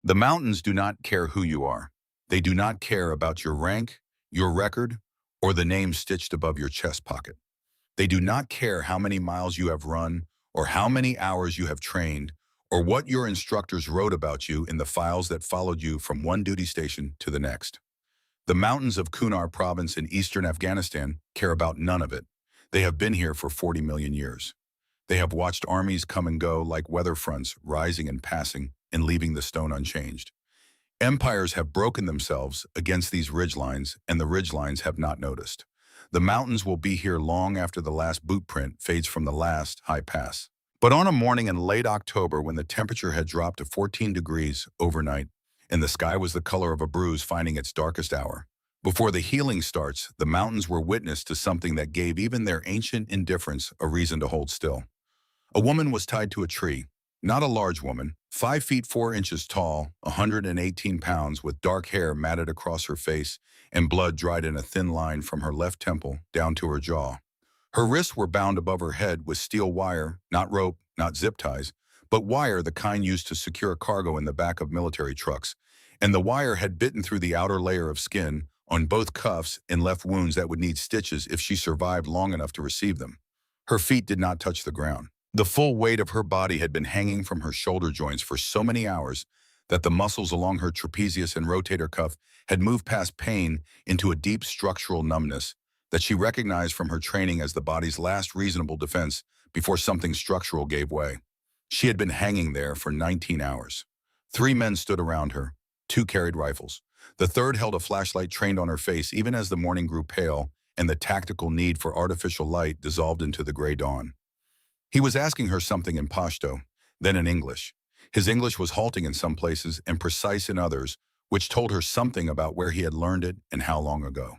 The mountains do not care who you are. They do not care about your rank, your record, or the name stitched above your chest pocket. They do not care how many miles you have run, or how many hours you have trained, or what your instructors wrote about you in the files that followed you from one duty station to the next. The mountains of Kunar province in eastern Afghanistan care about none of it. They have been here for 40 million years. They have watched armies come and go like weather fronts, rising and passing and leaving the stone unchanged. Empires have broken themselves against these ridgelines, and the ridgelines have not noticed. The mountains will be here long after the last boot print fades from the last high pass. But on a morning in late October, when the temperature had dropped to 14 degrees overnight, and the sky was the color of a bruise finding its darkest hour, before the healing starts, the mountains were witness to something that gave even their ancient indifference a reason to hold still. A woman was tied to a tree, not a large woman, 5 feet 4 inches tall, 118 pounds, with dark hair matted across her face and blood dried in a thin line from her left temple down to her jaw. Her wrists were bound above her head with steel wire, not rope, not zip ties, but wire, the kind used to secure cargo in the back of military trucks, and the wire had bitten through the outer layer of skin on both cuffs and left wounds that would need stitches if she survived long enough to receive them. Her feet did not touch the ground. The full weight of her body had been hanging from her shoulder joints for so many hours that the muscles along her trapezius and rotator cuff had moved past pain into a deep structural numbness that she recognized from her training as the body's last reasonable defense before something structural gave way. She had been hanging there for 19 hours. 3 men stood around her. 2 carried rifles. The third held a flashlight trained on her face even as the morning grew pale and the tactical need for artificial light dissolved into the gray dawn. He was asking her something in Pashto, then in English. His English was halting in some places and precise in others, which told her something about where he had learned it and how long ago.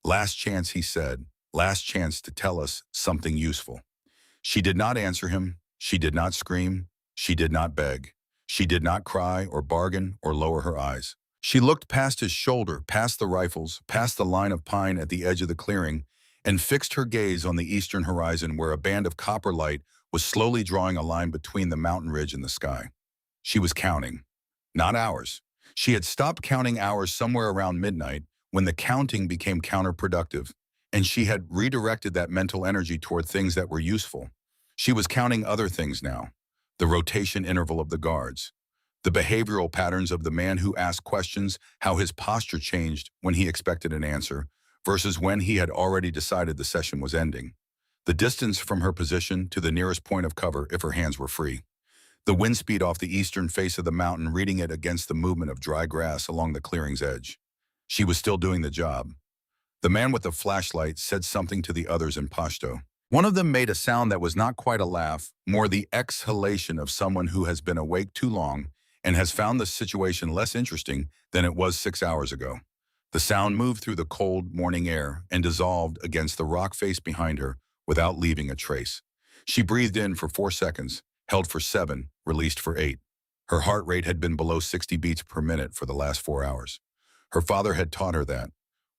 "Last chance," he said, "last chance to tell us something useful." She did not answer him. She did not scream. She did not beg. She did not cry or bargain or lower her eyes. She looked past his shoulder, past the rifles, past the line of pine at the edge of the clearing, and fixed her gaze on the eastern horizon where a band of copper light was slowly drawing a line between the mountain ridge and the sky. She was counting, not hours. She had stopped counting hours somewhere around midnight when the counting became counterproductive, and she had redirected that mental energy toward things that were useful. She was counting other things now: the rotation interval of the guards, the behavioral patterns of the man who asked questions, how his posture changed when he expected an answer, versus when he had already decided the session was ending. The distance from her position to the nearest point of cover if her hands were free. The wind speed off the eastern face of the mountain, reading it against the movement of dry grass along the clearing's edge. She was still doing the job. The man with the flashlight said something to the others in Pashto. One of them made a sound that was not quite a laugh, more the exhalation of someone who has been awake too long and has found the situation less interesting than it was 6 hours ago. The sound moved through the cold morning air and dissolved against the rock face behind her without leaving a trace. She breathed in for 4 seconds, held for 7, released for 8. Her heart rate had been below 60 beats per minute for the last 4 hours. Her father had taught her that.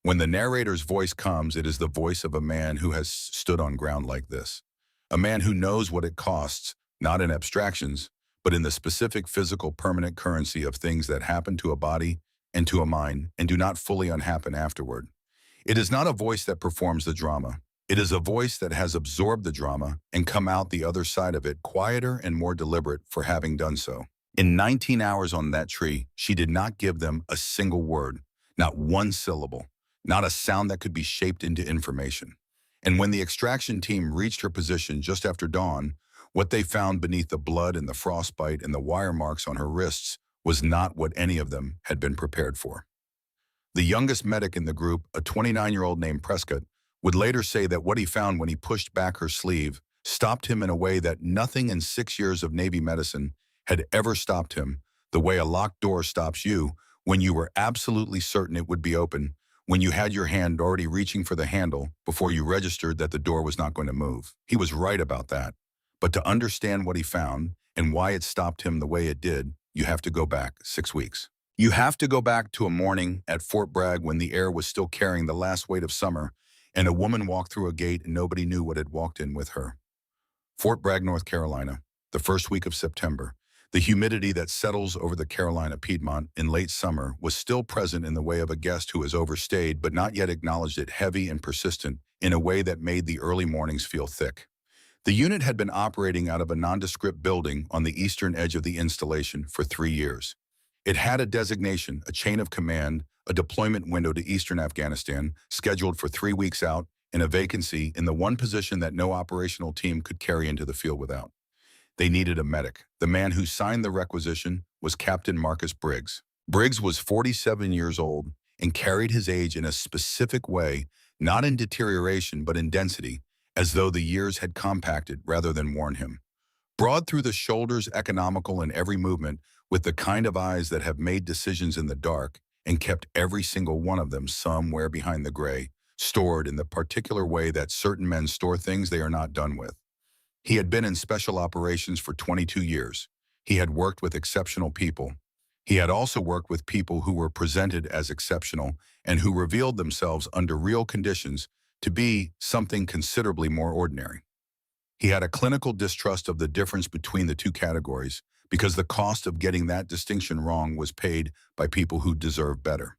When the narrator's voice comes, it is the voice of a man who has stood on ground like this. A man who knows what it costs, not in abstractions, but in the specific physical permanent currency of things that happen to a body and to a mind and do not fully unhappen afterward. It is not a voice that performs the drama. It is a voice that has absorbed the drama and come out the other side of it quieter and more deliberate for having done so. In 19 hours on that tree, she did not give them a single word, not one syllable, not a sound that could be shaped into information. And when the extraction team reached her position just after dawn, what they found beneath the blood and the frostbite and the wire marks on her wrists was not what any of them had been prepared for. The youngest medic in the group, a 29-year-old named Prescott, would later say that what he found when he pushed back her sleeve stopped him in a way that nothing in 6 years of Navy medicine had ever stopped him, the way a locked door stops you when you were absolutely certain it would be open, when you had your hand already reaching for the handle before you registered that the door was not going to move. He was right about that. But to understand what he found and why it stopped him the way it did, you have to go back 6 weeks. You have to go back to a morning at Fort Bragg when the air was still carrying the last weight of summer, and a woman walked through a gate and nobody knew what had walked in with her. Fort Bragg, North Carolina, the first week of September. The humidity that settles over the Carolina Piedmont in late summer was still present in the way of a guest who has overstayed but not yet acknowledged it, heavy and persistent in a way that made the early mornings feel thick. The unit had been operating out of a nondescript building on the eastern edge of the installation for 3 years. It had a designation, a chain of command, a deployment window to eastern Afghanistan, scheduled for 3 weeks out, and a vacancy in the one position that no operational team could carry into the field without. They needed a medic. The man who signed the requisition was Captain Marcus Briggs. Briggs was 47 years old and carried his age in a specific way, not in deterioration but in density, as though the years had compacted rather than worn him. Broad through the shoulders, economical in every movement, with the kind of eyes that have made decisions in the dark and kept every single one of them somewhere behind the gray, stored in the particular way that certain men store things they are not done with. He had been in special operations for 22 years. He had worked with exceptional people. He had also worked with people who were presented as exceptional and who revealed themselves under real conditions to be something considerably more ordinary. He had a clinical distrust of the difference between the two categories because the cost of getting that distinction wrong was paid by people who deserved better.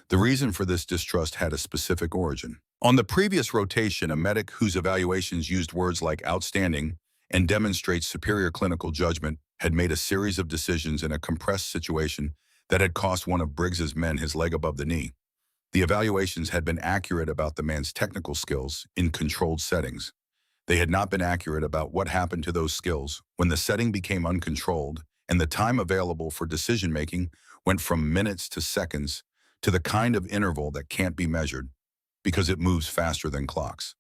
The reason for this distrust had a specific origin. On the previous rotation, a medic whose evaluations used words like outstanding and demonstrates superior clinical judgment had made a series of decisions in a compressed situation that had cost one of Briggs's men his leg above the knee. The evaluations had been accurate about the man's technical skills in controlled settings. They had not been accurate about what happened to those skills when the setting became uncontrolled and the time available for decision-making went from minutes to seconds to the kind of interval that can't be measured because it moves faster than clocks.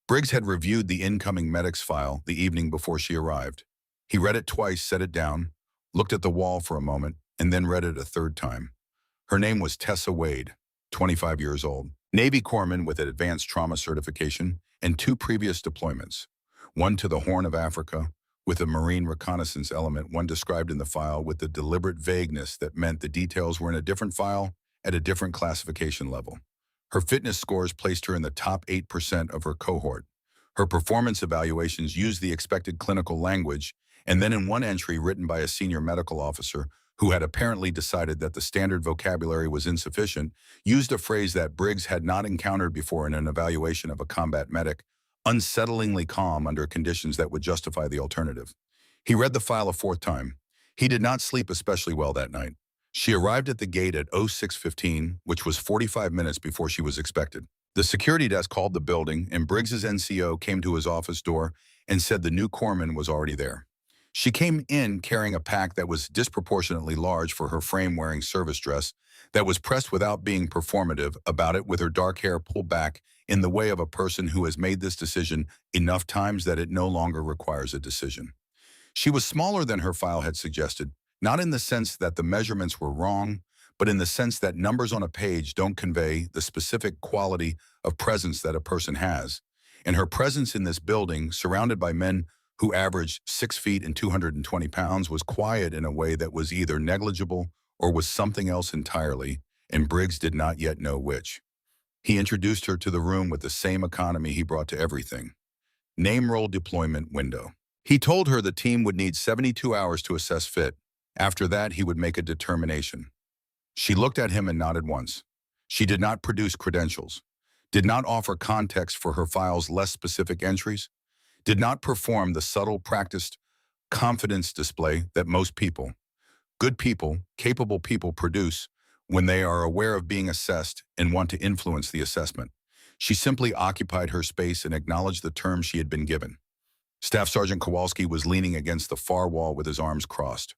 Briggs had reviewed the incoming medic's file the evening before she arrived. He read it twice, set it down, looked at the wall for a moment, and then read it a third time. Her name was Tessa Wade, 25 years old, Navy corpsman with an advanced trauma certification and 2 previous deployments, one to the Horn of Africa with a Marine reconnaissance element, one described in the file with the deliberate vagueness that meant the details were in a different file at a different classification level. Her fitness scores placed her in the top 8% of her cohort. Her performance evaluations used the expected clinical language, and then in one entry written by a senior medical officer who had apparently decided that the standard vocabulary was insufficient, used a phrase that Briggs had not encountered before in an evaluation of a combat medic, unsettlingly calm under conditions that would justify the alternative. He read the file a 4th time. He did not sleep especially well that night. She arrived at the gate at 06:15, which was 45 minutes before she was expected. The security desk called the building, and Briggs's NCO came to his office door and said the new corpsman was already there. She came in carrying a pack that was disproportionately large for her frame-wearing service dress that was pressed without being performative about it, with her dark hair pulled back in the way of a person who has made this decision enough times that it no longer requires a decision. She was smaller than her file had suggested, not in the sense that the measurements were wrong, but in the sense that numbers on a page don't convey the specific quality of presence that a person has. And her presence in this building, surrounded by men who averaged 6 feet and 220 pounds, was quiet in a way that was either negligible or was something else entirely, and Briggs did not yet know which. He introduced her to the room with the same economy he brought to everything. Name roll deployment window. He told her the team would need 72 hours to assess fit. After that, he would make a determination. She looked at him and nodded once. She did not produce credentials, did not offer context for her file's less specific entries, did not perform the subtle, practiced confidence display that most people, good people, capable people produce when they are aware of being assessed and want to influence the assessment. She simply occupied her space and acknowledged the terms she had been given. Staff Sergeant Kowalski was leaning against the far wall with his arms crossed.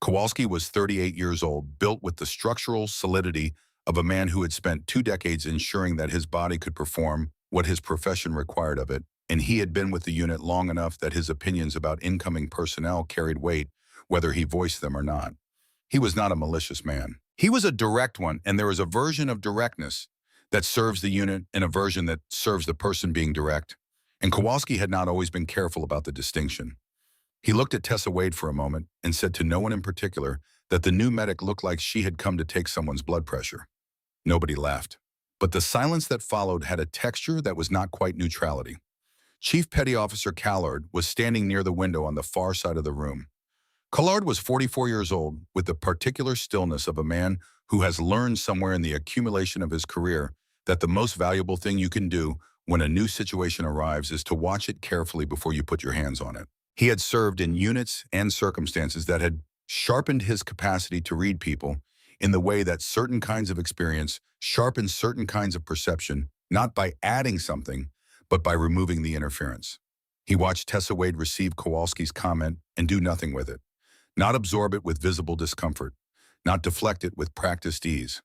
Kowalski was 38 years old, built with the structural solidity of a man who had spent 2 decades ensuring that his body could perform what his profession required of it, and he had been with the unit long enough that his opinions about incoming personnel carried weight, whether he voiced them or not. He was not a malicious man. He was a direct one, and there is a version of directness that serves the unit and a version that serves the person being direct. And Kowalski had not always been careful about the distinction. He looked at Tessa Wade for a moment and said to no one in particular that the new medic looked like she had come to take someone's blood pressure. Nobody laughed. But the silence that followed had a texture that was not quite neutrality. Chief Petty Officer Callard was standing near the window on the far side of the room. Collard was 44 years old, with the particular stillness of a man who has learned somewhere in the accumulation of his career that the most valuable thing you can do when a new situation arrives is to watch it carefully before you put your hands on it. He had served in units and circumstances that had sharpened his capacity to read people in the way that certain kinds of experience sharpen certain kinds of perception, not by adding something, but by removing the interference. He watched Tessa Wade receive Kowalski's comment and do nothing with it, not absorb it with visible discomfort, not deflect it with practiced ease.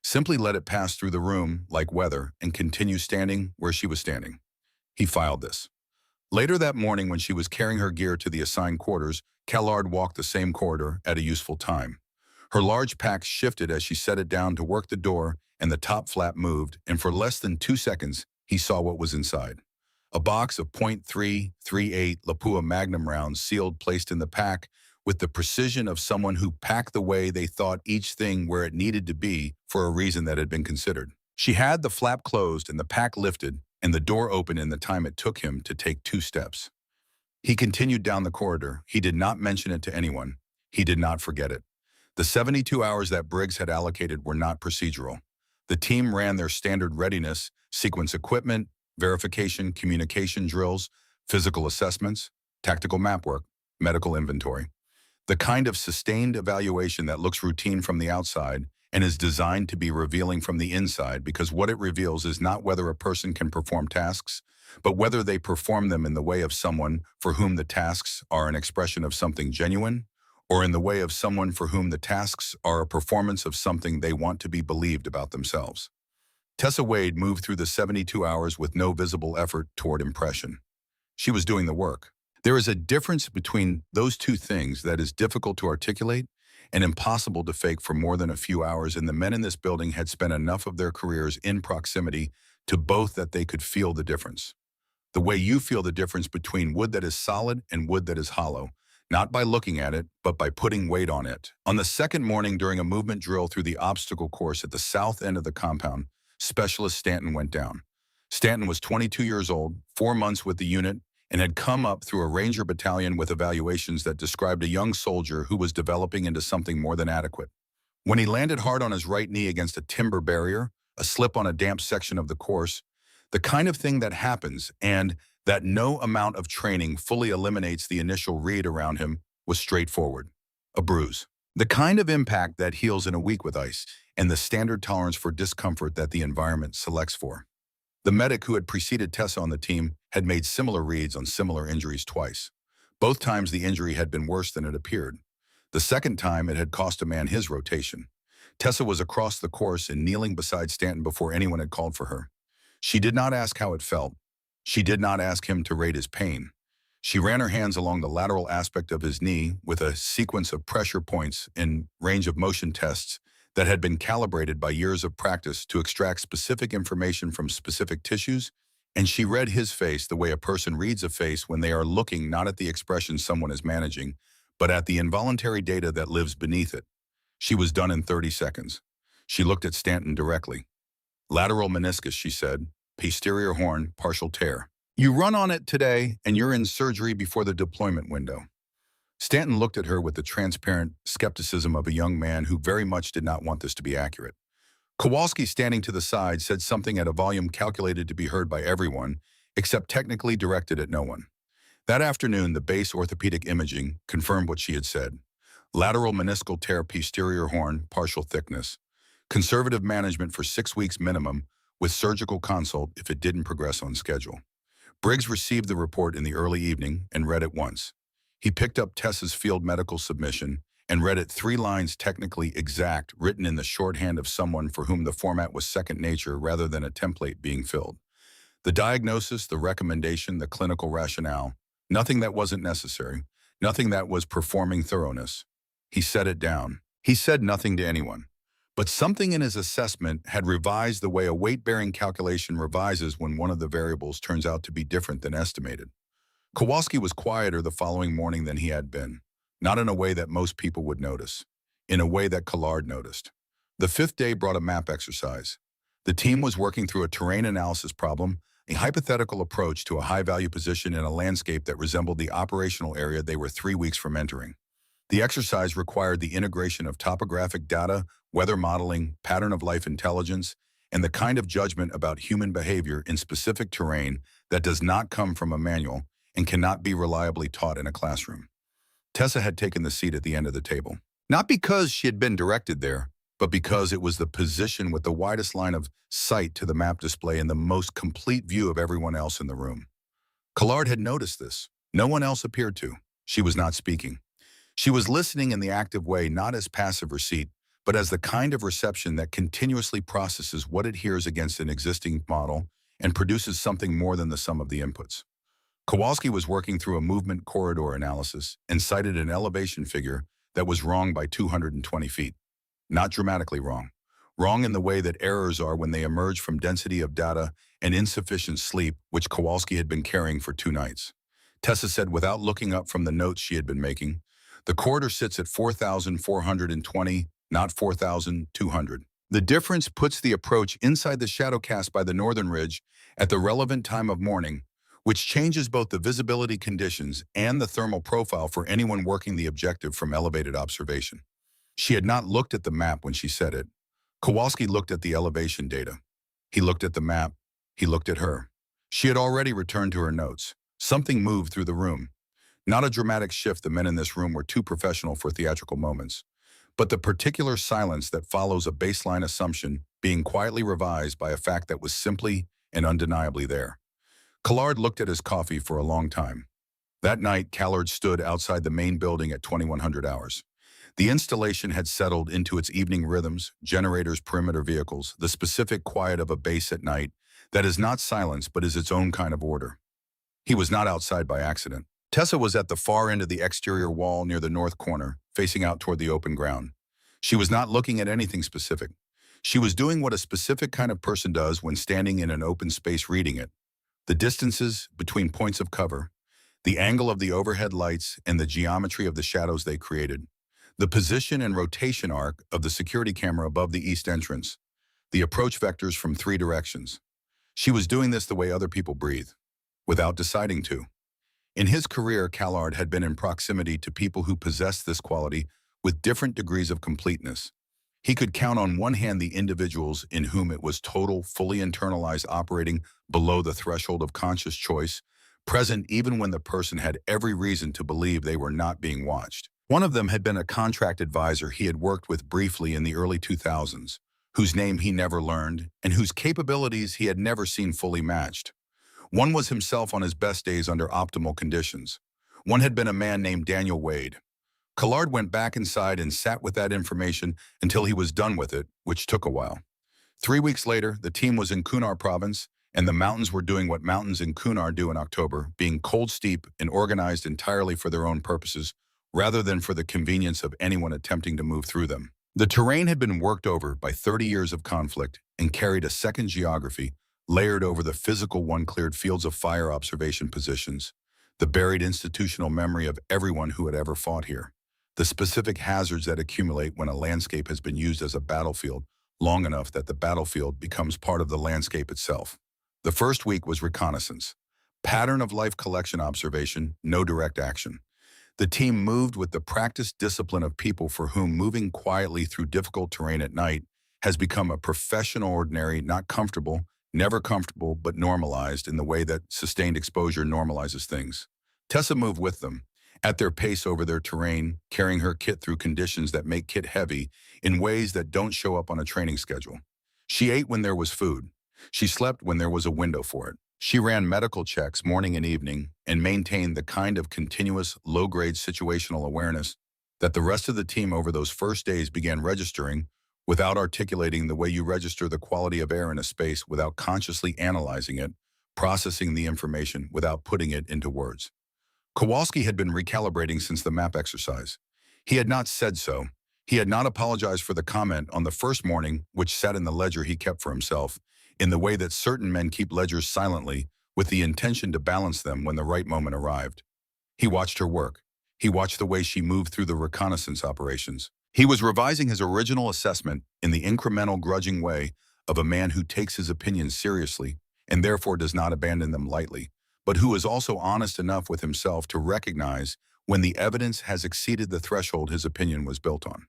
Simply let it pass through the room like weather and continue standing where she was standing. He filed this. Later that morning, when she was carrying her gear to the assigned quarters, Callard walked the same corridor at a useful time. Her large pack shifted as she set it down to work the door, and the top flap moved, and for less than 2 seconds, he saw what was inside. A box of .338 Lapua Magnum rounds sealed, placed in the pack with the precision of someone who packed the way they thought each thing where it needed to be for a reason that had been considered. She had the flap closed and the pack lifted, and the door opened in the time it took him to take 2 steps. He continued down the corridor. He did not mention it to anyone. He did not forget it. The 72 hours that Briggs had allocated were not procedural. The team ran their standard readiness, sequence equipment, verification, communication drills, physical assessments, tactical map work, medical inventory. The kind of sustained evaluation that looks routine from the outside and is designed to be revealing from the inside, because what it reveals is not whether a person can perform tasks, but whether they perform them in the way of someone for whom the tasks are an expression of something genuine, or in the way of someone for whom the tasks are a performance of something they want to be believed about themselves. Tessa Wade moved through the 72 hours with no visible effort toward impression. She was doing the work. There is a difference between those two things that is difficult to articulate and impossible to fake for more than a few hours, and the men in this building had spent enough of their careers in proximity to both that they could feel the difference. The way you feel the difference between wood that is solid and wood that is hollow, not by looking at it, but by putting weight on it. On the second morning, during a movement drill through the obstacle course at the south end of the compound, Specialist Stanton went down. Stanton was 22 years old, 4 months with the unit, and had come up through a Ranger battalion with evaluations that described a young soldier who was developing into something more than adequate. When he landed hard on his right knee against a timber barrier, a slip on a damp section of the course, the kind of thing that happens and that no amount of training fully eliminates the initial read around him, was straightforward. A bruise. The kind of impact that heals in a week with ice, and the standard tolerance for discomfort that the environment selects for. The medic who had preceded Tessa on the team had made similar reads on similar injuries twice. Both times the injury had been worse than it appeared. The second time it had cost a man his rotation. Tessa was across the course and kneeling beside Stanton before anyone had called for her. She did not ask how it felt. She did not ask him to rate his pain. She ran her hands along the lateral aspect of his knee with a sequence of pressure points and range of motion tests that had been calibrated by years of practice to extract specific information from specific tissues, and she read his face the way a person reads a face when they are looking not at the expression someone is managing, but at the involuntary data that lives beneath it. She was done in 30 seconds. She looked at Stanton directly. Lateral meniscus, she said. Posterior horn, partial tear. You run on it today, and you're in surgery before the deployment window. Stanton looked at her with the transparent skepticism of a young man who very much did not want this to be accurate. Kowalski, standing to the side, said something at a volume calculated to be heard by everyone, except technically directed at no one. That afternoon, the base orthopedic imaging confirmed what she had said. Lateral meniscal tear, posterior horn, partial thickness. Conservative management for 6 weeks minimum, with surgical consult if it didn't progress on schedule. Briggs received the report in the early evening and read it once. He picked up Tessa's field medical submission and read it 3 lines, technically exact, written in the shorthand of someone for whom the format was second nature rather than a template being filled. The diagnosis, the recommendation, the clinical rationale, nothing that wasn't necessary, nothing that was performing thoroughness. He set it down. He said nothing to anyone. But something in his assessment had revised the way a weight-bearing calculation revises when one of the variables turns out to be different than estimated. Kowalski was quieter the following morning than he had been, not in a way that most people would notice, in a way that Collard noticed. The 5th day brought a map exercise. The team was working through a terrain analysis problem, a hypothetical approach to a high-value position in a landscape that resembled the operational area they were 3 weeks from entering. The exercise required the integration of topographic data, weather modeling, pattern of life intelligence, and the kind of judgment about human behavior in specific terrain that does not come from a manual and cannot be reliably taught in a classroom. Tessa had taken the seat at the end of the table. Not because she had been directed there, but because it was the position with the widest line of sight to the map display and the most complete view of everyone else in the room. Collard had noticed this. No one else appeared to. She was not speaking. She was listening in the active way, not as passive receipt, but as the kind of reception that continuously processes what it hears against an existing model and produces something more than the sum of the inputs. Kowalski was working through a movement corridor analysis and cited an elevation figure that was wrong by 220 feet. Not dramatically wrong. Wrong in the way that errors are when they emerge from density of data and insufficient sleep, which Kowalski had been carrying for 2 nights. Tessa said without looking up from the notes she had been making, the corridor sits at 4,420, not 4,200. The difference puts the approach inside the shadow cast by the northern ridge at the relevant time of morning, which changes both the visibility conditions and the thermal profile for anyone working the objective from elevated observation. She had not looked at the map when she said it. Kowalski looked at the elevation data. He looked at the map. He looked at her. She had already returned to her notes. Something moved through the room. Not a dramatic shift. The men in this room were too professional for theatrical moments, but the particular silence that follows a baseline assumption being quietly revised by a fact that was simply and undeniably there. Collard looked at his coffee for a long time. That night, Callard stood outside the main building at 2100 hours. The installation had settled into its evening rhythms, generators, perimeter vehicles, the specific quiet of a base at night that is not silence but is its own kind of order. He was not outside by accident. Tessa was at the far end of the exterior wall near the north corner, facing out toward the open ground. She was not looking at anything specific. She was doing what a specific kind of person does when standing in an open space reading it. The distances between points of cover, the angle of the overhead lights, and the geometry of the shadows they created, the position and rotation arc of the security camera above the east entrance, the approach vectors from 3 directions. She was doing this the way other people breathe, without deciding to. In his career, Callard had been in proximity to people who possessed this quality with different degrees of completeness. He could count on one hand the individuals in whom it was total, fully internalized, operating below the threshold of conscious choice, present even when the person had every reason to believe they were not being watched. One of them had been a contract advisor he had worked with briefly in the early 2000s, whose name he never learned and whose capabilities he had never seen fully matched. One was himself on his best days under optimal conditions. One had been a man named Daniel Wade. Collard went back inside and sat with that information until he was done with it, which took a while. 3 weeks later, the team was in Kunar province, and the mountains were doing what mountains in Kunar do in October, being cold steep and organized entirely for their own purposes, rather than for the convenience of anyone attempting to move through them. The terrain had been worked over by 30 years of conflict and carried a second geography, layered over the physical one cleared fields of fire observation positions, the buried institutional memory of everyone who had ever fought here, the specific hazards that accumulate when a landscape has been used as a battlefield long enough that the battlefield becomes part of the landscape itself. The first week was reconnaissance, pattern of life collection observation, no direct action. The team moved with the practiced discipline of people for whom moving quietly through difficult terrain at night has become a professional ordinary, not comfortable, never comfortable, but normalized in the way that sustained exposure normalizes things. Tessa moved with them, at their pace over their terrain, carrying her kit through conditions that make kit heavy in ways that don't show up on a training schedule. She ate when there was food. She slept when there was a window for it. She ran medical checks morning and evening and maintained the kind of continuous, low-grade situational awareness that the rest of the team over those first days began registering without articulating the way you register the quality of air in a space without consciously analyzing it, processing the information without putting it into words. Kowalski had been recalibrating since the map exercise. He had not said so. He had not apologized for the comment on the first morning, which sat in the ledger he kept for himself, in the way that certain men keep ledgers silently, with the intention to balance them when the right moment arrived. He watched her work. He watched the way she moved through the reconnaissance operations. He was revising his original assessment in the incremental, grudging way of a man who takes his opinions seriously and therefore does not abandon them lightly, but who is also honest enough with himself to recognize when the evidence has exceeded the threshold his opinion was built on.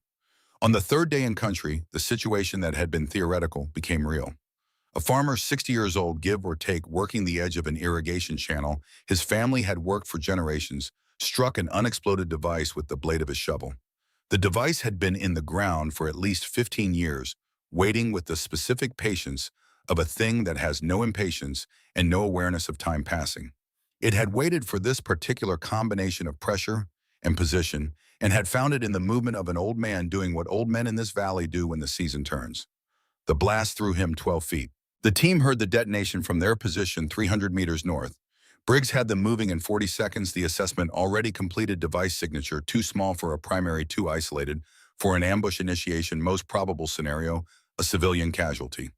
On the third day in country, the situation that had been theoretical became real. A farmer 60 years old, give or take, working the edge of an irrigation channel his family had worked for generations, struck an unexploded device with the blade of his shovel. The device had been in the ground for at least 15 years, waiting with the specific patience of a thing that has no impatience and no awareness of time passing. It had waited for this particular combination of pressure and position and had found it in the movement of an old man doing what old men in this valley do when the season turns. The blast threw him 12 feet. The team heard the detonation from their position 300 meters north. Briggs had them moving in 40 seconds. The assessment already completed, device signature too small for a primary, too isolated for an ambush initiation, most probable scenario, a civilian casualty.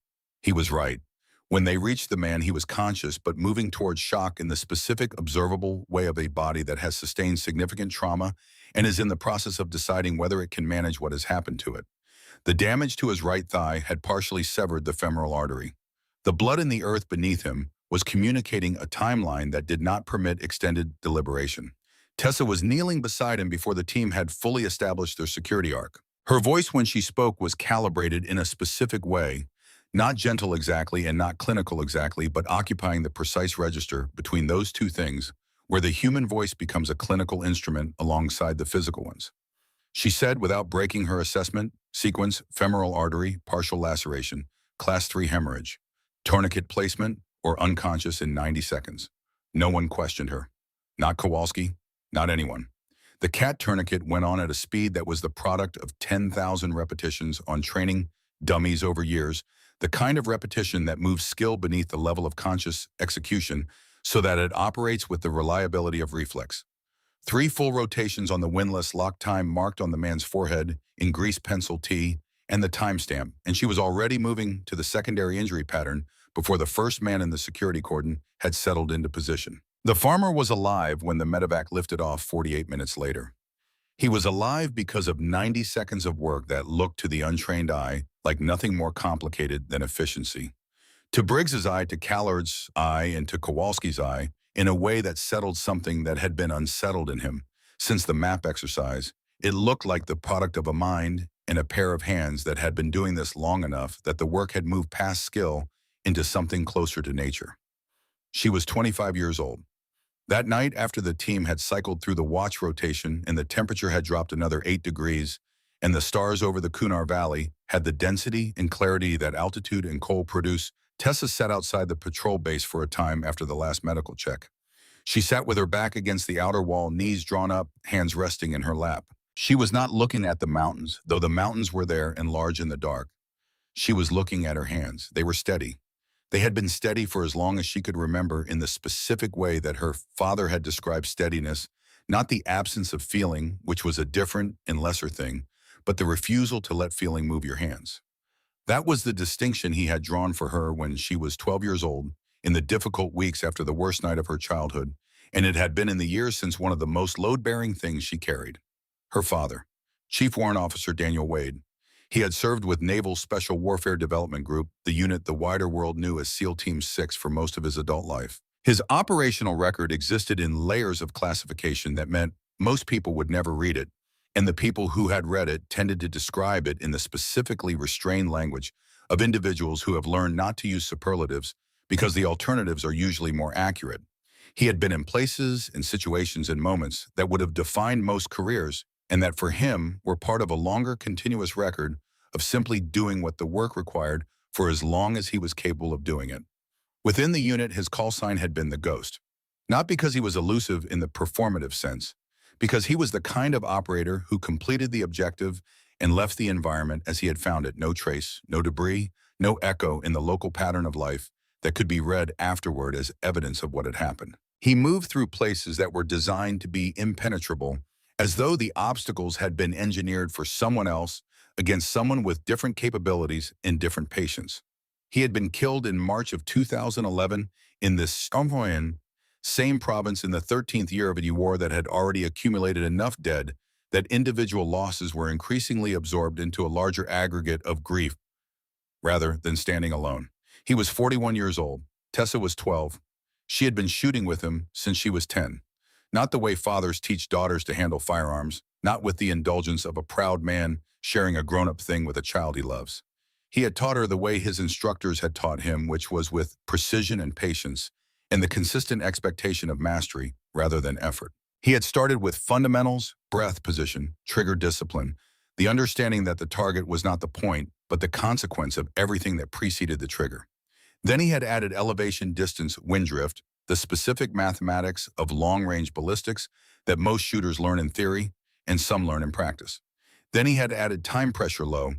He was right. When they reached the man, he was conscious but moving towards shock in the specific observable way of a body that has sustained significant trauma and is in the process of deciding whether it can manage what has happened to it. The damage to his right thigh had partially severed the femoral artery. The blood in the earth beneath him was communicating a timeline that did not permit extended deliberation. Tessa was kneeling beside him before the team had fully established their security arc. Her voice when she spoke was calibrated in a specific way, not gentle exactly and not clinical exactly, but occupying the precise register between those two things, where the human voice becomes a clinical instrument alongside the physical ones. She said, without breaking her assessment, sequence, femoral artery, partial laceration, class 3 hemorrhage, tourniquet placement, or unconscious in 90 seconds. No one questioned her. Not Kowalski, not anyone. The cat tourniquet went on at a speed that was the product of 10,000 repetitions on training dummies over years, the kind of repetition that moves skill beneath the level of conscious execution so that it operates with the reliability of reflex. 3 full rotations on the windlass, lock time marked on the man's forehead in grease pencil T and the timestamp, and she was already moving to the secondary injury pattern before the first man in the security cordon had settled into position. The farmer was alive when the medevac lifted off 48 minutes later. He was alive because of 90 seconds of work that looked to the untrained eye like nothing more complicated than efficiency. To Briggs's eye, to Callard's eye, and to Kowalski's eye, in a way that settled something that had been unsettled in him since the map exercise, it looked like the product of a mind and a pair of hands that had been doing this long enough that the work had moved past skill into something closer to nature. She was 25 years old. That night, after the team had cycled through the watch rotation and the temperature had dropped another 8 degrees, and the stars over the Kunar Valley had the density and clarity that altitude and coal produce, Tessa sat outside the patrol base for a time after the last medical check. She sat with her back against the outer wall, knees drawn up, hands resting in her lap. She was not looking at the mountains, though the mountains were there and large in the dark. She was looking at her hands. They were steady. They had been steady for as long as she could remember, in the specific way that her father had described steadiness, not the absence of feeling, which was a different and lesser thing, but the refusal to let feeling move your hands. That was the distinction he had drawn for her when she was 12 years old, in the difficult weeks after the worst night of her childhood, and it had been in the years since one of the most load-bearing things she carried. Her father, Chief Warrant Officer Daniel Wade. He had served with Naval Special Warfare Development Group, the unit the wider world knew as SEAL Team 6, for most of his adult life. His operational record existed in layers of classification that meant most people would never read it, and the people who had read it tended to describe it in the specifically restrained language of individuals who have learned not to use superlatives because the alternatives are usually more accurate. He had been in places and situations and moments that would have defined most careers, and that for him were part of a longer continuous record of simply doing what the work required for as long as he was capable of doing it. Within the unit, his call sign had been the Ghost, not because he was elusive in the performative sense, because he was the kind of operator who completed the objective and left the environment as he had found it, no trace, no debris, no echo in the local pattern of life that could be read afterward as evidence of what had happened. He moved through places that were designed to be impenetrable, as though the obstacles had been engineered for someone else against someone with different capabilities and different patience. He had been killed in March of 2011 in this same province in the 13th year of a war that had already accumulated enough dead that individual losses were increasingly absorbed into a larger aggregate of grief rather than standing alone. He was 41 years old. Tessa was 12. She had been shooting with him since she was 10. not the way fathers teach daughters to handle firearms, not with the indulgence of a proud man sharing a grown-up thing with a child he loves. He had taught her the way his instructors had taught him, which was with precision and patience, and the consistent expectation of mastery rather than effort. He had started with fundamentals, breath position, trigger discipline, the understanding that the target was not the point, but the consequence of everything that preceded the trigger. Then he had added elevation, distance, wind drift, the specific mathematics of long-range ballistics that most shooters learn in theory and some learn in practice. Then he had added time pressure low,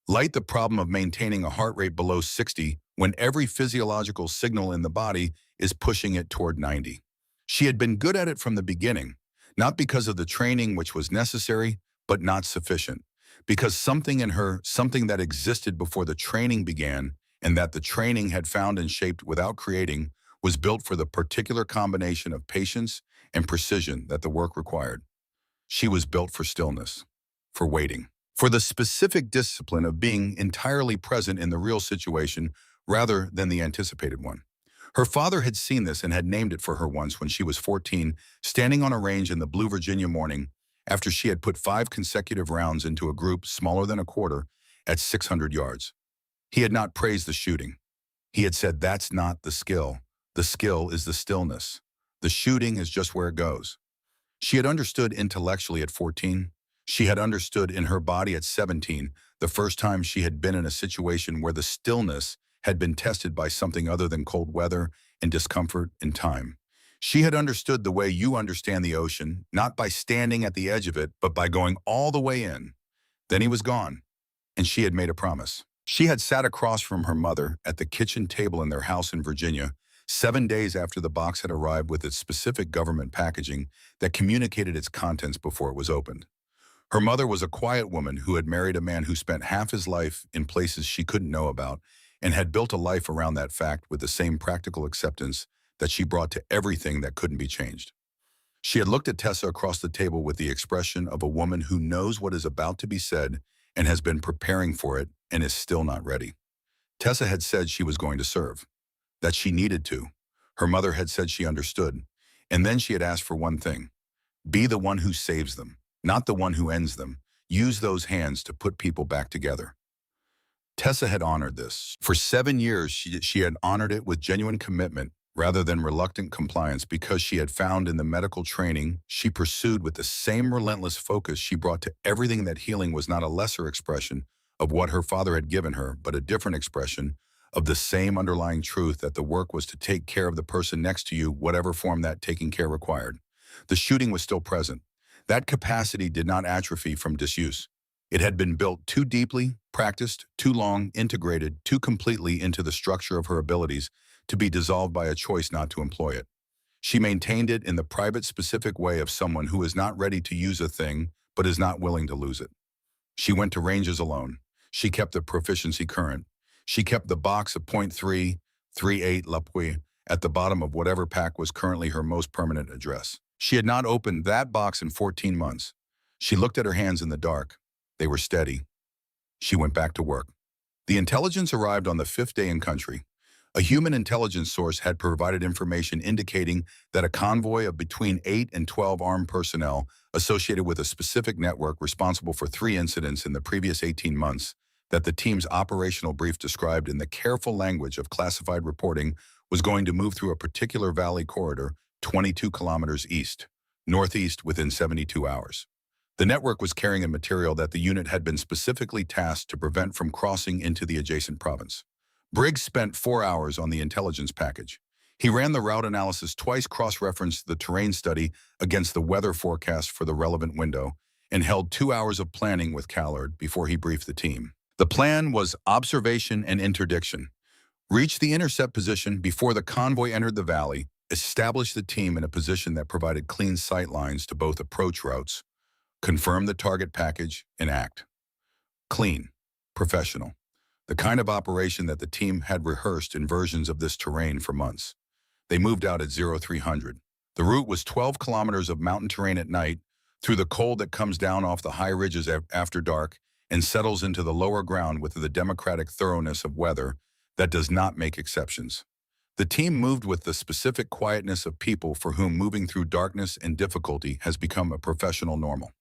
light, the problem of maintaining a heart rate below 60 when every physiological signal in the body is pushing it toward 90. She had been good at it from the beginning, not because of the training which was necessary, but not sufficient, because something in her, something that existed before the training began and that the training had found and shaped without creating, was built for the particular combination of patience and precision that the work required. She was built for stillness, for waiting, for the specific discipline of being entirely present in the real situation rather than the anticipated one. Her father had seen this and had named it for her once when she was 14, standing on a range in the blue Virginia morning after she had put 5 consecutive rounds into a group smaller than a quarter at 600 yards. He had not praised the shooting. He had said, "That's not the skill. The skill is the stillness. The shooting is just where it goes." She had understood intellectually at 14. She had understood in her body at 17, the first time she had been in a situation where the stillness had been tested by something other than cold weather and discomfort and time. She had understood the way you understand the ocean, not by standing at the edge of it, but by going all the way in. Then he was gone, and she had made a promise. She had sat across from her mother at the kitchen table in their house in Virginia, 7 days after the box had arrived with its specific government packaging that communicated its contents before it was opened. Her mother was a quiet woman who had married a man who spent half his life in places she couldn't know about and had built a life around that fact with the same practical acceptance that she brought to everything that couldn't be changed. She had looked at Tessa across the table with the expression of a woman who knows what is about to be said and has been preparing for it and is still not ready. Tessa had said she was going to serve, that she needed to. Her mother had said she understood, and then she had asked for one thing: be the one who saves them, not the one who ends them. Use those hands to put people back together. Tessa had honored this. For 7 years, she had honored it with genuine commitment rather than reluctant compliance, because she had found in the medical training she pursued with the same relentless focus she brought to everything that healing was not a lesser expression of what her father had given her, but a different expression of the same underlying truth that the work was to take care of the person next to you, whatever form that taking care required. The shooting was still present. That capacity did not atrophy from disuse. It had been built too deeply, practiced too long, integrated too completely into the structure of her abilities to be dissolved by a choice not to employ it. She maintained it in the private, specific way of someone who is not ready to use a thing, but is not willing to lose it. She went to ranges alone. She kept the proficiency current. She kept the box of .338 Lapui at the bottom of whatever pack was currently her most permanent address. She had not opened that box in 14 months. She looked at her hands in the dark. They were steady. She went back to work. The intelligence arrived on the 5th day in country. A human intelligence source had provided information indicating that a convoy of between 8 and 12 armed personnel associated with a specific network responsible for 3 incidents in the previous 18 months, that the team's operational brief described in the careful language of classified reporting, was going to move through a particular valley corridor 22 kilometers east, northeast within 72 hours. The network was carrying a material that the unit had been specifically tasked to prevent from crossing into the adjacent province. Briggs spent 4 hours on the intelligence package. He ran the route analysis twice, cross-referenced the terrain study against the weather forecast for the relevant window, and held 2 hours of planning with Callard before he briefed the team. The plan was observation and interdiction. Reach the intercept position before the convoy entered the valley, establish the team in a position that provided clean sight lines to both approach routes, confirm the target package, and act. Clean, professional. The kind of operation that the team had rehearsed in versions of this terrain for months. They moved out at 0300. The route was 12 kilometers of mountain terrain at night, through the cold that comes down off the high ridges after dark and settles into the lower ground with the democratic thoroughness of weather that does not make exceptions. The team moved with the specific quietness of people for whom moving through darkness and difficulty has become a professional normal.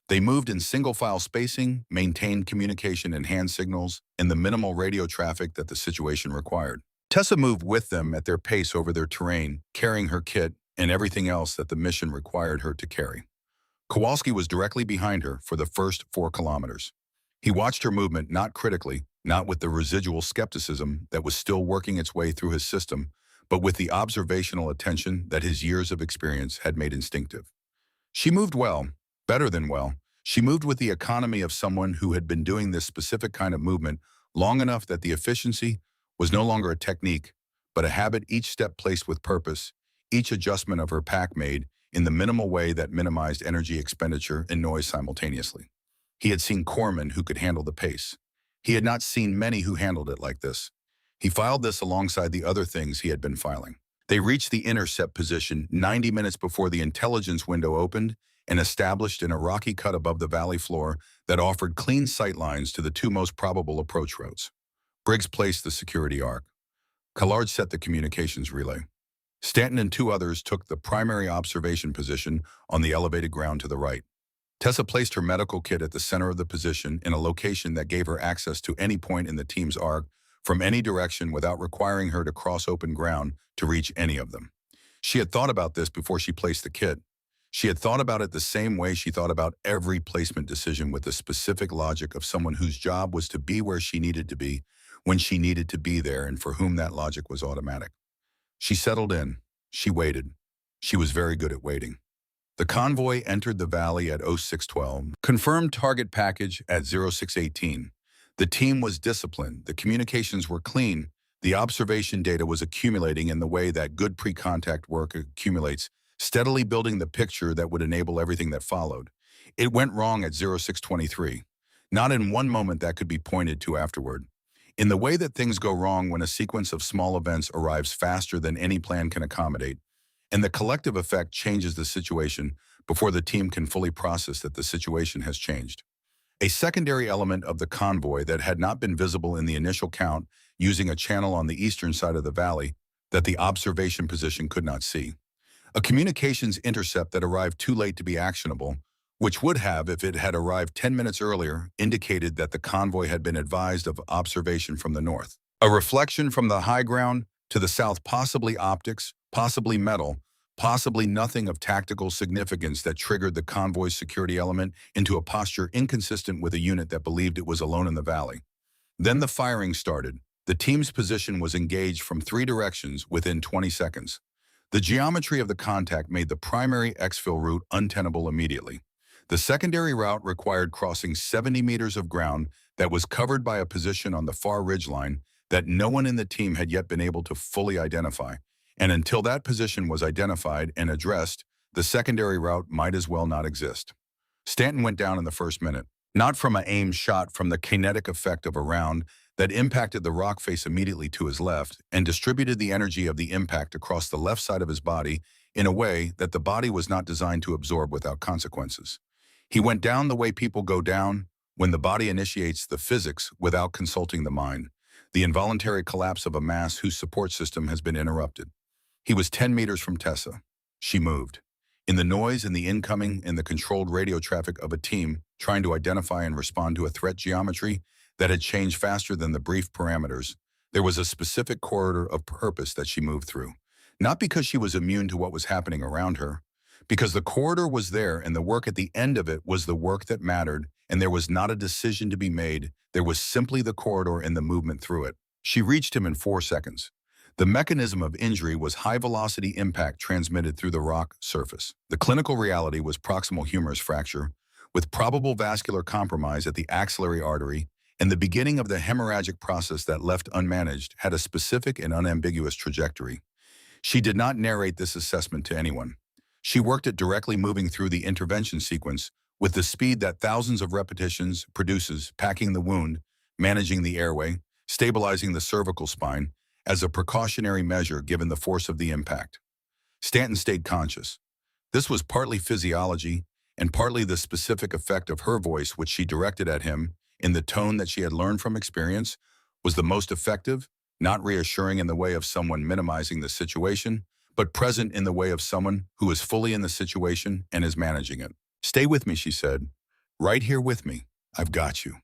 They moved in single-file spacing, maintained communication and hand signals, and the minimal radio traffic that the situation required. Tessa moved with them at their pace over their terrain, carrying her kit and everything else that the mission required her to carry. Kowalski was directly behind her for the first 4 kilometers. He watched her movement not critically, not with the residual skepticism that was still working its way through his system, but with the observational attention that his years of experience had made instinctive. She moved well, better than well. She moved with the economy of someone who had been doing this specific kind of movement long enough that the efficiency was no longer a technique, but a habit, each step placed with purpose, each adjustment of her pack made in the minimal way that minimized energy expenditure and noise simultaneously. He had seen corpsmen who could handle the pace. He had not seen many who handled it like this. He filed this alongside the other things he had been filing. They reached the intercept position 90 minutes before the intelligence window opened and established in a rocky cut above the valley floor that offered clean sight lines to the 2 most probable approach roads. Briggs placed the security arc. Collard set the communications relay. Stanton and 2 others took the primary observation position on the elevated ground to the right. Tessa placed her medical kit at the center of the position in a location that gave her access to any point in the team's arc from any direction without requiring her to cross open ground to reach any of them. She had thought about this before she placed the kit. She had thought about it the same way she thought about every placement decision, with the specific logic of someone whose job was to be where she needed to be, when she needed to be there, and for whom that logic was automatic. She settled in. She waited. She was very good at waiting. The convoy entered the valley at 0612, confirmed target package at 0618. The team was disciplined, the communications were clean, the observation data was accumulating in the way that good pre-contact work accumulates, steadily building the picture that would enable everything that followed. It went wrong at 0623, not in one moment that could be pointed to afterward. In the way that things go wrong when a sequence of small events arrives faster than any plan can accommodate, and the collective effect changes the situation before the team can fully process that the situation has changed. A secondary element of the convoy that had not been visible in the initial count, using a channel on the eastern side of the valley that the observation position could not see. A communications intercept that arrived too late to be actionable, which would have, if it had arrived 10 minutes earlier, indicated that the convoy had been advised of observation from the north. A reflection from the high ground to the south, possibly optics, possibly metal, possibly nothing of tactical significance, that triggered the convoy's security element into a posture inconsistent with a unit that believed it was alone in the valley. Then the firing started. The team's position was engaged from 3 directions within 20 seconds. The geometry of the contact made the primary exfil route untenable immediately. The secondary route required crossing 70 meters of ground that was covered by a position on the far ridgeline that no one in the team had yet been able to fully identify. And until that position was identified and addressed, the secondary route might as well not exist. Stanton went down in the first minute, not from an aimed shot, from the kinetic effect of a round that impacted the rock face immediately to his left and distributed the energy of the impact across the left side of his body in a way that the body was not designed to absorb without consequences. He went down the way people go down when the body initiates the physics without consulting the mind, the involuntary collapse of a mass whose support system has been interrupted. He was 10 meters from Tessa. She moved. In the noise and the incoming and the controlled radio traffic of a team trying to identify and respond to a threat geometry that had changed faster than the brief parameters, there was a specific corridor of purpose that she moved through. Not because she was immune to what was happening around her, because the corridor was there and the work at the end of it was the work that mattered, and there was not a decision to be made. There was simply the corridor and the movement through it. She reached him in 4 seconds. The mechanism of injury was high-velocity impact transmitted through the rock surface. The clinical reality was proximal humerus fracture, with probable vascular compromise at the axillary artery, and the beginning of the hemorrhagic process that, left unmanaged, had a specific and unambiguous trajectory. She did not narrate this assessment to anyone. She worked it directly, moving through the intervention sequence with the speed that thousands of repetitions produces, packing the wound, managing the airway, stabilizing the cervical spine, as a precautionary measure given the force of the impact. Stanton stayed conscious. This was partly physiology and partly the specific effect of her voice, which she directed at him in the tone that she had learned from experience was the most effective, not reassuring in the way of someone minimizing the situation, but present in the way of someone who is fully in the situation and is managing it. "Stay with me," she said. "Right here with me. I've got you."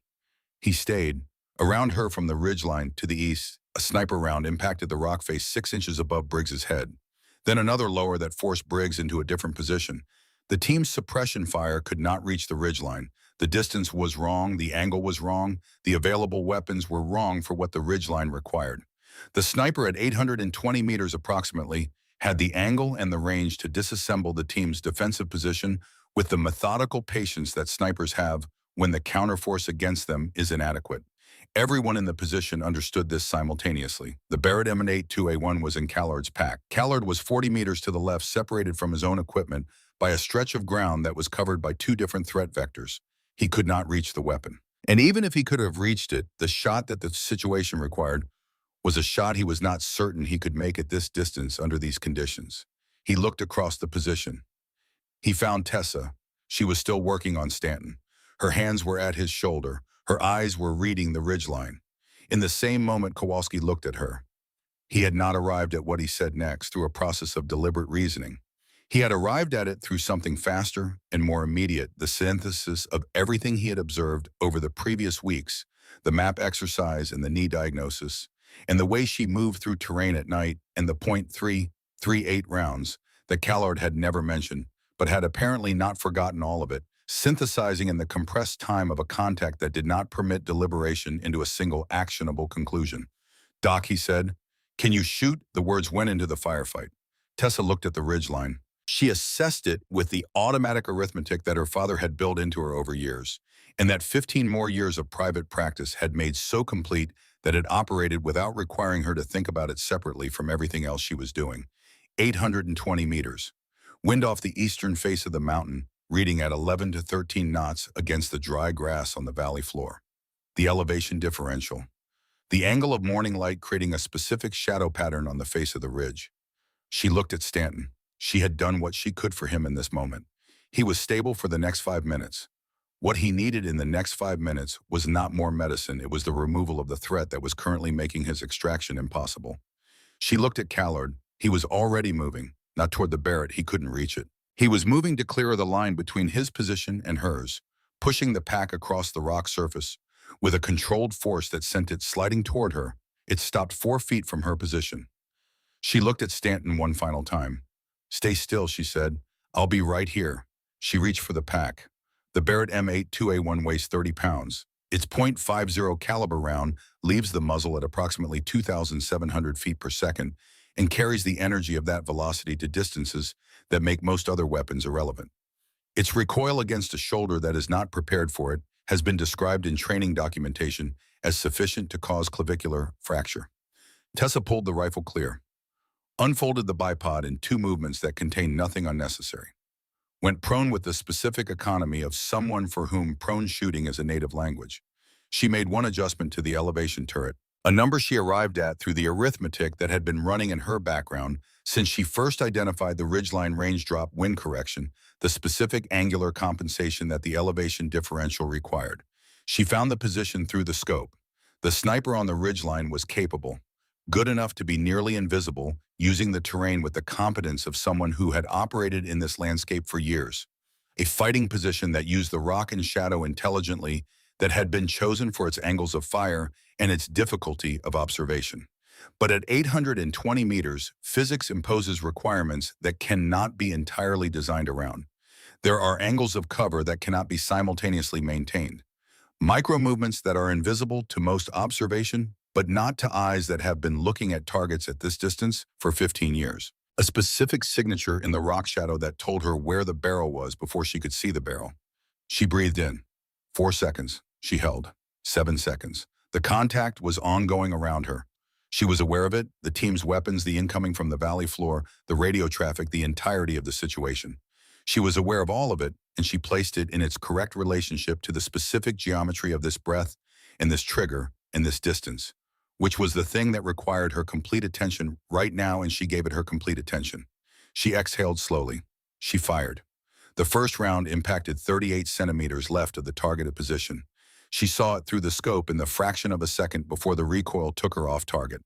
He stayed. Around her from the ridgeline to the east, a sniper round impacted the rock face 6 inches above Briggs's head. Then another lower that forced Briggs into a different position. The team's suppression fire could not reach the ridgeline. The distance was wrong, the angle was wrong, the available weapons were wrong for what the ridgeline required. The sniper at 820 meters approximately had the angle and the range to disassemble the team's defensive position with the methodical patience that snipers have when the counterforce against them is inadequate. Everyone in the position understood this simultaneously. The Barrett M82A1 was in Callard's pack. Callard was 40 meters to the left, separated from his own equipment by a stretch of ground that was covered by two different threat vectors. He could not reach the weapon. And even if he could have reached it, the shot that the situation required was a shot he was not certain he could make at this distance under these conditions. He looked across the position. He found Tessa. She was still working on Stanton. Her hands were at his shoulder. Her eyes were reading the ridgeline. In the same moment, Kowalski looked at her. He had not arrived at what he said next through a process of deliberate reasoning. He had arrived at it through something faster and more immediate, the synthesis of everything he had observed over the previous weeks, the map exercise and the knee diagnosis, and the way she moved through terrain at night, and the .338 rounds that Callard had never mentioned, but had apparently not forgotten all of it, synthesizing in the compressed time of a contact that did not permit deliberation into a single actionable conclusion. "Doc," he said, "can you shoot?" The words went into the firefight. Tessa looked at the ridgeline. She assessed it with the automatic arithmetic that her father had built into her over years, and that 15 more years of private practice had made so complete that it operated without requiring her to think about it separately from everything else she was doing. 820 meters. Wind off the eastern face of the mountain, reading at 11 to 13 knots against the dry grass on the valley floor. The elevation differential. The angle of morning light creating a specific shadow pattern on the face of the ridge. She looked at Stanton. She had done what she could for him in this moment. He was stable for the next 5 minutes. What he needed in the next 5 minutes was not more medicine, it was the removal of the threat that was currently making his extraction impossible. She looked at Callard. He was already moving, not toward the Barrett, he couldn't reach it. He was moving to clear the line between his position and hers, pushing the pack across the rock surface. With a controlled force that sent it sliding toward her, it stopped 4 feet from her position. She looked at Stanton one final time. "Stay still," she said. "I'll be right here." She reached for the pack. The Barrett M82A1 weighs 30 pounds. Its .50 caliber round leaves the muzzle at approximately 2,700 feet per second and carries the energy of that velocity to distances that make most other weapons irrelevant. Its recoil against a shoulder that is not prepared for it has been described in training documentation as sufficient to cause clavicular fracture. Tessa pulled the rifle clear, unfolded the bipod in 2 movements that contained nothing unnecessary, went prone with the specific economy of someone for whom prone shooting is a native language. She made one adjustment to the elevation turret, a number she arrived at through the arithmetic that had been running in her background since she first identified the ridgeline range drop wind correction, the specific angular compensation that the elevation differential required. She found the position through the scope. The sniper on the ridgeline was capable, good enough to be nearly invisible, using the terrain with the competence of someone who had operated in this landscape for years. A fighting position that used the rock and shadow intelligently, that had been chosen for its angles of fire and its difficulty of observation. But at 820 meters, physics imposes requirements that cannot be entirely designed around. There are angles of cover that cannot be simultaneously maintained. Micro-movements that are invisible to most observation, but not to eyes that have been looking at targets at this distance for 15 years. A specific signature in the rock shadow that told her where the barrel was before she could see the barrel. She breathed in. 4 seconds. She held. 7 seconds. The contact was ongoing around her. She was aware of it, the team's weapons, the incoming from the valley floor, the radio traffic, the entirety of the situation. She was aware of all of it, and she placed it in its correct relationship to the specific geometry of this breath and this trigger and this distance, which was the thing that required her complete attention right now, and she gave it her complete attention. She exhaled slowly. She fired. The first round impacted 38 centimeters left of the targeted position. She saw it through the scope in the fraction of a second before the recoil took her off target.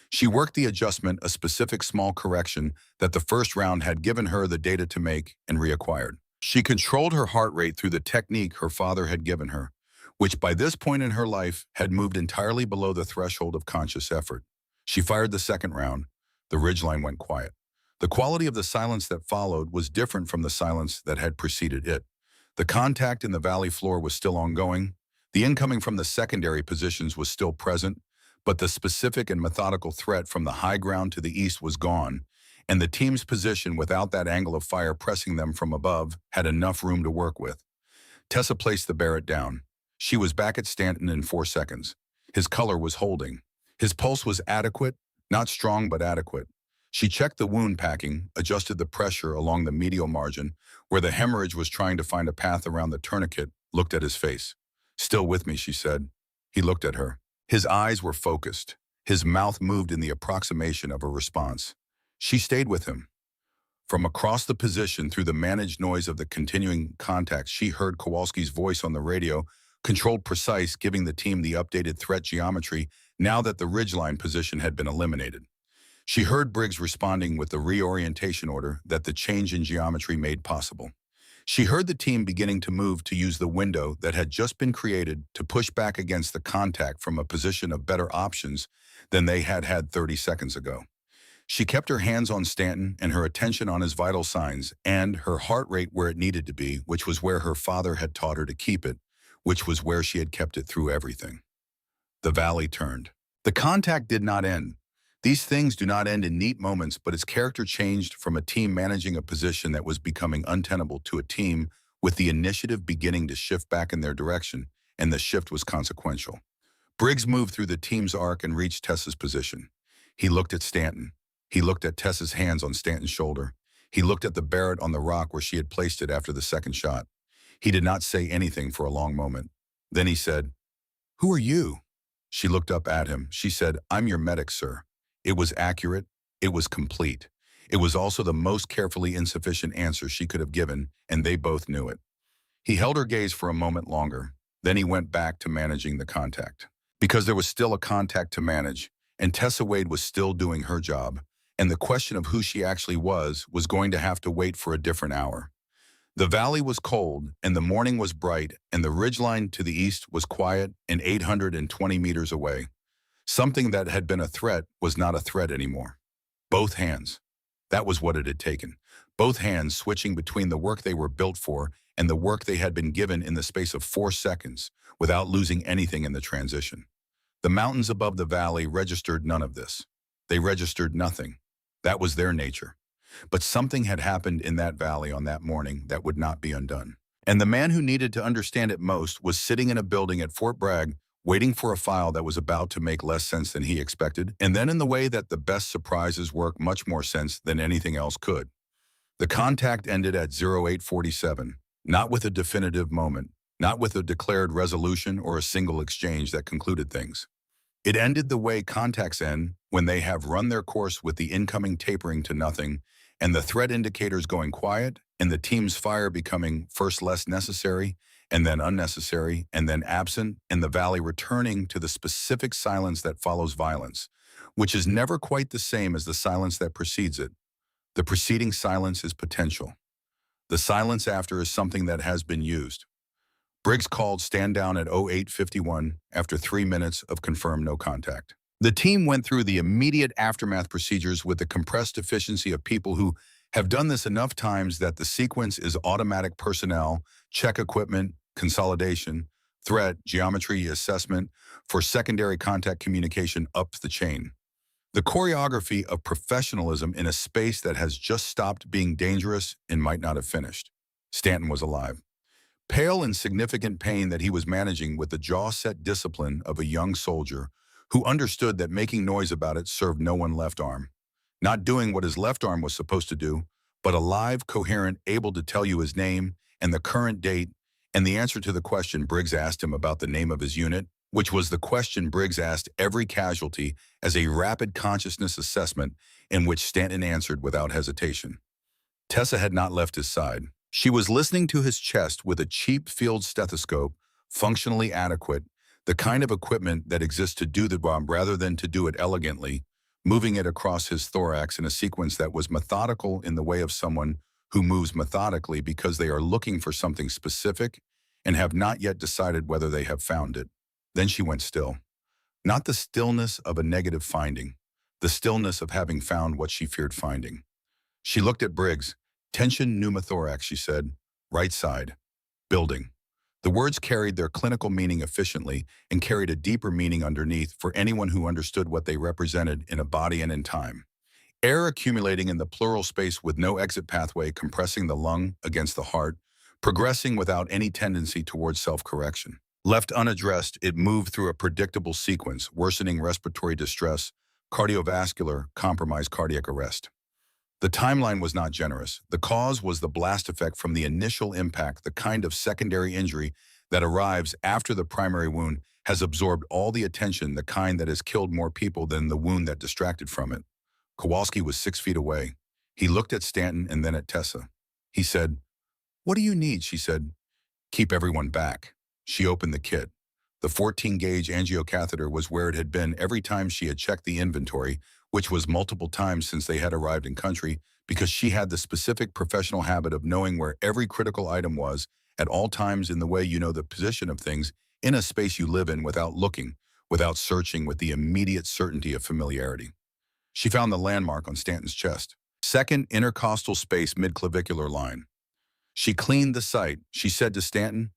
She worked the adjustment, a specific small correction that the first round had given her the data to make and reacquired. She controlled her heart rate through the technique her father had given her, which by this point in her life had moved entirely below the threshold of conscious effort. She fired the second round. The ridgeline went quiet. The quality of the silence that followed was different from the silence that had preceded it. The contact in the valley floor was still ongoing. The incoming from the secondary positions was still present, but the specific and methodical threat from the high ground to the east was gone, and the team's position without that angle of fire pressing them from above had enough room to work with. Tessa placed the Barrett down. She was back at Stanton in 4 seconds. His color was holding. His pulse was adequate, not strong but adequate. She checked the wound packing, adjusted the pressure along the medial margin, where the hemorrhage was trying to find a path around the tourniquet, looked at his face. "Still with me," she said. He looked at her. His eyes were focused. His mouth moved in the approximation of a response. She stayed with him. From across the position, through the managed noise of the continuing contact, she heard Kowalski's voice on the radio, controlled precise, giving the team the updated threat geometry now that the ridgeline position had been eliminated. She heard Briggs responding with the reorientation order that the change in geometry made possible. She heard the team beginning to move to use the window that had just been created to push back against the contact from a position of better options than they had had 30 seconds ago. She kept her hands on Stanton and her attention on his vital signs and her heart rate where it needed to be, which was where her father had taught her to keep it, which was where she had kept it through everything. The valley turned. The contact did not end. These things do not end in neat moments, but its character changed from a team managing a position that was becoming untenable to a team with the initiative beginning to shift back in their direction, and the shift was consequential. Briggs moved through the team's arc and reached Tessa's position. He looked at Stanton. He looked at Tessa's hands on Stanton's shoulder. He looked at the Barrett on the rock where she had placed it after the second shot. He did not say anything for a long moment. Then he said, "Who are you?" She looked up at him. She said, "I'm your medic, sir." It was accurate. It was complete. It was also the most carefully insufficient answer she could have given, and they both knew it. He held her gaze for a moment longer. Then he went back to managing the contact. Because there was still a contact to manage, and Tessa Wade was still doing her job, and the question of who she actually was going to have to wait for a different hour. The valley was cold, and the morning was bright, and the ridgeline to the east was quiet and 820 meters away. Something that had been a threat was not a threat anymore. Both hands. That was what it had taken. Both hands switching between the work they were built for and the work they had been given in the space of 4 seconds, without losing anything in the transition. The mountains above the valley registered none of this. They registered nothing. That was their nature. But something had happened in that valley on that morning that would not be undone. And the man who needed to understand it most was sitting in a building at Fort Bragg, waiting for a file that was about to make less sense than he expected, and then in the way that the best surprises work much more sense than anything else could. The contact ended at 0847, not with a definitive moment, not with a declared resolution or a single exchange that concluded things. It ended the way contacts end, when they have run their course with the incoming tapering to nothing, and the threat indicators going quiet, and the team's fire becoming first less necessary, and then unnecessary, and then absent, and the valley returning to the specific silence that follows violence, which is never quite the same as the silence that precedes it. The preceding silence is potential. The silence after is something that has been used. Briggs called stand down at 0851 after 3 minutes of confirmed no contact. The team went through the immediate aftermath procedures with the compressed efficiency of people who have done this enough times that the sequence is automatic personnel, check equipment, consolidation, threat, geometry assessment for secondary contact communication up the chain. The choreography of professionalism in a space that has just stopped being dangerous and might not have finished. Stanton was alive. Pale in significant pain that he was managing with the jaw-set discipline of a young soldier who understood that making noise about it served no one left arm. Not doing what his left arm was supposed to do, but alive, coherent, able to tell you his name and the current date and the answer to the question Briggs asked him about the name of his unit, which was the question Briggs asked every casualty as a rapid consciousness assessment in which Stanton answered without hesitation. Tessa had not left his side. She was listening to his chest with a cheap field stethoscope, functionally adequate, the kind of equipment that exists to do the job rather than to do it elegantly, moving it across his thorax in a sequence that was methodical in the way of someone who moves methodically because they are looking for something specific and have not yet decided whether they have found it. Then she went still. Not the stillness of a negative finding, the stillness of having found what she feared finding. She looked at Briggs. Tension pneumothorax, she said. Right side. Building. The words carried their clinical meaning efficiently and carried a deeper meaning underneath for anyone who understood what they represented in a body and in time. Air accumulating in the pleural space with no exit pathway, compressing the lung against the heart, progressing without any tendency towards self-correction. Left unaddressed, it moved through a predictable sequence, worsening respiratory distress, cardiovascular, compromised cardiac arrest. The timeline was not generous. The cause was the blast effect from the initial impact, the kind of secondary injury that arrives after the primary wound has absorbed all the attention, the kind that has killed more people than the wound that distracted from it. Kowalski was 6 feet away. He looked at Stanton and then at Tessa. He said, "What do you need?" She said, "Keep everyone back." She opened the kit. The 14-gauge angiocatheter was where it had been every time she had checked the inventory, which was multiple times since they had arrived in country, because she had the specific professional habit of knowing where every critical item was at all times in the way you know the position of things in a space you live in without looking, without searching, with the immediate certainty of familiarity. She found the landmark on Stanton's chest. Second intercostal space midclavicular line. She cleaned the site. She said to Stanton,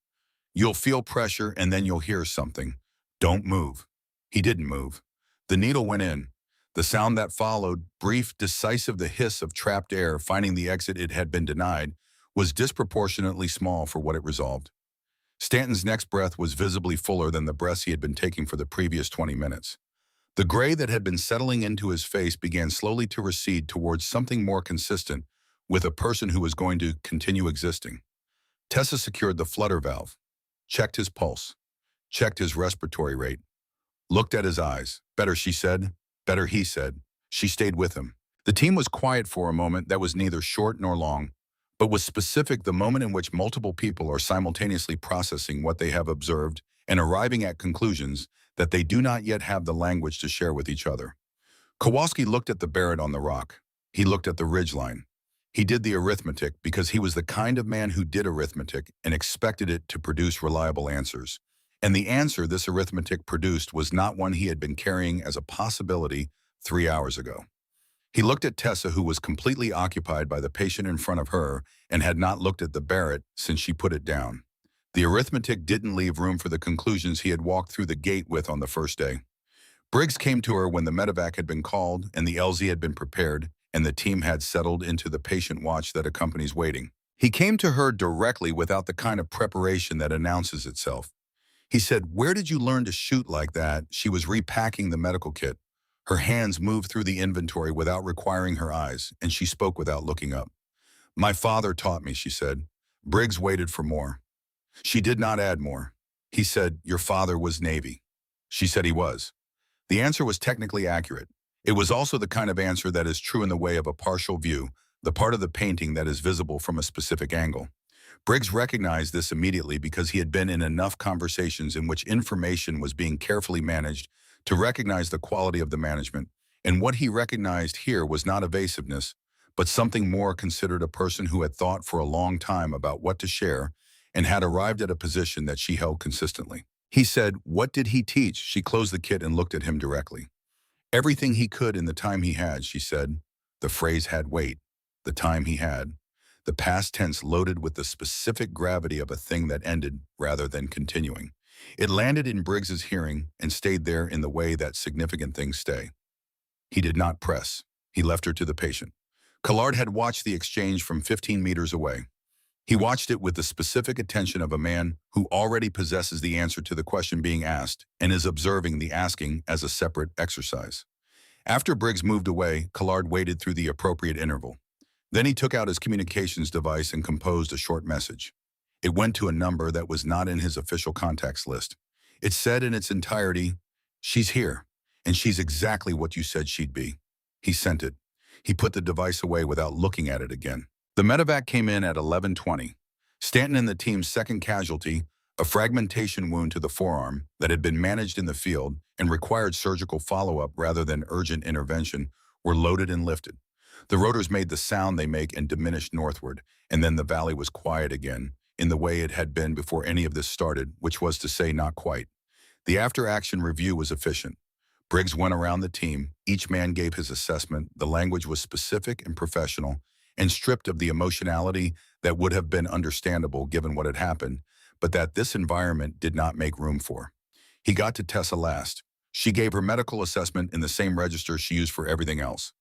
"You'll feel pressure and then you'll hear something. Don't move." He didn't move. The needle went in. The sound that followed, brief, decisive, the hiss of trapped air finding the exit it had been denied, was disproportionately small for what it resolved. Stanton's next breath was visibly fuller than the breaths he had been taking for the previous 20 minutes. The gray that had been settling into his face began slowly to recede towards something more consistent with a person who was going to continue existing. Tessa secured the flutter valve, checked his pulse, checked his respiratory rate, looked at his eyes. "Better," she said. "Better," he said. She stayed with him. The team was quiet for a moment that was neither short nor long, but was specific, the moment in which multiple people are simultaneously processing what they have observed and arriving at conclusions that they do not yet have the language to share with each other. Kowalski looked at the Barrett on the rock. He looked at the ridgeline. He did the arithmetic because he was the kind of man who did arithmetic and expected it to produce reliable answers. And the answer this arithmetic produced was not one he had been carrying as a possibility 3 hours ago. He looked at Tessa, who was completely occupied by the patient in front of her and had not looked at the Barrett since she put it down. The arithmetic didn't leave room for the conclusions he had walked through the gate with on the first day. Briggs came to her when the medevac had been called and the LZ had been prepared and the team had settled into the patient watch that accompanies waiting. He came to her directly without the kind of preparation that announces itself. He said, "Where did you learn to shoot like that?" She was repacking the medical kit. Her hands moved through the inventory without requiring her eyes, and she spoke without looking up. "My father taught me," she said. Briggs waited for more. She did not add more. He said, "Your father was Navy." She said he was. The answer was technically accurate. It was also the kind of answer that is true in the way of a partial view, the part of the painting that is visible from a specific angle. Briggs recognized this immediately because he had been in enough conversations in which information was being carefully managed to recognize the quality of the management, and what he recognized here was not evasiveness, but something more, considered a person who had thought for a long time about what to share and had arrived at a position that she held consistently. He said, "What did he teach?" She closed the kit and looked at him directly. "Everything he could in the time he had," she said. The phrase had weight. The time he had. The past tense loaded with the specific gravity of a thing that ended rather than continuing. It landed in Briggs's hearing and stayed there in the way that significant things stay. He did not press. He left her to the patient. Collard had watched the exchange from 15 meters away. He watched it with the specific attention of a man who already possesses the answer to the question being asked and is observing the asking as a separate exercise. After Briggs moved away, Collard waited through the appropriate interval. Then he took out his communications device and composed a short message. It went to a number that was not in his official contacts list. It said in its entirety, "She's here, and she's exactly what you said she'd be." He sent it. He put the device away without looking at it again. The medevac came in at 11:20. Stanton and the team's second casualty, A fragmentation wound to the forearm that had been managed in the field and required surgical follow-up rather than urgent intervention were loaded and lifted. The rotors made the sound they make and diminished northward, and then the valley was quiet again, in the way it had been before any of this started, which was to say not quite. The after-action review was efficient. Briggs went around the team, each man gave his assessment, the language was specific and professional, and stripped of the emotionality that would have been understandable given what had happened, but that this environment did not make room for. He got to Tessa last. She gave her medical assessment in the same register she used for everything else.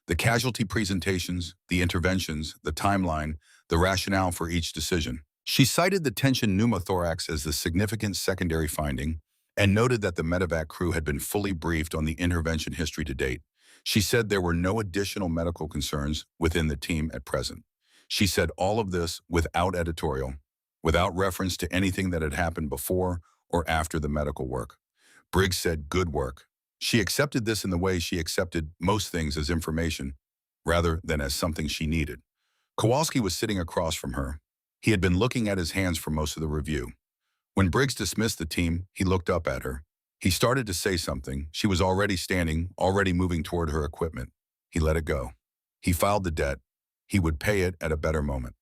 The casualty presentations, the interventions, the timeline, the rationale for each decision. She cited the tension pneumothorax as the significant secondary finding and noted that the medevac crew had been fully briefed on the intervention history to date. She said there were no additional medical concerns within the team at present. She said all of this without editorial, without reference to anything that had happened before or after the medical work. Briggs said, "Good work." She accepted this in the way she accepted most things as information, rather than as something she needed. Kowalski was sitting across from her. He had been looking at his hands for most of the review. When Briggs dismissed the team, he looked up at her. He started to say something. She was already standing, already moving toward her equipment. He let it go. He filed the debt. He would pay it at a better moment.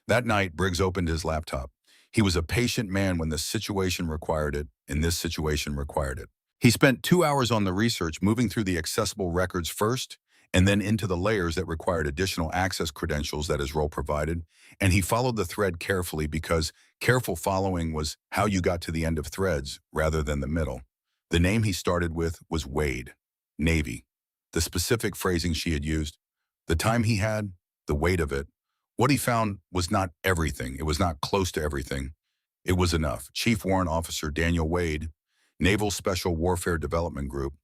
That night, Briggs opened his laptop. He was a patient man when the situation required it, and this situation required it. He spent 2 hours on the research, moving through the accessible records first, and then into the layers that required additional access credentials that his role provided, and he followed the thread carefully because careful following was how you got to the end of threads rather than the middle. The name he started with was Wade, Navy. The specific phrasing she had used, the time he had, the weight of it. What he found was not everything. It was not close to everything. It was enough. Chief Warrant Officer Daniel Wade, Naval Special Warfare Development Group,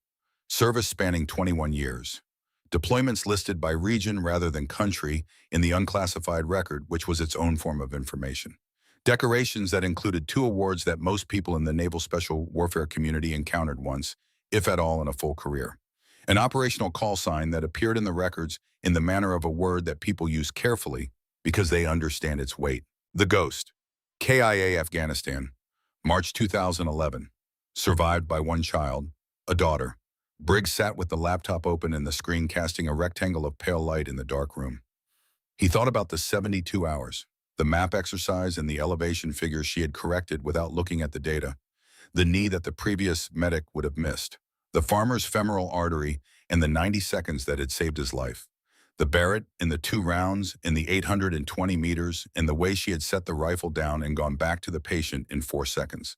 service spanning 21 years. Deployments listed by region rather than country in the unclassified record, which was its own form of information. Decorations that included 2 awards that most people in the Naval Special Warfare community encountered once, if at all, in a full career. An operational call sign that appeared in the records in the manner of a word that people use carefully because they understand its weight. The Ghost. KIA Afghanistan. March 2011. Survived by 1 child, a daughter. Briggs sat with the laptop open and the screen casting a rectangle of pale light in the dark room. He thought about the 72 hours, the map exercise and the elevation figures she had corrected without looking at the data, the knee that the previous medic would have missed, the farmer's femoral artery and the 90 seconds that had saved his life, the Barrett in the 2 rounds in the 820 meters and the way she had set the rifle down and gone back to the patient in 4 seconds.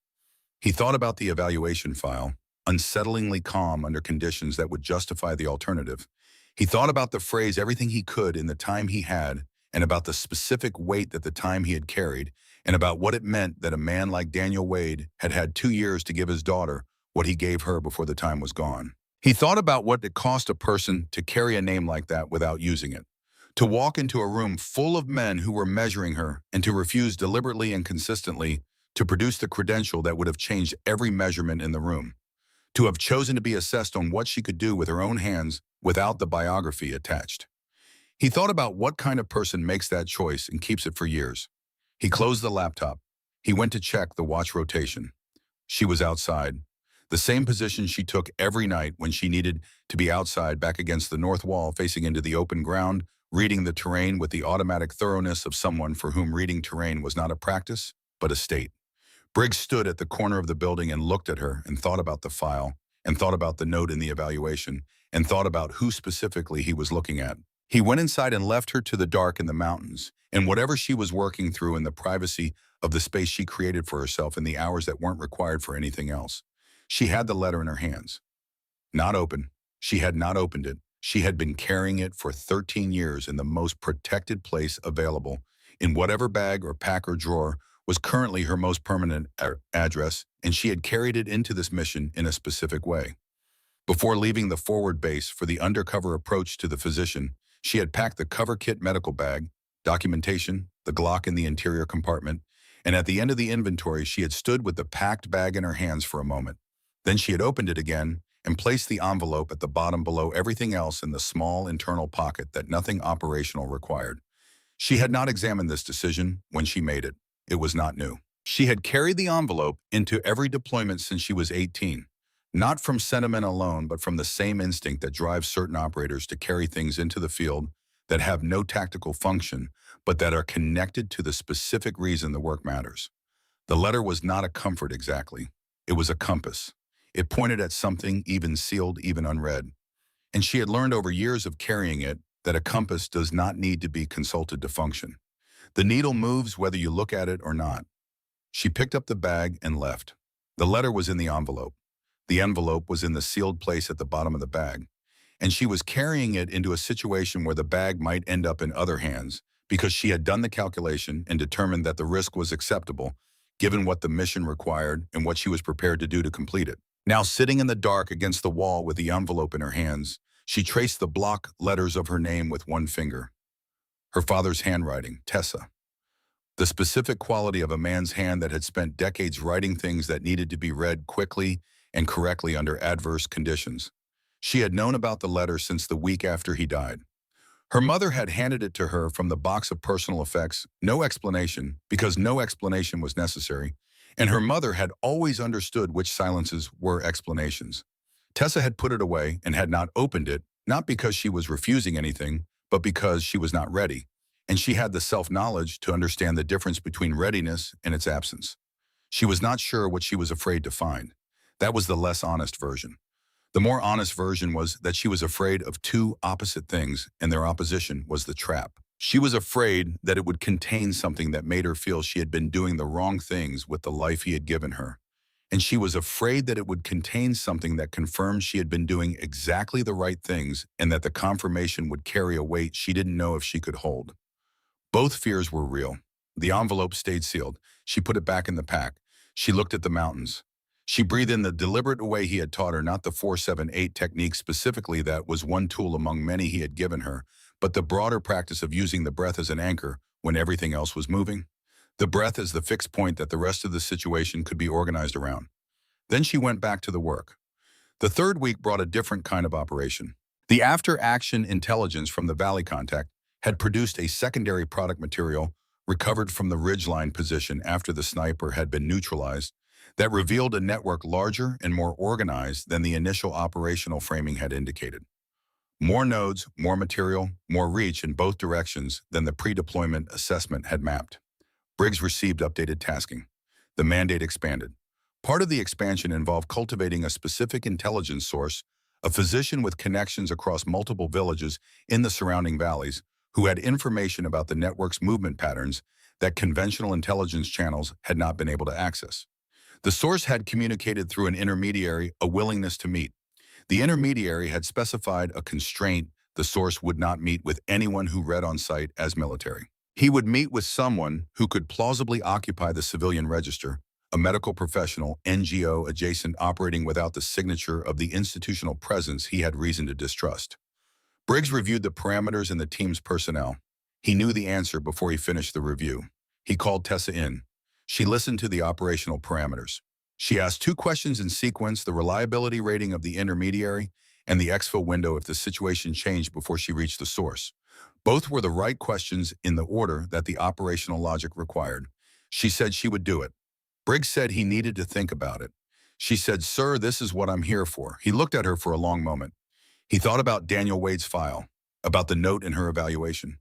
He thought about the evaluation file, unsettlingly calm under conditions that would justify the alternative. He thought about the phrase everything he could in the time he had, and about the specific weight that the time he had carried, and about what it meant that a man like Daniel Wade had had 2 years to give his daughter what he gave her before the time was gone. He thought about what it cost a person to carry a name like that without using it, to walk into a room full of men who were measuring her and to refuse deliberately and consistently to produce the credential that would have changed every measurement in the room, to have chosen to be assessed on what she could do with her own hands without the biography attached. He thought about what kind of person makes that choice and keeps it for years. He closed the laptop. He went to check the watch rotation. She was outside, the same position she took every night when she needed to be outside, back against the north wall facing into the open ground, reading the terrain with the automatic thoroughness of someone for whom reading terrain was not a practice, but a state. Briggs stood at the corner of the building and looked at her and thought about the file, and thought about the note in the evaluation, and thought about who specifically he was looking at. He went inside and left her to the dark in the mountains, and whatever she was working through in the privacy of the space she created for herself in the hours that weren't required for anything else. She had the letter in her hands. Not open. She had not opened it. She had been carrying it for 13 years in the most protected place available, in whatever bag or pack or drawer was currently her most permanent address, and she had carried it into this mission in a specific way. Before leaving the forward base for the undercover approach to the physician, she had packed the cover kit medical bag, documentation, the Glock in the interior compartment, and at the end of the inventory, she had stood with the packed bag in her hands for a moment. Then she had opened it again and placed the envelope at the bottom below everything else in the small internal pocket that nothing operational required. She had not examined this decision when she made it. It was not new. She had carried the envelope into every deployment since she was 18, not from sentiment alone, but from the same instinct that drives certain operators to carry things into the field that have no tactical function, but that are connected to the specific reason the work matters. The letter was not a comfort exactly. It was a compass. It pointed at something even sealed, even unread. And she had learned over years of carrying it that a compass does not need to be consulted to function. The needle moves whether you look at it or not. She picked up the bag and left. The letter was in the envelope. The envelope was in the sealed place at the bottom of the bag. And she was carrying it into a situation where the bag might end up in other hands because she had done the calculation and determined that the risk was acceptable given what the mission required and what she was prepared to do to complete it. Now, sitting in the dark against the wall with the envelope in her hands, she traced the block letters of her name with one finger. Her father's handwriting, Tessa. The specific quality of a man's hand that had spent decades writing things that needed to be read quickly and correctly under adverse conditions. She had known about the letter since the week after he died. Her mother had handed it to her from the box of personal effects, no explanation, because no explanation was necessary, and her mother had always understood which silences were explanations. Tessa had put it away and had not opened it, not because she was refusing anything, but because she was not ready, and she had the self-knowledge to understand the difference between readiness and its absence. She was not sure what she was afraid to find. That was the less honest version. The more honest version was that she was afraid of two opposite things, and their opposition was the trap. She was afraid that it would contain something that made her feel she had been doing the wrong things with the life he had given her. And she was afraid that it would contain something that confirmed she had been doing exactly the right things and that the confirmation would carry a weight she didn't know if she could hold. Both fears were real. The envelope stayed sealed. She put it back in the pack. She looked at the mountains. She breathed in the deliberate way he had taught her, not the 4-7-8 technique specifically that was one tool among many he had given her, but the broader practice of using the breath as an anchor when everything else was moving. The breath as the fixed point that the rest of the situation could be organized around. Then she went back to the work. The third week brought a different kind of operation. The after-action intelligence from the Valley contact had produced a secondary product material recovered from the ridgeline position after the sniper had been neutralized that revealed a network larger and more organized than the initial operational framing had indicated. More nodes, more material, more reach in both directions than the pre-deployment assessment had mapped. Briggs received updated tasking. The mandate expanded. Part of the expansion involved cultivating a specific intelligence source, a physician with connections across multiple villages in the surrounding valleys, who had information about the network's movement patterns that conventional intelligence channels had not been able to access. The source had communicated through an intermediary a willingness to meet. The intermediary had specified a constraint: the source would not meet with anyone who read on site as military. He would meet with someone who could plausibly occupy the civilian register, a medical professional, NGO adjacent operating without the signature of the institutional presence he had reason to distrust. Briggs reviewed the parameters and the team's personnel. He knew the answer before he finished the review. He called Tessa in. She listened to the operational parameters. She asked 2 questions in sequence: the reliability rating of the intermediary and the exfil window if the situation changed before she reached the source. Both were the right questions in the order that the operational logic required. She said she would do it. Briggs said he needed to think about it. She said, "Sir, this is what I'm here for." He looked at her for a long moment. He thought about Daniel Wade's file, about the note in her evaluation,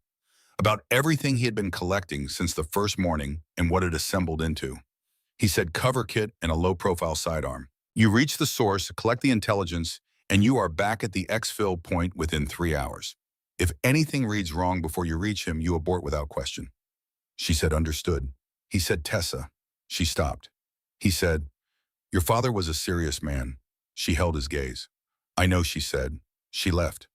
about everything he had been collecting since the first morning and what it assembled into. He said, "Cover kit and a low-profile sidearm. You reach the source, collect the intelligence, and you are back at the exfil point within 3 hours. If anything reads wrong before you reach him, you abort without question." She said, "Understood." He said, "Tessa." She stopped. He said, "Your father was a serious man." She held his gaze. "I know," she said. She left.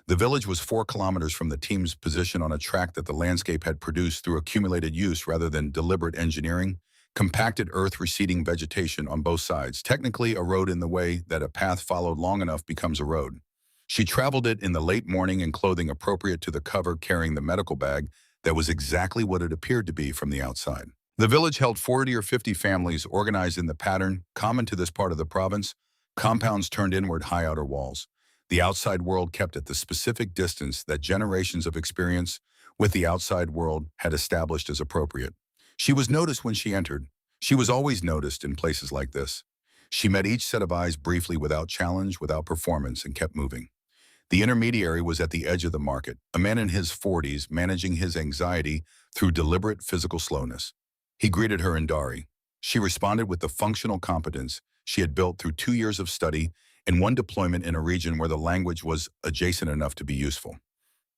The village was 4 kilometers from the team's position on a track that the landscape had produced through accumulated use rather than deliberate engineering. Compacted earth, receding vegetation on both sides, technically a road in the way that a path followed long enough becomes a road. She traveled it in the late morning in clothing appropriate to the cover, carrying the medical bag that was exactly what it appeared to be from the outside. The village held 40 or 50 families organized in the pattern common to this part of the province, compounds turned inward, high outer walls. The outside world kept at the specific distance that generations of experience with the outside world had established as appropriate. She was noticed when she entered. She was always noticed in places like this. She met each set of eyes briefly without challenge, without performance, and kept moving. The intermediary was at the edge of the market, a man in his 40s managing his anxiety through deliberate physical slowness. He greeted her in Dari. She responded with the functional competence she had built through 2 years of study and one deployment in a region where the language was adjacent enough to be useful.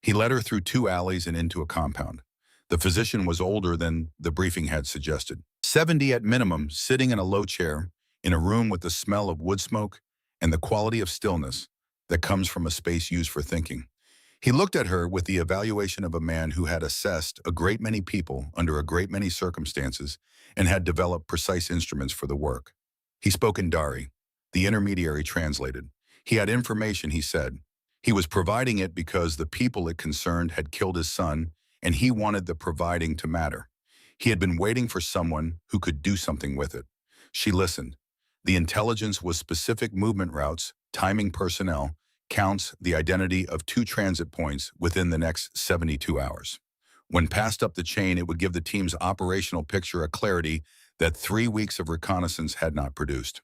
He led her through 2 alleys and into a compound. The physician was older than the briefing had suggested. 70 at minimum, sitting in a low chair, in a room with the smell of wood smoke and the quality of stillness that comes from a space used for thinking. He looked at her with the evaluation of a man who had assessed a great many people under a great many circumstances and had developed precise instruments for the work. He spoke in Dari. The intermediary translated. He had information, he said. He was providing it because the people it concerned had killed his son, and he wanted the providing to matter. He had been waiting for someone who could do something with it. She listened. The intelligence was specific movement routes, timing personnel, counts, the identity of 2 transit points within the next 72 hours. When passed up the chain, it would give the team's operational picture a clarity that 3 weeks of reconnaissance had not produced.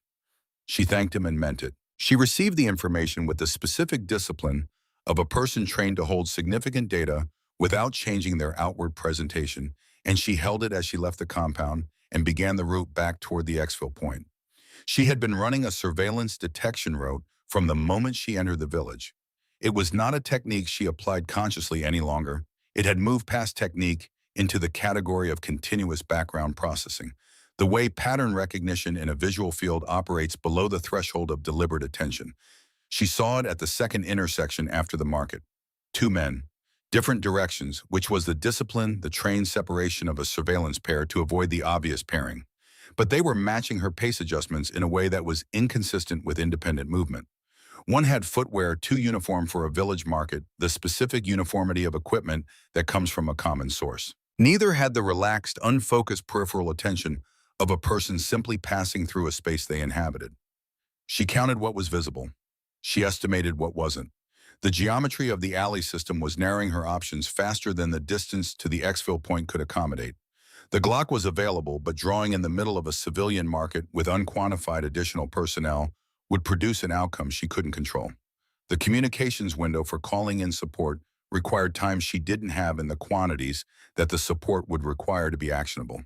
She thanked him and meant it. She received the information with the specific discipline of a person trained to hold significant data without changing their outward presentation, and she held it as she left the compound and began the route back toward the exfil point. She had been running a surveillance detection route from the moment she entered the village. It was not a technique she applied consciously any longer. It had moved past technique into the category of continuous background processing, the way pattern recognition in a visual field operates below the threshold of deliberate attention. She saw it at the second intersection after the market. 2 men, different directions, which was the discipline, the trained separation of a surveillance pair to avoid the obvious pairing. But they were matching her pace adjustments in a way that was inconsistent with independent movement. One had footwear too uniform for a village market, the specific uniformity of equipment that comes from a common source. Neither had the relaxed, unfocused peripheral attention of a person simply passing through a space they inhabited. She counted what was visible. She estimated what wasn't. The geometry of the alley system was narrowing her options faster than the distance to the exfil point could accommodate. The Glock was available, but drawing in the middle of a civilian market with unquantified additional personnel would produce an outcome she couldn't control. The communications window for calling in support required time she didn't have in the quantities that the support would require to be actionable.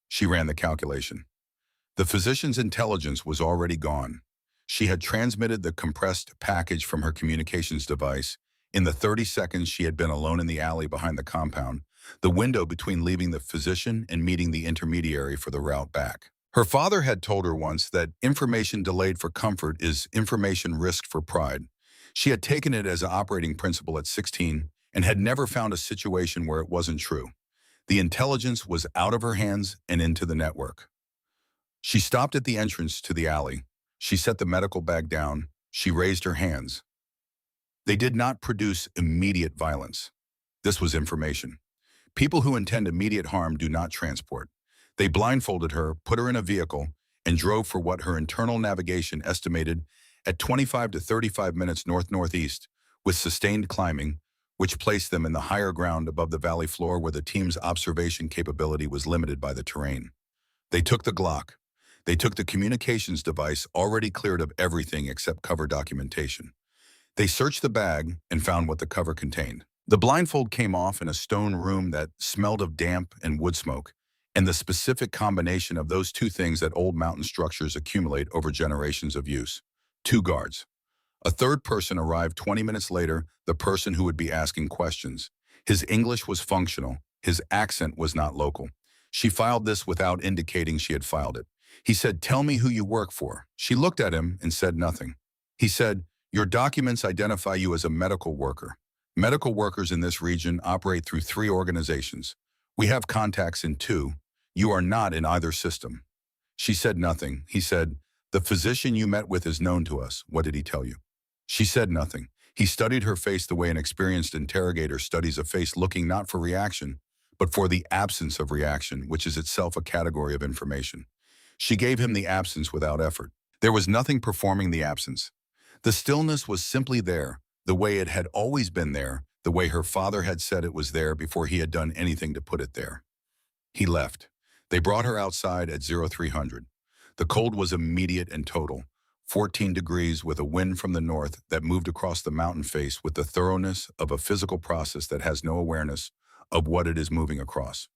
She ran the calculation. The physician's intelligence was already gone. She had transmitted the compressed package from her communications device. In the 30 seconds she had been alone in the alley behind the compound, the window between leaving the physician and meeting the intermediary for the route back. Her father had told her once that information delayed for comfort is information risked for pride. She had taken it as an operating principle at 16 and had never found a situation where it wasn't true. The intelligence was out of her hands and into the network. She stopped at the entrance to the alley. She set the medical bag down. She raised her hands. They did not produce immediate violence. This was information. People who intend immediate harm do not transport. They blindfolded her, put her in a vehicle, and drove for what her internal navigation estimated at 25 to 35 minutes north-northeast, with sustained climbing, which placed them in the higher ground above the valley floor where the team's observation capability was limited by the terrain. They took the Glock. They took the communications device already cleared of everything except cover documentation. They searched the bag and found what the cover contained. The blindfold came off in a stone room that smelled of damp and wood smoke, and the specific combination of those 2 things that old mountain structures accumulate over generations of use. 2 guards. A third person arrived 20 minutes later, the person who would be asking questions. His English was functional. His accent was not local. She filed this without indicating she had filed it. He said, "Tell me who you work for." She looked at him and said nothing. He said, "Your documents identify you as a medical worker. Medical workers in this region operate through 3 organizations. We have contacts in 2. You are not in either system." She said nothing. He said, "The physician you met with is known to us. What did he tell you?" She said nothing. He studied her face the way an experienced interrogator studies a face, looking not for reaction, but for the absence of reaction, which is itself a category of information. She gave him the absence without effort. There was nothing performing the absence. The stillness was simply there, the way it had always been there, the way her father had said it was there before he had done anything to put it there. He left. They brought her outside at 0300. The cold was immediate and total, 14 degrees with a wind from the north that moved across the mountain face with the thoroughness of a physical process that has no awareness of what it is moving across.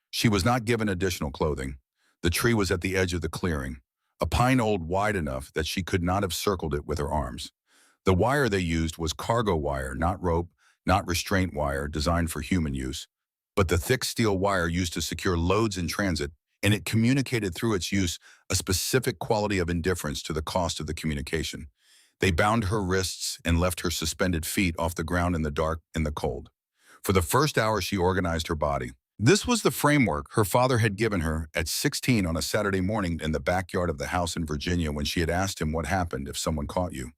She was not given additional clothing. The tree was at the edge of the clearing, a pine old wide enough that she could not have circled it with her arms. The wire they used was cargo wire, not rope, not restraint wire designed for human use, but the thick steel wire used to secure loads in transit, and it communicated through its use a specific quality of indifference to the cost of the communication. They bound her wrists and left her suspended feet off the ground in the dark and the cold. For the first hour, she organized her body. This was the framework her father had given her at 16 on a Saturday morning in the backyard of the house in Virginia when she had asked him what happened if someone caught you.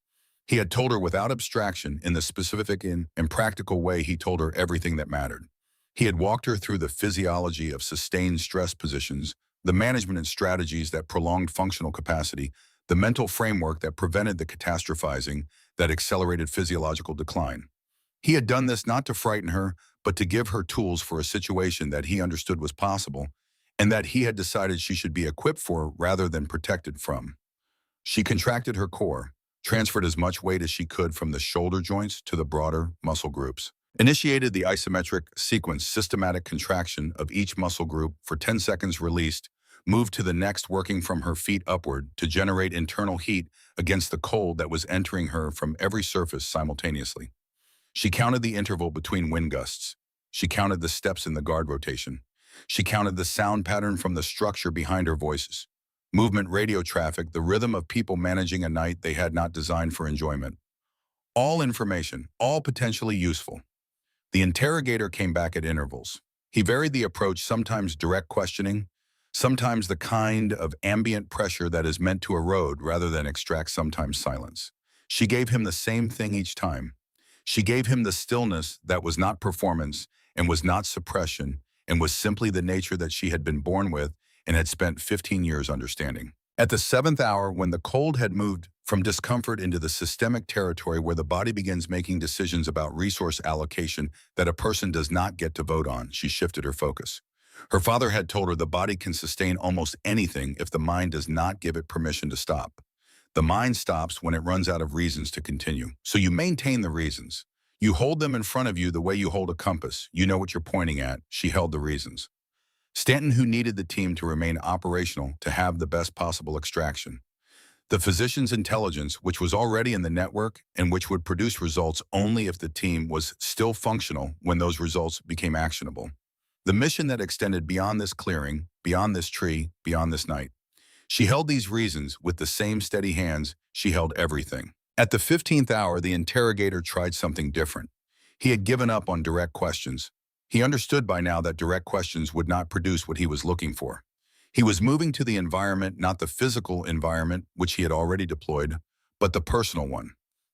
He had told her without abstraction, in the specific and practical way he told her everything that mattered. He had walked her through the physiology of sustained stress positions, the management and strategies that prolonged functional capacity, the mental framework that prevented the catastrophizing that accelerated physiological decline. He had done this not to frighten her, but to give her tools for a situation that he understood was possible and that he had decided she should be equipped for rather than protected from. She contracted her core, transferred as much weight as she could from the shoulder joints to the broader muscle groups, initiated the isometric sequence systematic contraction of each muscle group for 10 seconds released, moved to the next working from her feet upward to generate internal heat against the cold that was entering her from every surface simultaneously. She counted the interval between wind gusts. She counted the steps in the guard rotation. She counted the sound pattern from the structure behind her voices. Movement radio traffic, the rhythm of people managing a night they had not designed for enjoyment. All information, all potentially useful. The interrogator came back at intervals. He varied the approach, sometimes direct questioning, sometimes the kind of ambient pressure that is meant to erode rather than extract, sometimes silence. She gave him the same thing each time. She gave him the stillness that was not performance and was not suppression and was simply the nature that she had been born with and had spent 15 years understanding. At the 7th hour, when the cold had moved from discomfort into the systemic territory where the body begins making decisions about resource allocation that a person does not get to vote on, she shifted her focus. Her father had told her the body can sustain almost anything if the mind does not give it permission to stop. The mind stops when it runs out of reasons to continue. So you maintain the reasons. You hold them in front of you the way you hold a compass. You know what you're pointing at. She held the reasons. Stanton, who needed the team to remain operational to have the best possible extraction. The physician's intelligence, which was already in the network and which would produce results only if the team was still functional when those results became actionable. The mission that extended beyond this clearing, beyond this tree, beyond this night. She held these reasons with the same steady hands she held everything. At the 15th hour, the interrogator tried something different. He had given up on direct questions. He understood by now that direct questions would not produce what he was looking for. He was moving to the environment, not the physical environment, which he had already deployed, but the personal one.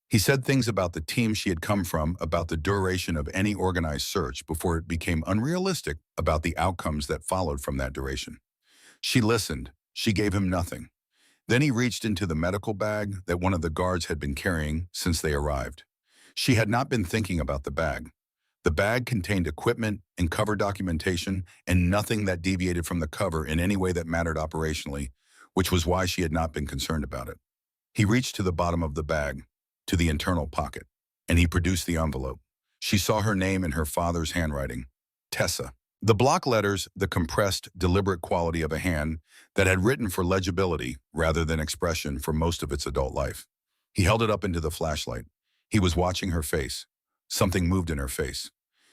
He said things about the team she had come from, about the duration of any organized search before it became unrealistic about the outcomes that followed from that duration. She listened. She gave him nothing. Then he reached into the medical bag that one of the guards had been carrying since they arrived. She had not been thinking about the bag. The bag contained equipment and cover documentation and nothing that deviated from the cover in any way that mattered operationally, which was why she had not been concerned about it. He reached to the bottom of the bag, to the internal pocket, and he produced the envelope. She saw her name in her father's handwriting, Tessa. The block letters, the compressed, deliberate quality of a hand that had written for legibility rather than expression for most of its adult life. He held it up into the flashlight. He was watching her face. Something moved in her face.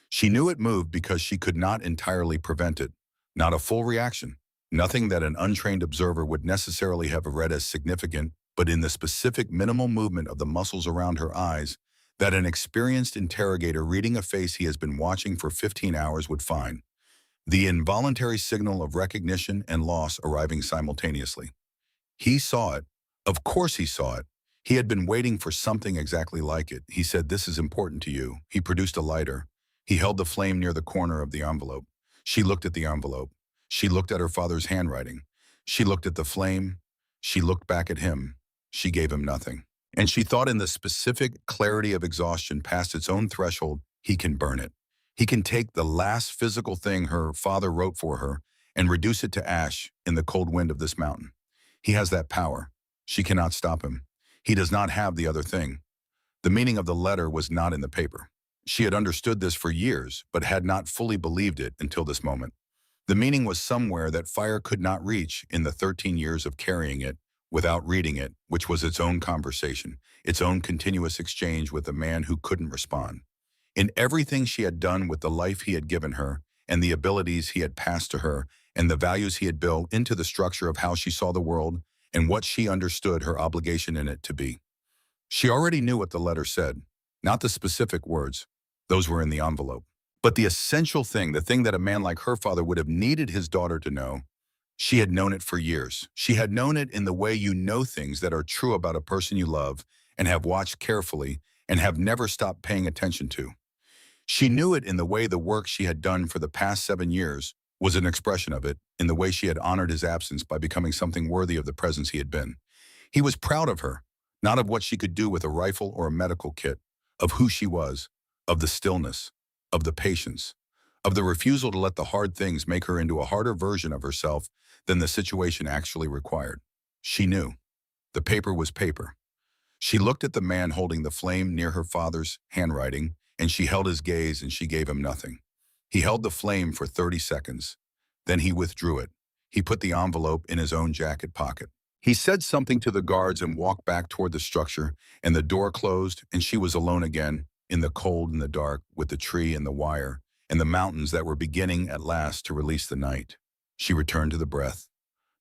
She knew it moved because she could not entirely prevent it. Not a full reaction. Nothing that an untrained observer would necessarily have read as significant, but in the specific minimal movement of the muscles around her eyes that an experienced interrogator reading a face he has been watching for 15 hours would find. The involuntary signal of recognition and loss arriving simultaneously. He saw it. Of course he saw it. He had been waiting for something exactly like it. He said, "This is important to you." He produced a lighter. He held the flame near the corner of the envelope. She looked at the envelope. She looked at her father's handwriting. She looked at the flame. She looked back at him. She gave him nothing. And she thought in the specific clarity of exhaustion past its own threshold, he can burn it. He can take the last physical thing her father wrote for her and reduce it to ash in the cold wind of this mountain. He has that power. She cannot stop him. He does not have the other thing. The meaning of the letter was not in the paper. She had understood this for years, but had not fully believed it until this moment. The meaning was somewhere that fire could not reach in the 13 years of carrying it without reading it, which was its own conversation, its own continuous exchange with a man who couldn't respond. In everything she had done with the life he had given her, and the abilities he had passed to her, and the values he had built into the structure of how she saw the world, and what she understood her obligation in it to be. She already knew what the letter said, not the specific words. Those were in the envelope. But the essential thing, the thing that a man like her father would have needed his daughter to know, she had known it for years. She had known it in the way you know things that are true about a person you love and have watched carefully and have never stopped paying attention to. She knew it in the way the work she had done for the past 7 years was an expression of it, in the way she had honored his absence by becoming something worthy of the presence he had been. He was proud of her, not of what she could do with a rifle or a medical kit, of who she was, of the stillness, of the patience, of the refusal to let the hard things make her into a harder version of herself than the situation actually required. She knew. The paper was paper. She looked at the man holding the flame near her father's handwriting, and she held his gaze and she gave him nothing. He held the flame for 30 seconds. Then he withdrew it. He put the envelope in his own jacket pocket. He said something to the guards and walked back toward the structure, and the door closed, and she was alone again, in the cold and the dark, with the tree and the wire, and the mountains that were beginning at last to release the night. She returned to the breath.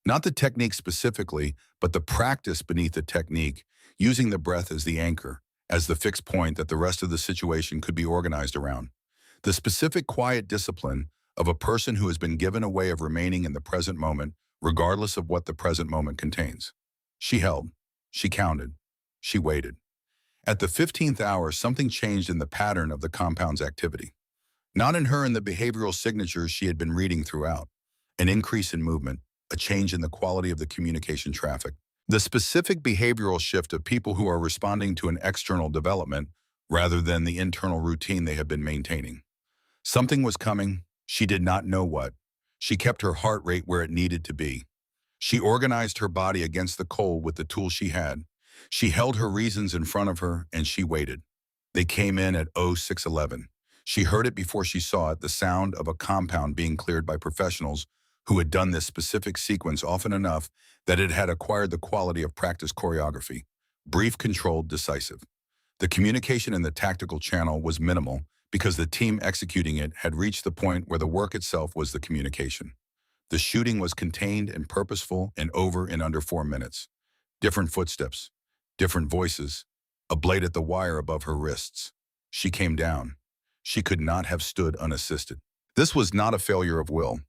Not the technique specifically, but the practice beneath the technique, using the breath as the anchor, as the fixed point that the rest of the situation could be organized around. The specific quiet discipline of a person who has been given a way of remaining in the present moment, regardless of what the present moment contains. She held. She counted. She waited. At the 15th hour, something changed in the pattern of the compound's activity. Not in her and the behavioral signatures she had been reading throughout. An increase in movement, a change in the quality of the communication traffic. The specific behavioral shift of people who are responding to an external development rather than the internal routine they have been maintaining. Something was coming. She did not know what. She kept her heart rate where it needed to be. She organized her body against the cold with the tools she had. She held her reasons in front of her, and she waited. They came in at 0611. She heard it before she saw it, the sound of a compound being cleared by professionals who had done this specific sequence often enough that it had acquired the quality of practice choreography. Brief, controlled, decisive. The communication in the tactical channel was minimal because the team executing it had reached the point where the work itself was the communication. The shooting was contained and purposeful and over in under 4 minutes. Different footsteps, different voices, a blade at the wire above her wrists. She came down. She could not have stood unassisted. This was not a failure of will.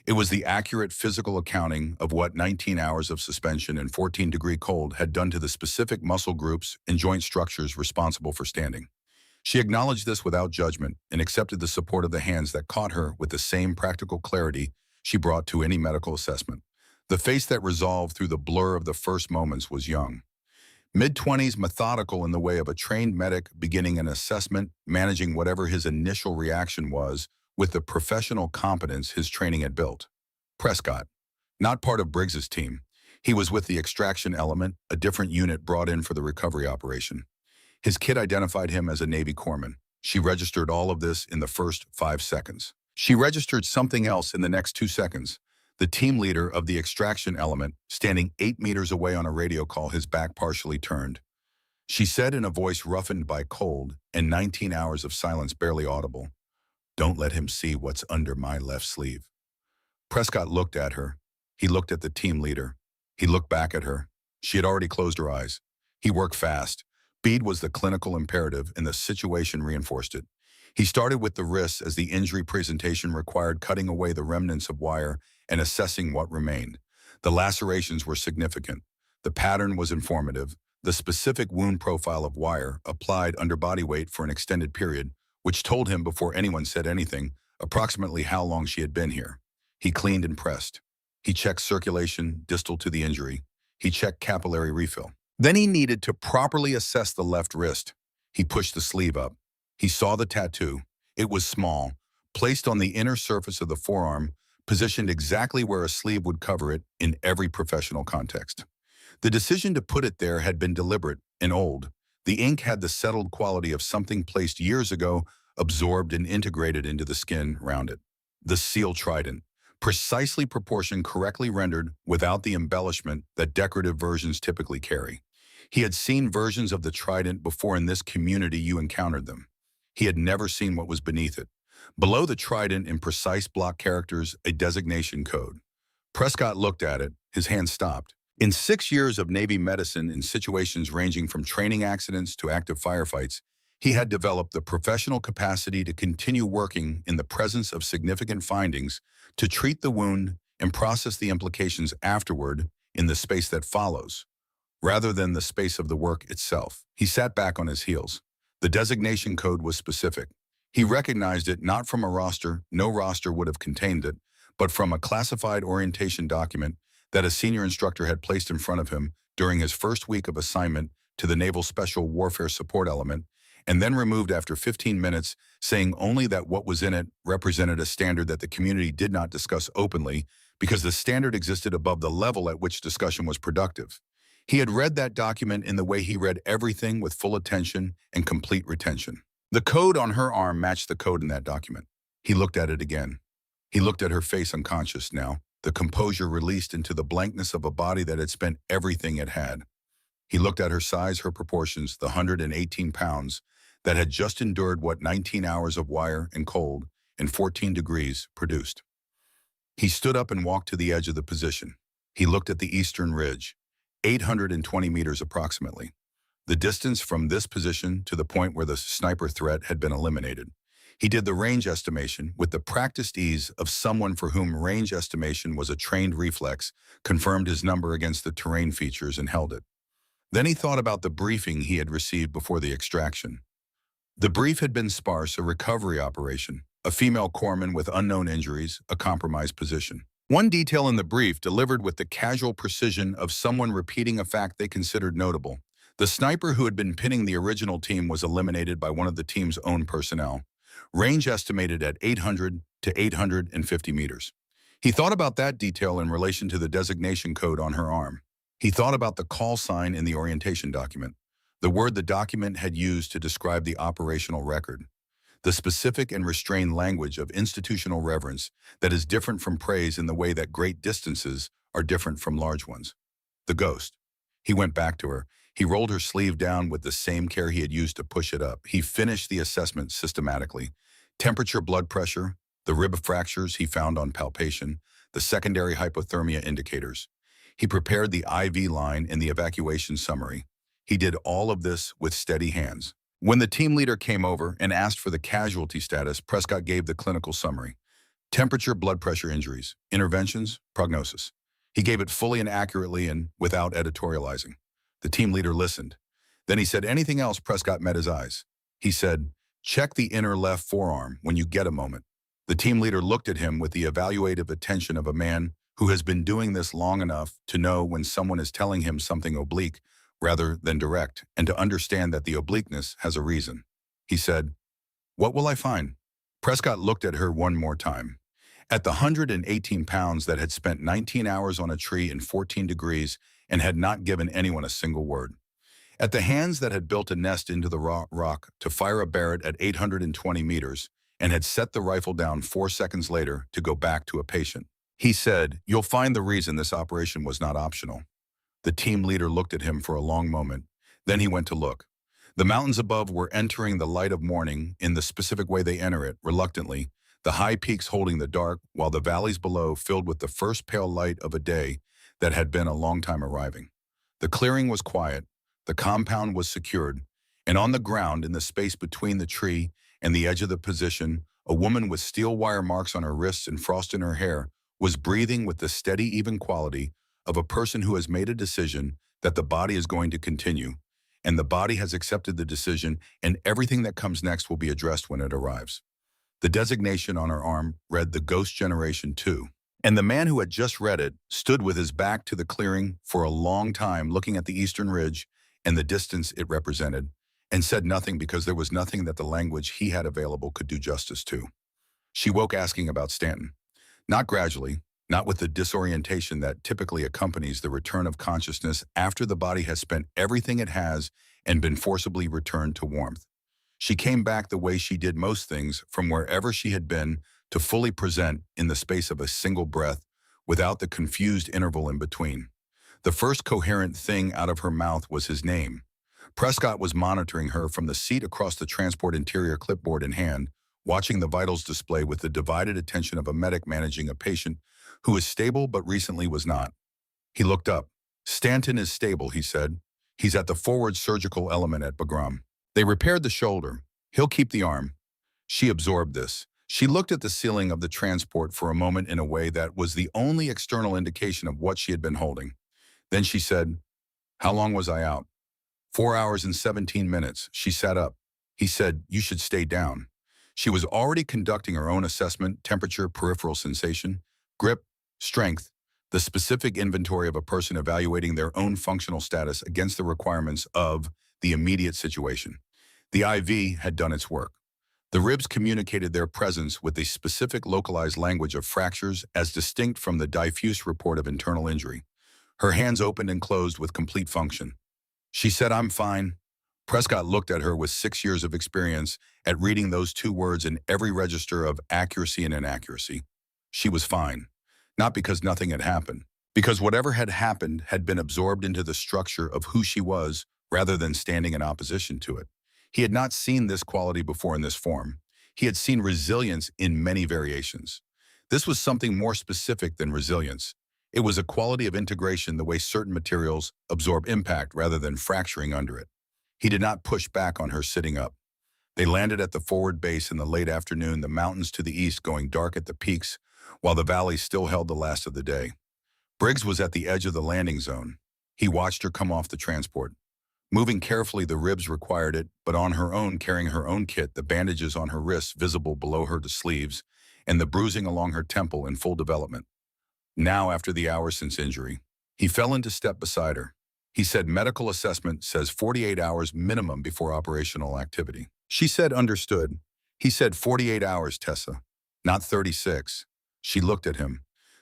It was the accurate physical accounting of what 19 hours of suspension in 14-degree cold had done to the specific muscle groups and joint structures responsible for standing. She acknowledged this without judgment and accepted the support of the hands that caught her with the same practical clarity she brought to any medical assessment. The face that resolved through the blur of the first moments was young. Mid-20s, methodical in the way of a trained medic beginning an assessment, managing whatever his initial reaction was with the professional competence his training had built. Prescott, not part of Briggs's team. He was with the extraction element, a different unit brought in for the recovery operation. His kit identified him as a Navy corpsman. She registered all of this in the first 5 seconds. She registered something else in the next 2 seconds. The team leader of the extraction element, standing 8 meters away on a radio call, his back partially turned. She said in a voice roughened by cold and 19 hours of silence barely audible, "Don't let him see what's under my left sleeve." Prescott looked at her. He looked at the team leader. He looked back at her. She had already closed her eyes. He worked fast. Speed was the clinical imperative, and the situation reinforced it. He started with the wrists as the injury presentation required cutting away the remnants of wire and assessing what remained. The lacerations were significant. The pattern was informative. The specific wound profile of wire applied under body weight for an extended period, which told him before anyone said anything, approximately how long she had been here. He cleaned and pressed. He checked circulation distal to the injury. He checked capillary refill. Then he needed to properly assess the left wrist. He pushed the sleeve up. He saw the tattoo. It was small, placed on the inner surface of the forearm, positioned exactly where a sleeve would cover it in every professional context. The decision to put it there had been deliberate and old. The ink had the settled quality of something placed years ago, absorbed and integrated into the skin round it. The seal trident, precisely proportioned, correctly rendered, without the embellishment that decorative versions typically carry. He had seen versions of the trident before in this community you encountered them. He had never seen what was beneath it. Below the trident, in precise block characters, a designation code. Prescott looked at it, his hand stopped. In 6 years of Navy medicine in situations ranging from training accidents to active firefights, he had developed the professional capacity to continue working in the presence of significant findings, to treat the wound and process the implications afterward in the space that follows, rather than the space of the work itself. He sat back on his heels. The designation code was specific. He recognized it not from a roster, no roster would have contained it, but from a classified orientation document that a senior instructor had placed in front of him during his first week of assignment to the Naval Special Warfare Support Element, and then removed after 15 minutes, saying only that what was in it represented a standard that the community did not discuss openly because the standard existed above the level at which discussion was productive. He had read that document in the way he read everything, with full attention and complete retention. The code on her arm matched the code in that document. He looked at it again. He looked at her face, unconscious now, the composure released into the blankness of a body that had spent everything it had. He looked at her size, her proportions, the 118 pounds that had just endured what 19 hours of wire and cold and 14 degrees produced. He stood up and walked to the edge of the position. He looked at the eastern ridge, 820 meters approximately, the distance from this position to the point where the sniper threat had been eliminated. He did the range estimation with the practiced ease of someone for whom range estimation was a trained reflex, confirmed his number against the terrain features, and held it. Then he thought about the briefing he had received before the extraction. The brief had been sparse: a recovery operation, a female corpsman with unknown injuries, a compromised position. One detail in the brief, delivered with the casual precision of someone repeating a fact they considered notable: the sniper who had been pinning the original team was eliminated by one of the team's own personnel. Range estimated at 800 to 850 meters. He thought about that detail in relation to the designation code on her arm. He thought about the call sign in the orientation document, the word the document had used to describe the operational record, the specific and restrained language of institutional reverence that is different from praise in the way that great distances are different from large ones. The ghost. He went back to her. He rolled her sleeve down with the same care he had used to push it up. He finished the assessment systematically. Temperature, blood pressure, the rib fractures he found on palpation, the secondary hypothermia indicators. He prepared the IV line and the evacuation summary. He did all of this with steady hands. When the team leader came over and asked for the casualty status, Prescott gave the clinical summary: temperature, blood pressure, injuries, interventions, prognosis. He gave it fully and accurately and without editorializing. The team leader listened. Then he said, "Anything else?" Prescott met his eyes. He said, "Check the inner left forearm when you get a moment." The team leader looked at him with the evaluative attention of a man who has been doing this long enough to know when someone is telling him something oblique rather than direct, and to understand that the obliqueness has a reason. He said, "What will I find?" Prescott looked at her one more time. At the 118 pounds that had spent 19 hours on a tree in 14 degrees and had not given anyone a single word. At the hands that had built a nest into the rock to fire a Barrett at 820 meters and had set the rifle down 4 seconds later to go back to a patient. He said, "You'll find the reason this operation was not optional." The team leader looked at him for a long moment. Then he went to look. The mountains above were entering the light of morning in the specific way they enter it, reluctantly, the high peaks holding the dark, while the valleys below filled with the first pale light of a day that had been a long time arriving. The clearing was quiet, the compound was secured, and on the ground, in the space between the tree and the edge of the position, a woman with steel wire marks on her wrists and frost in her hair was breathing with the steady, even quality of a person who has made a decision that the body is going to continue, and the body has accepted the decision, and everything that comes next will be addressed when it arrives. The designation on her arm read "The Ghost Generation 2." And the man who had just read it stood with his back to the clearing for a long time, looking at the eastern ridge and the distance it represented, and said nothing because there was nothing that the language he had available could do justice to. She woke, asking about Stanton. Not gradually, not with the disorientation that typically accompanies the return of consciousness after the body has spent everything it has and been forcibly returned to warmth. She came back the way she did most things from wherever she had been to fully present in the space of a single breath without the confused interval in between. The first coherent thing out of her mouth was his name. Prescott was monitoring her from the seat across the transport interior, clipboard in hand, watching the vitals display with the divided attention of a medic managing a patient who is stable but recently was not. He looked up. "Stanton is stable," he said. "He's at the forward surgical element at Bagram. They repaired the shoulder. He'll keep the arm." She absorbed this. She looked at the ceiling of the transport for a moment in a way that was the only external indication of what she had been holding. Then she said, "How long was I out?" 4 hours and 17 minutes. She sat up. He said, "You should stay down." She was already conducting her own assessment: temperature, peripheral sensation, grip, strength, the specific inventory of a person evaluating their own functional status against the requirements of the immediate situation. The IV had done its work. The ribs communicated their presence with a specific localized language of fractures as distinct from the diffuse report of internal injury. Her hands opened and closed with complete function. She said, "I'm fine." Prescott looked at her with 6 years of experience at reading those two words in every register of accuracy and inaccuracy. She was fine. Not because nothing had happened, because whatever had happened had been absorbed into the structure of who she was rather than standing in opposition to it. He had not seen this quality before in this form. He had seen resilience in many variations. This was something more specific than resilience. It was a quality of integration, the way certain materials absorb impact rather than fracturing under it. He did not push back on her sitting up. They landed at the forward base in the late afternoon, the mountains to the east going dark at the peaks, while the valley still held the last of the day. Briggs was at the edge of the landing zone. He watched her come off the transport. Moving carefully, the ribs required it, but on her own, carrying her own kit, the bandages on her wrists visible below her sleeves, and the bruising along her temple in full development. Now, after the hours since injury, he fell into step beside her. He said, "Medical assessment says 48 hours minimum before operational activity." She said, "Understood." He said, 48 hours, Tessa, not 36. She looked at him.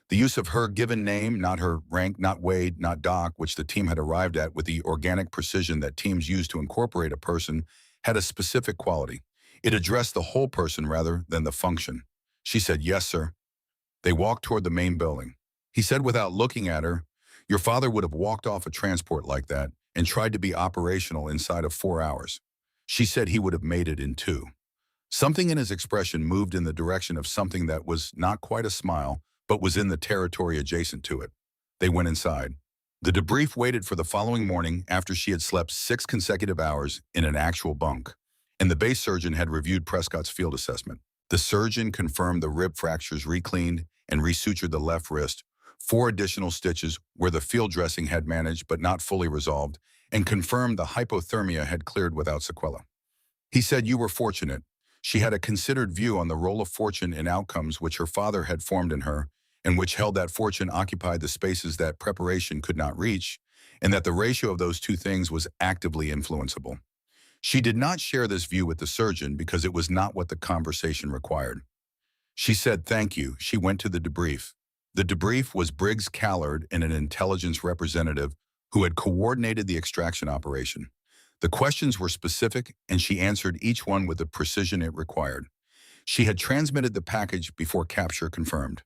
The use of her given name, not her rank, not Wade, not Doc, which the team had arrived at with the organic precision that teams use to incorporate a person, had a specific quality. It addressed the whole person rather than the function. She said, "Yes, sir." They walked toward the main building. He said without looking at her, "Your father would have walked off a transport like that and tried to be operational inside of 4 hours. She said he would have made it in 2. Something in his expression moved in the direction of something that was not quite a smile, but was in the territory adjacent to it. They went inside. The debrief waited for the following morning after she had slept 6 consecutive hours in an actual bunk, and the base surgeon had reviewed Prescott's field assessment. The surgeon confirmed the rib fractures, re-cleaned and resutured the left wrist, 4 additional stitches where the field dressing had managed but not fully resolved, and confirmed the hypothermia had cleared without sequela. He said, "You were fortunate." She had a considered view on the role of fortune in outcomes which her father had formed in her, and which held that fortune occupied the spaces that preparation could not reach, and that the ratio of those two things was actively influenceable. She did not share this view with the surgeon because it was not what the conversation required. She said, "Thank you." She went to the debrief. The debrief was Briggs Callard and an intelligence representative who had coordinated the extraction operation. The questions were specific, and she answered each one with the precision it required. She had transmitted the package before capture confirmed.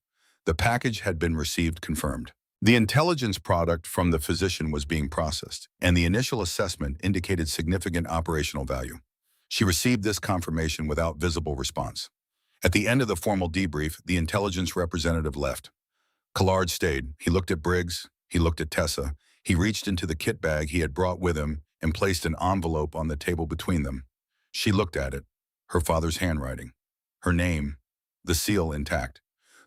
The package had been received confirmed. The intelligence product from the physician was being processed, and the initial assessment indicated significant operational value. She received this confirmation without visible response. At the end of the formal debrief, the intelligence representative left. Callard stayed. He looked at Briggs. He looked at Tessa. He reached into the kit bag he had brought with him and placed an envelope on the table between them. She looked at it. Her father's handwriting. Her name. The seal intact.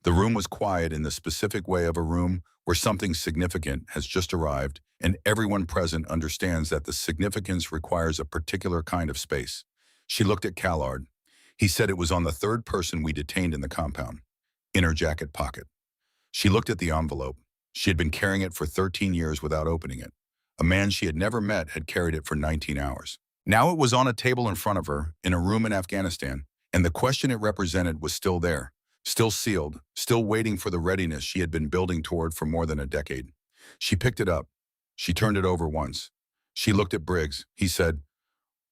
The room was quiet in the specific way of a room where something significant has just arrived, and everyone present understands that the significance requires a particular kind of space. She looked at Callard. He said it was on the 3rd person we detained in the compound. Inner jacket pocket. She looked at the envelope. She had been carrying it for 13 years without opening it. A man she had never met had carried it for 19 hours. Now it was on a table in front of her, in a room in Afghanistan, and the question it represented was still there, still sealed, still waiting for the readiness she had been building toward for more than a decade. She picked it up. She turned it over once. She looked at Briggs. He said,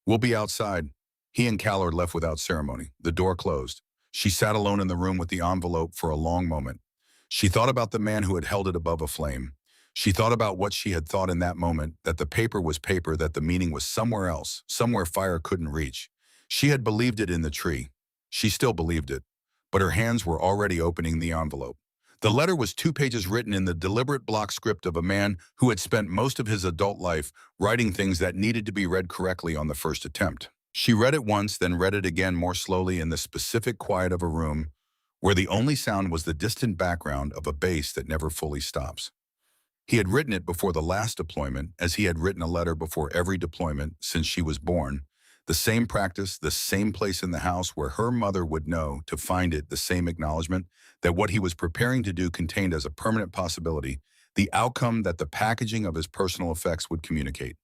"We'll be outside." He and Callard left without ceremony. The door closed. She sat alone in the room with the envelope for a long moment. She thought about the man who had held it above a flame. She thought about what she had thought in that moment, that the paper was paper, that the meaning was somewhere else, somewhere fire couldn't reach. She had believed it in the tree. She still believed it. But her hands were already opening the envelope. The letter was 2 pages written in the deliberate block script of a man who had spent most of his adult life writing things that needed to be read correctly on the first attempt. She read it once, then read it again more slowly in the specific quiet of a room where the only sound was the distant background of a bass that never fully stops. He had written it before the last deployment, as he had written a letter before every deployment since she was born. The same practice, the same place in the house where her mother would know to find it, the same acknowledgement that what he was preparing to do contained as a permanent possibility, the outcome that the packaging of his personal effects would communicate.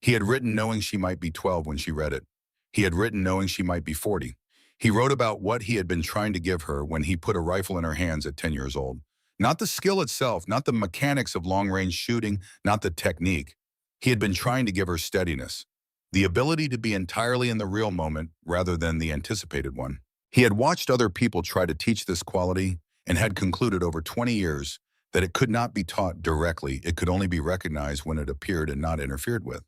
He had written knowing she might be 12 when she read it. He had written knowing she might be 40. He wrote about what he had been trying to give her when he put a rifle in her hands at 10 years old. Not the skill itself, not the mechanics of long-range shooting, not the technique. He had been trying to give her steadiness, the ability to be entirely in the real moment rather than the anticipated one. He had watched other people try to teach this quality and had concluded over 20 years that it could not be taught directly, it could only be recognized when it appeared and not interfered with.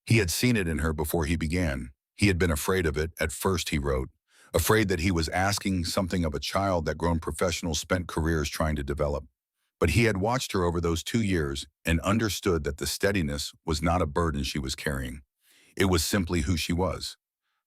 He had seen it in her before he began. He had been afraid of it at first, he wrote, afraid that he was asking something of a child that grown professionals spent careers trying to develop. But he had watched her over those 2 years and understood that the steadiness was not a burden she was carrying. It was simply who she was.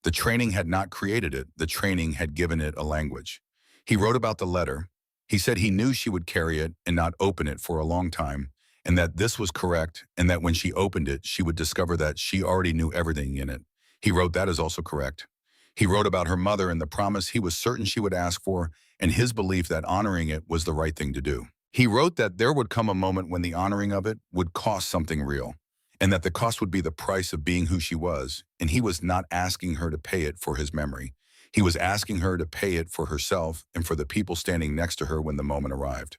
The training had not created it, the training had given it a language. He wrote about the letter. He said he knew she would carry it and not open it for a long time, and that this was correct, and that when she opened it, she would discover that she already knew everything in it. He wrote that is also correct. He wrote about her mother and the promise he was certain she would ask for, and his belief that honoring it was the right thing to do. He wrote that there would come a moment when the honoring of it would cost something real, and that the cost would be the price of being who she was, and he was not asking her to pay it for his memory. He was asking her to pay it for herself and for the people standing next to her when the moment arrived.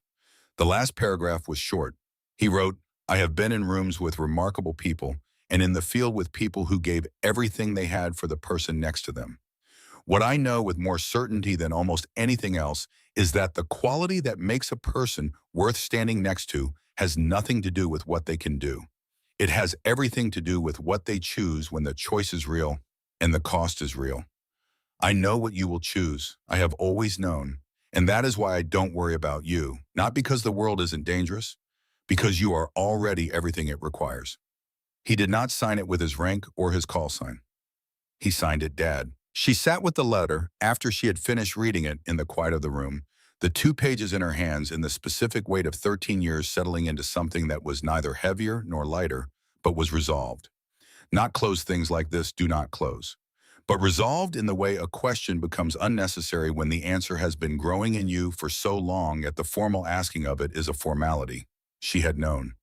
The last paragraph was short. He wrote, "I have been in rooms with remarkable people and in the field with people who gave everything they had for the person next to them. What I know with more certainty than almost anything else is that the quality that makes a person worth standing next to has nothing to do with what they can do. It has everything to do with what they choose when the choice is real and the cost is real. I know what you will choose. I have always known. And that is why I don't worry about you. Not because the world isn't dangerous, because you are already everything it requires." He did not sign it with his rank or his call sign. He signed it Dad. She sat with the letter after she had finished reading it in the quiet of the room, the 2 pages in her hands and the specific weight of 13 years settling into something that was neither heavier nor lighter, but was resolved. Not closed things like this do not close, but resolved in the way a question becomes unnecessary when the answer has been growing in you for so long that the formal asking of it is a formality. She had known.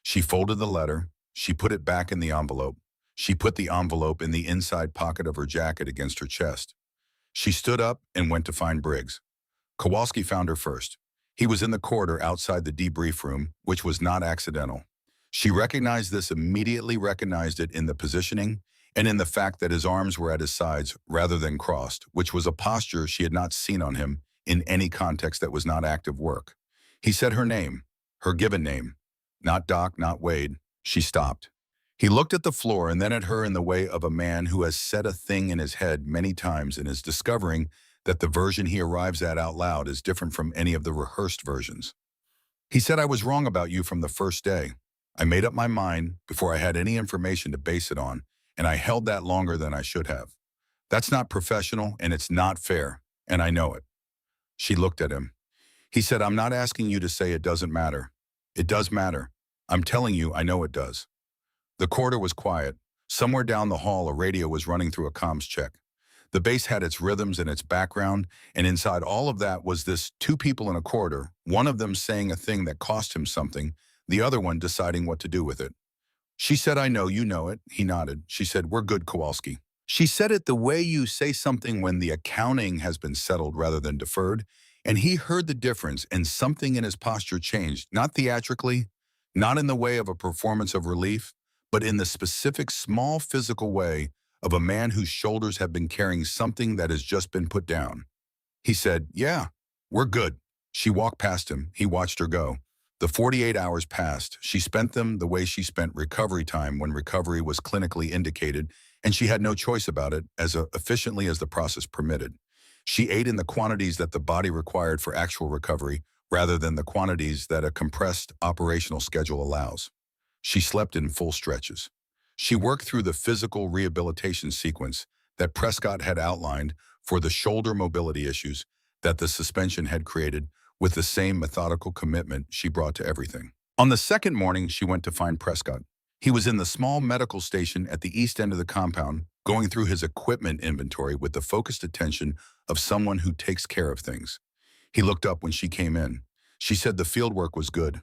She folded the letter. She put it back in the envelope. She put the envelope in the inside pocket of her jacket against her chest. She stood up and went to find Briggs. Kowalski found her first. He was in the corridor outside the debrief room, which was not accidental. She recognized this, immediately recognized it in the positioning and in the fact that his arms were at his sides rather than crossed, which was a posture she had not seen on him in any context that was not active work. He said her name, her given name. Not Doc, not Wade. She stopped. He looked at the floor and then at her in the way of a man who has said a thing in his head many times and is discovering that the version he arrives at out loud is different from any of the rehearsed versions. He said, "I was wrong about you from the first day. I made up my mind before I had any information to base it on, and I held that longer than I should have. That's not professional and it's not fair, and I know it." She looked at him. He said, "I'm not asking you to say it doesn't matter. It does matter. I'm telling you I know it does." The corridor was quiet. Somewhere down the hall, a radio was running through a comms check. The bass had its rhythms and its background, and inside all of that was this 2 people in a corridor, one of them saying a thing that cost him something, the other one deciding what to do with it. She said, "I know, you know it." He nodded. She said, "We're good, Kowalski." She said it the way you say something when the accounting has been settled rather than deferred, And he heard the difference, and something in his posture changed, not theatrically, not in the way of a performance of relief, but in the specific small physical way of a man whose shoulders have been carrying something that has just been put down. He said, "Yeah, we're good." She walked past him. He watched her go. The 48 hours passed. She spent them the way she spent recovery time when recovery was clinically indicated, and she had no choice about it as efficiently as the process permitted. She ate in the quantities that the body required for actual recovery rather than the quantities that a compressed operational schedule allows. She slept in full stretches. She worked through the physical rehabilitation sequence that Prescott had outlined for the shoulder mobility issues that the suspension had created with the same methodical commitment she brought to everything. On the second morning, she went to find Prescott. He was in the small medical station at the east end of the compound, going through his equipment inventory with the focused attention of someone who takes care of things. He looked up when she came in. She said the field work was good.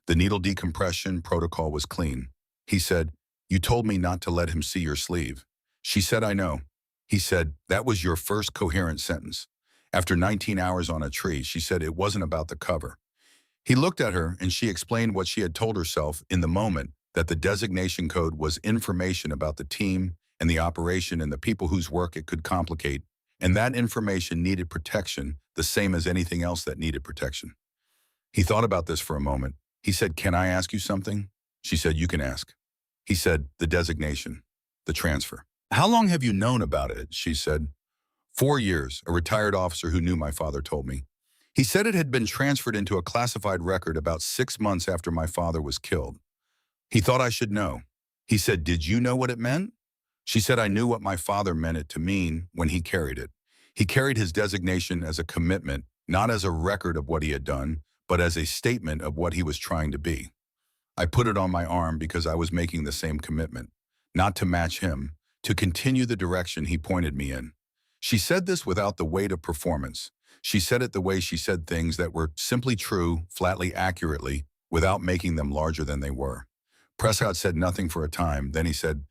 The needle decompression protocol was clean. He said, "You told me not to let him see your sleeve." She said, "I know." He said, "That was your first coherent sentence." After 19 hours on a tree, she said it wasn't about the cover. He looked at her and she explained what she had told herself in the moment, that the designation code was information about the team and the operation and the people whose work it could complicate, and that information needed protection the same as anything else that needed protection. He thought about this for a moment. He said, "Can I ask you something?" She said, "You can ask." He said, "The designation, the transfer. How long have you known about it?" She said, 4 years, a retired officer who knew my father told me. He said it had been transferred into a classified record about 6 months after my father was killed. He thought I should know. He said, "Did you know what it meant?" She said, "I knew what my father meant it to mean when he carried it. He carried his designation as a commitment, not as a record of what he had done, but as a statement of what he was trying to be. I put it on my arm because I was making the same commitment, not to match him, to continue the direction he pointed me in." She said this without the weight of performance. She said it the way she said things that were simply true, flatly accurately, without making them larger than they were. Prescott said nothing for a time. Then he said,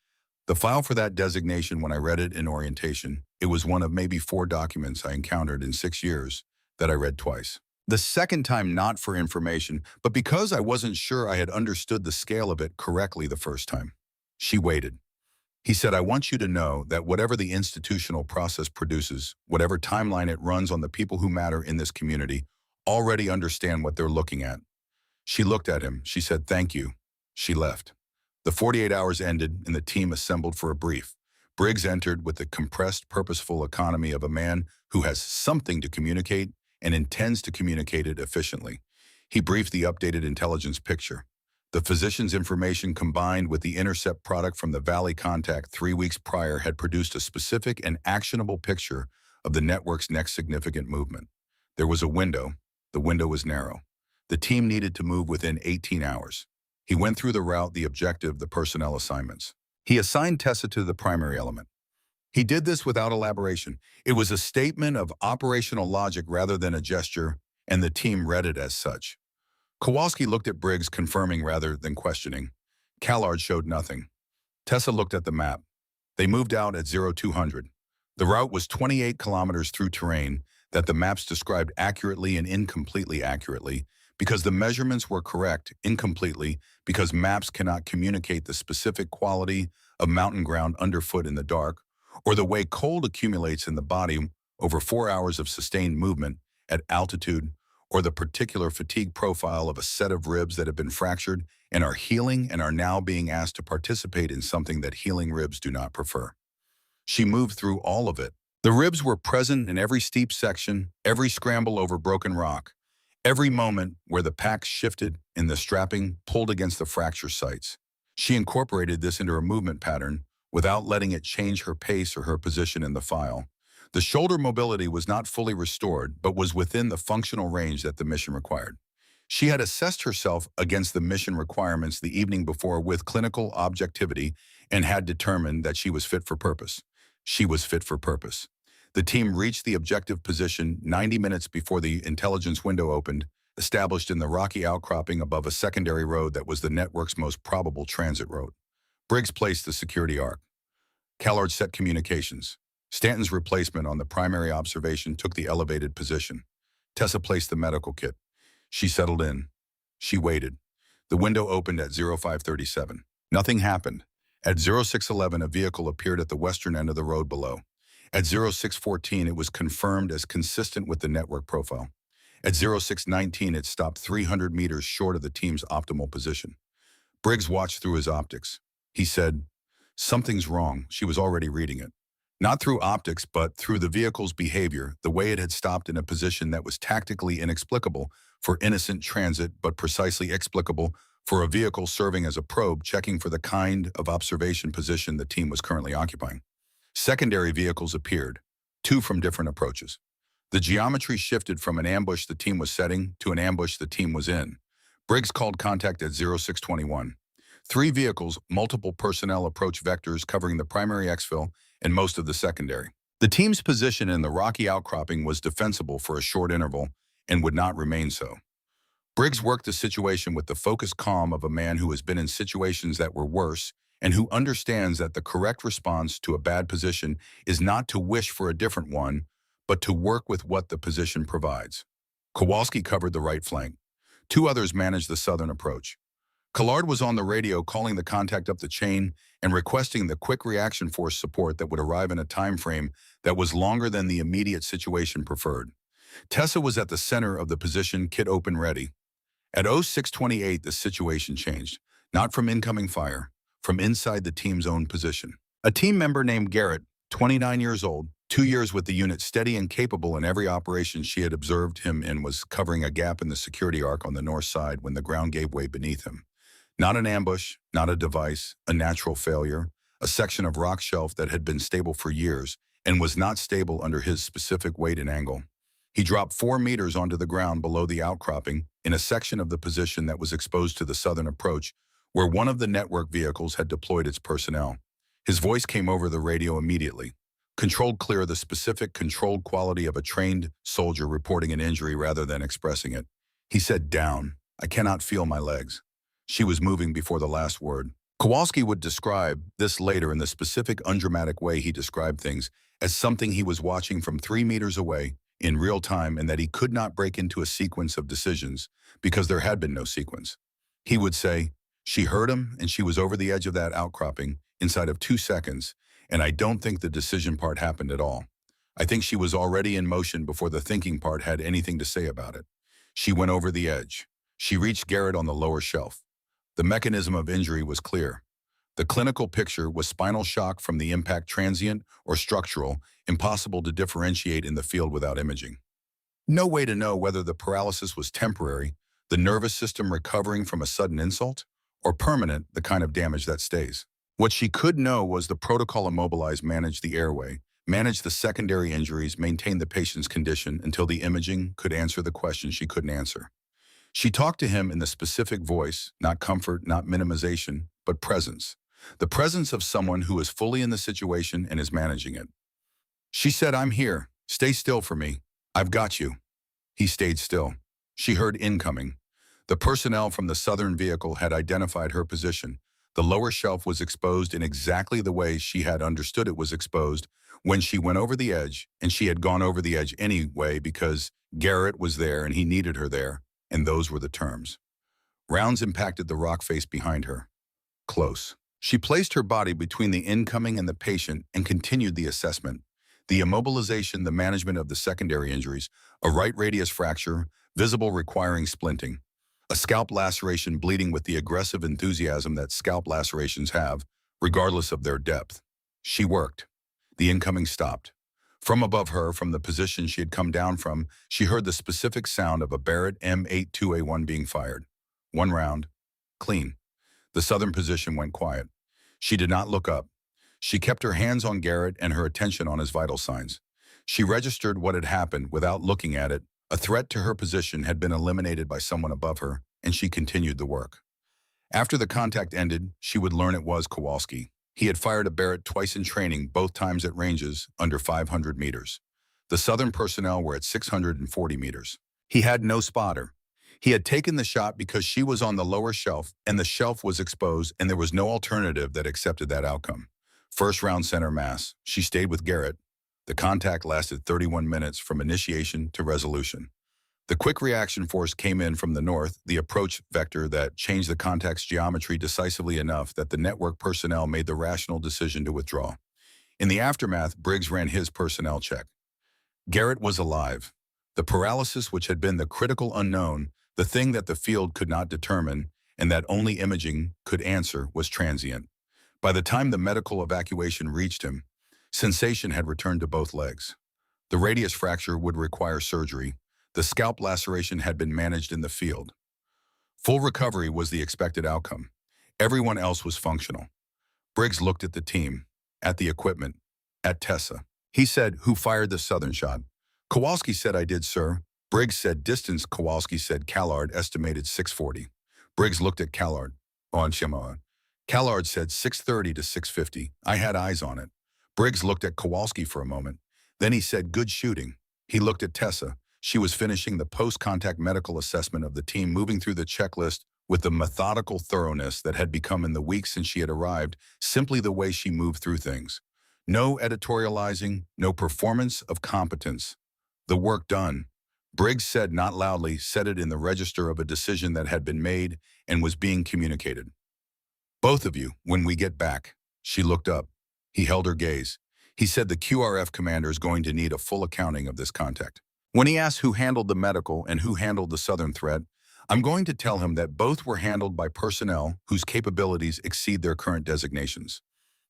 "The file for that designation, when I read it in orientation, it was one of maybe 4 documents I encountered in 6 years that I read twice. The second time not for information, but because I wasn't sure I had understood the scale of it correctly the first time." She waited. He said, "I want you to know that whatever the institutional process produces, whatever timeline it runs on the people who matter in this community, already understand what they're looking at." She looked at him. She said, "Thank you." She left. The 48 hours ended and the team assembled for a brief. Briggs entered with the compressed, purposeful economy of a man who has something to communicate and intends to communicate it efficiently. He briefed the updated intelligence picture. The physician's information combined with the intercept product from the Valley contact 3 weeks prior had produced a specific and actionable picture of the network's next significant movement. There was a window. The window was narrow. The team needed to move within 18 hours. He went through the route, the objective, the personnel assignments. He assigned Tessa to the primary element. He did this without elaboration. It was a statement of operational logic rather than a gesture, and the team read it as such. Kowalski looked at Briggs, confirming rather than questioning. Callard showed nothing. Tessa looked at the map. They moved out at 0200. The route was 28 kilometers through terrain that the maps described accurately and incompletely accurately, because the measurements were correct, incompletely, because maps cannot communicate the specific quality of mountain ground underfoot in the dark, or the way cold accumulates in the body over 4 hours of sustained movement at altitude, or the particular fatigue profile of a set of ribs that have been fractured and are healing and are now being asked to participate in something that healing ribs do not prefer. She moved through all of it. The ribs were present in every steep section, every scramble over broken rock, every moment where the pack shifted and the strapping pulled against the fracture sites. She incorporated this into her movement pattern without letting it change her pace or her position in the file. The shoulder mobility was not fully restored, but was within the functional range that the mission required. She had assessed herself against the mission requirements the evening before with clinical objectivity and had determined that she was fit for purpose. She was fit for purpose. The team reached the objective position 90 minutes before the intelligence window opened, established in the rocky outcropping above a secondary road that was the network's most probable transit road. Briggs placed the security arc. Callard set communications. Stanton's replacement on the primary observation took the elevated position. Tessa placed the medical kit. She settled in. She waited. The window opened at 0537. Nothing happened. At 0611, a vehicle appeared at the western end of the road below. At 0614, it was confirmed as consistent with the network profile. At 0619, it stopped 300 meters short of the team's optimal position. Briggs watched through his optics. He said, "Something's wrong." She was already reading it. Not through optics, but through the vehicle's behavior, the way it had stopped in a position that was tactically inexplicable for innocent transit, but precisely explicable for a vehicle serving as a probe checking for the kind of observation position the team was currently occupying. Secondary vehicles appeared, two from different approaches. The geometry shifted from an ambush the team was setting to an ambush the team was in. Briggs called contact at 0621. Three vehicles, multiple personnel approach vectors covering the primary exfil and most of the secondary. The team's position in the rocky outcropping was defensible for a short interval and would not remain so. Briggs worked the situation with the focused calm of a man who has been in situations that were worse and who understands that the correct response to a bad position is not to wish for a different one, but to work with what the position provides. Kowalski covered the right flank. Two others managed the southern approach. Collard was on the radio calling the contact up the chain and requesting the quick reaction force support that would arrive in a time frame that was longer than the immediate situation preferred. Tessa was at the center of the position, kit open ready. At 0628, the situation changed, not from incoming fire, from inside the team's own position. A team member named Garrett, 29 years old, 2 years with the unit, steady and capable in every operation she had observed him in, was covering a gap in the security arc on the north side when the ground gave way beneath him. Not an ambush, not a device, a natural failure, a section of rock shelf that had been stable for years and was not stable under his specific weight and angle. He dropped 4 meters onto the ground below the outcropping in a section of the position that was exposed to the southern approach, where one of the network vehicles had deployed its personnel. His voice came over the radio immediately. Controlled clear, the specific controlled quality of a trained soldier reporting an injury rather than expressing it. He said, "Down. I cannot feel my legs." She was moving before the last word. Kowalski would describe this later in the specific undramatic way he described things as something he was watching from 3 meters away in real time, and that he could not break into a sequence of decisions because there had been no sequence. He would say, "She heard him and she was over the edge of that outcropping inside of 2 seconds, and I don't think the decision part happened at all. I think she was already in motion before the thinking part had anything to say about it. She went over the edge. She reached Garrett on the lower shelf. The mechanism of injury was clear. The clinical picture was spinal shock from the impact, transient or structural, impossible to differentiate in the field without imaging. No way to know whether the paralysis was temporary, the nervous system recovering from a sudden insult, or permanent, the kind of damage that stays. What she could know was the protocol immobilized, manage the airway, manage the secondary injuries, maintain the patient's condition until the imaging could answer the question she couldn't answer. She talked to him in the specific voice, not comfort, not minimization, but presence. The presence of someone who is fully in the situation and is managing it. She said, "I'm here. Stay still for me. I've got you." He stayed still. She heard incoming. The personnel from the southern vehicle had identified her position. The lower shelf was exposed in exactly the way she had understood it was exposed when she went over the edge, and she had gone over the edge anyway because Garrett was there and he needed her there, and those were the terms. Rounds impacted the rock face behind her. Close. She placed her body between the incoming and the patient and continued the assessment. The immobilization, the management of the secondary injuries, a right radius fracture, visible requiring splinting, a scalp laceration bleeding with the aggressive enthusiasm that scalp lacerations have, regardless of their depth. She worked. The incoming stopped. From above her, from the position she had come down from, she heard the specific sound of a Barrett M82A1 being fired. 1 round. Clean. The southern position went quiet. She did not look up. She kept her hands on Garrett and her attention on his vital signs. She registered what had happened without looking at it. A threat to her position had been eliminated by someone above her, and she continued the work. After the contact ended, she would learn it was Kowalski. He had fired a Barrett twice in training, both times at ranges under 500 meters. The southern personnel were at 640 meters. He had no spotter. He had taken the shot because she was on the lower shelf and the shelf was exposed, and there was no alternative that accepted that outcome. First round center mass. She stayed with Garrett. The contact lasted 31 minutes from initiation to resolution. The quick reaction force came in from the north, the approach vector that changed the contact's geometry decisively enough that the network personnel made the rational decision to withdraw. In the aftermath, Briggs ran his personnel check. Garrett was alive. The paralysis which had been the critical unknown, the thing that the field could not determine, and that only imaging could answer, was transient. By the time the medical evacuation reached him, sensation had returned to both legs. The radius fracture would require surgery. The scalp laceration had been managed in the field. Full recovery was the expected outcome. Everyone else was functional. Briggs looked at the team, at the equipment, at Tessa. He said, "Who fired the southern shot?" "Kowalski said I did, sir." Briggs said distance. Kowalski said Callard estimated 640. Briggs looked at Callard. On Shimoa. Callard said 630 to 650. I had eyes on it. Briggs looked at Kowalski for a moment. Then he said, "Good shooting." He looked at Tessa. She was finishing the post-contact medical assessment of the team, moving through the checklist with the methodical thoroughness that had become in the weeks since she had arrived, simply the way she moved through things. No editorializing, no performance of competence. The work done. Briggs said not loudly, said it in the register of a decision that had been made and was being communicated. "Both of you, when we get back." She looked up. He held her gaze. He said the QRF commander is going to need a full accounting of this contact. When he asks who handled the medical and who handled the southern threat, I'm going to tell him that both were handled by personnel whose capabilities exceed their current designations.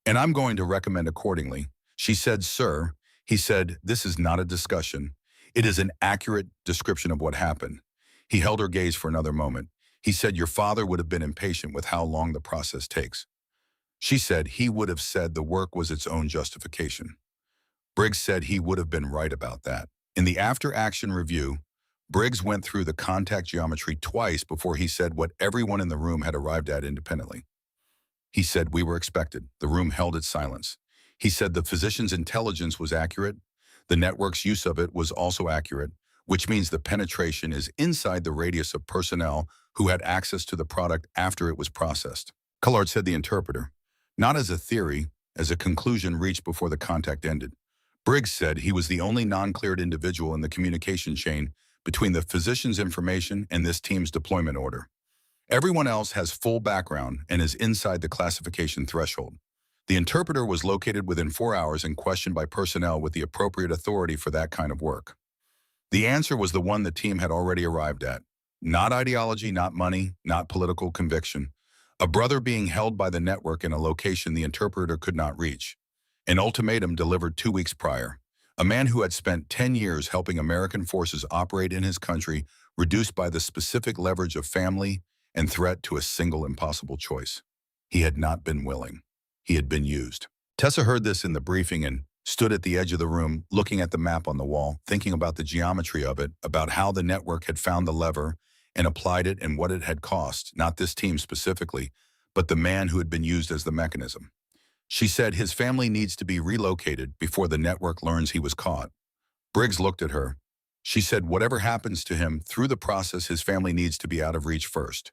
And I'm going to recommend accordingly. She said, "Sir," he said, "this is not a discussion. It is an accurate description of what happened." He held her gaze for another moment. He said, "Your father would have been impatient with how long the process takes." She said, "He would have said the work was its own justification." Briggs said he would have been right about that. In the after-action review, Briggs went through the contact geometry twice before he said what everyone in the room had arrived at independently. He said, "We were expected." The room held its silence. He said the physician's intelligence was accurate. The network's use of it was also accurate, which means the penetration is inside the radius of personnel who had access to the product after it was processed. Cullard said, the interpreter, not as a theory, as a conclusion reached before the contact ended. Briggs said he was the only non-cleared individual in the communication chain between the physician's information and this team's deployment order. Everyone else has full background and is inside the classification threshold. The interpreter was located within 4 hours and questioned by personnel with the appropriate authority for that kind of work. The answer was the one the team had already arrived at. Not ideology, not money, not political conviction. A brother being held by the network in a location the interpreter could not reach. An ultimatum delivered 2 weeks prior. A man who had spent 10 years helping American forces operate in his country, reduced by the specific leverage of family and threat to a single impossible choice. He had not been willing. He had been used. Tessa heard this in the briefing and stood at the edge of the room, looking at the map on the wall, thinking about the geometry of it, about how the network had found the lever and applied it and what it had cost, not this team specifically, but the man who had been used as the mechanism. She said his family needs to be relocated before the network learns he was caught. Briggs looked at her. She said whatever happens to him through the process, his family needs to be out of reach first.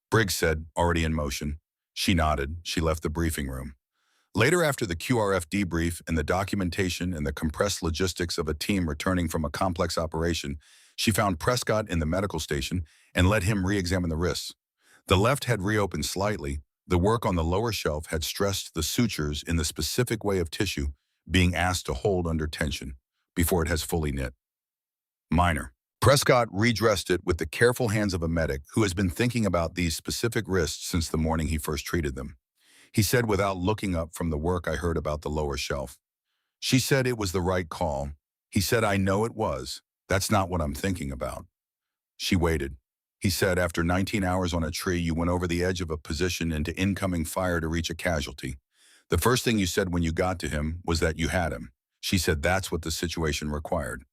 Briggs said, already in motion. She nodded. She left the briefing room. Later, after the QRF debrief and the documentation and the compressed logistics of a team returning from a complex operation, she found Prescott in the medical station and let him re-examine the wrists. The left had reopened slightly. The work on the lower shelf had stressed the sutures in the specific way of tissue being asked to hold under tension before it has fully knit. Minor. Prescott redressed it with the careful hands of a medic who has been thinking about these specific wrists since the morning he first treated them. He said without looking up from the work I heard about the lower shelf. She said it was the right call. He said, I know it was. That's not what I'm thinking about. She waited. He said, after 19 hours on a tree, you went over the edge of a position into incoming fire to reach a casualty. The first thing you said when you got to him was that you had him. She said that's what the situation required.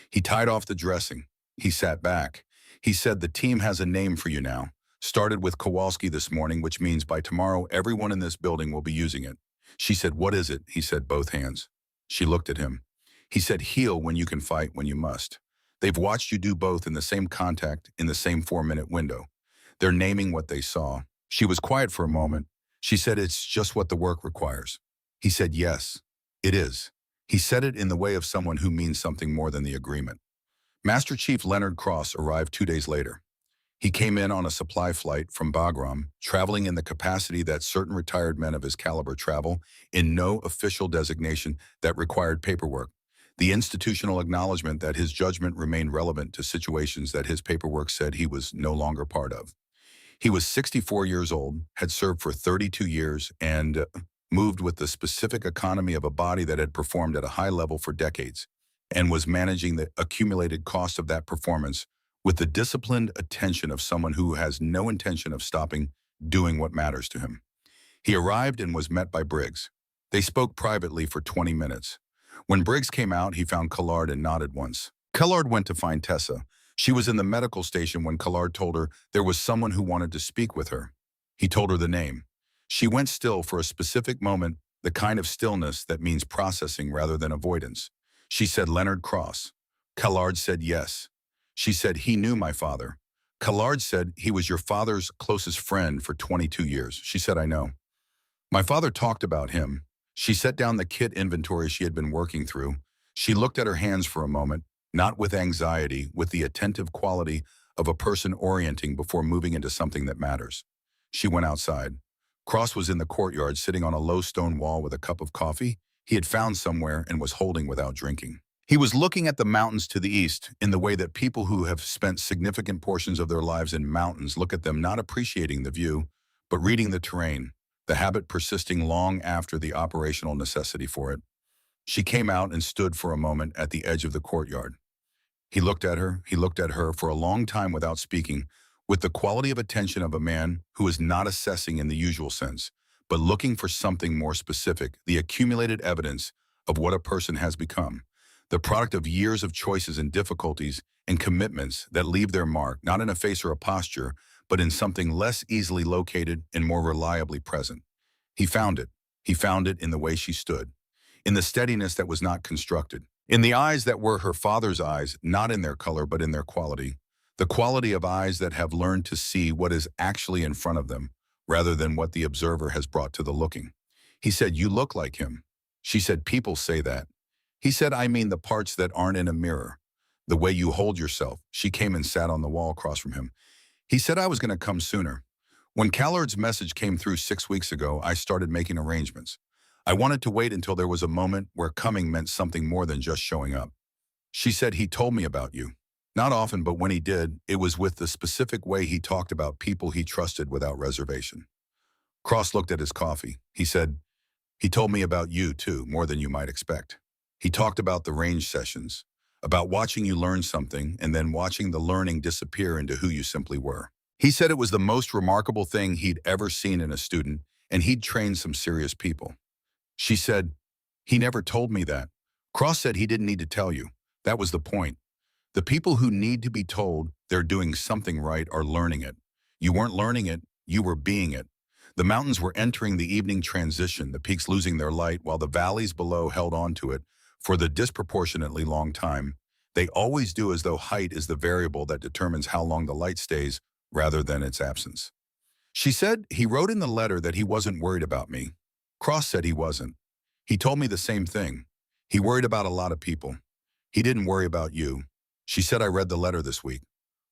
He tied off the dressing. He sat back. He said the team has a name for you now. Started with Kowalski this morning, which means by tomorrow everyone in this building will be using it. She said, what is it? He said, both hands. She looked at him. He said, heal when you can, fight when you must. They've watched you do both in the same contact, in the same 4-minute window. They're naming what they saw. She was quiet for a moment. She said, it's just what the work requires. He said, yes, it is. He said it in the way of someone who means something more than the agreement. Master Chief Leonard Cross arrived 2 days later. He came in on a supply flight from Bagram, traveling in the capacity that certain retired men of his caliber travel, in no official designation that required paperwork. The institutional acknowledgement that his judgment remained relevant to situations that his paperwork said he was no longer part of. He was 64 years old, had served for 32 years, and moved with the specific economy of a body that had performed at a high level for decades, and was managing the accumulated cost of that performance with the disciplined attention of someone who has no intention of stopping doing what matters to him. He arrived and was met by Briggs. They spoke privately for 20 minutes. When Briggs came out, he found Collard and nodded once. Collard went to find Tessa. She was in the medical station when Collard told her there was someone who wanted to speak with her. He told her the name. She went still for a specific moment, the kind of stillness that means processing rather than avoidance. She said, "Leonard Cross." Collard said, "Yes." She said, "He knew my father." Collard said, "He was your father's closest friend for 22 years. She said, "I know." My father talked about him. She set down the kit inventory she had been working through. She looked at her hands for a moment, not with anxiety, with the attentive quality of a person orienting before moving into something that matters. She went outside. Cross was in the courtyard sitting on a low stone wall with a cup of coffee he had found somewhere and was holding without drinking. He was looking at the mountains to the east in the way that people who have spent significant portions of their lives in mountains look at them, not appreciating the view, but reading the terrain, the habit persisting long after the operational necessity for it. She came out and stood for a moment at the edge of the courtyard. He looked at her for a long time without speaking, with the quality of attention of a man who is not assessing in the usual sense, but looking for something more specific, the accumulated evidence of what a person has become, the product of years of choices and difficulties and commitments that leave their mark, not in a face or a posture, but in something less easily located and more reliably present. He found it. He found it in the way she stood, in the steadiness that was not constructed, in the eyes that were her father's eyes, not in their color but in their quality, the quality of eyes that have learned to see what is actually in front of them, rather than what the observer has brought to the looking. He said, "You look like him." She said, "People say that." He said, "I mean the parts that aren't in a mirror, the way you hold yourself." She came and sat on the wall across from him. He said, "I was going to come sooner. When Callard's message came through 6 weeks ago, I started making arrangements. I wanted to wait until there was a moment where coming meant something more than just showing up." She said, "He told me about you. Not often, but when he did, it was with the specific way he talked about people he trusted without reservation." Cross looked at his coffee. He said, "He told me about you, too, more than you might expect. He talked about the range sessions, about watching you learn something and then watching the learning disappear into who you simply were. He said it was the most remarkable thing he'd ever seen in a student, and he'd trained some serious people." She said, "He never told me that." Cross said he didn't need to tell you. That was the point. The people who need to be told they're doing something right are learning it. You weren't learning it, you were being it. The mountains were entering the evening transition, the peaks losing their light while the valleys below held on to it for the disproportionately long time. They always do, as though height is the variable that determines how long the light stays rather than its absence. She said, "He wrote in the letter that he wasn't worried about me." Cross said he wasn't. "He told me the same thing. He worried about a lot of people. He didn't worry about you." She said, "I read the letter this week."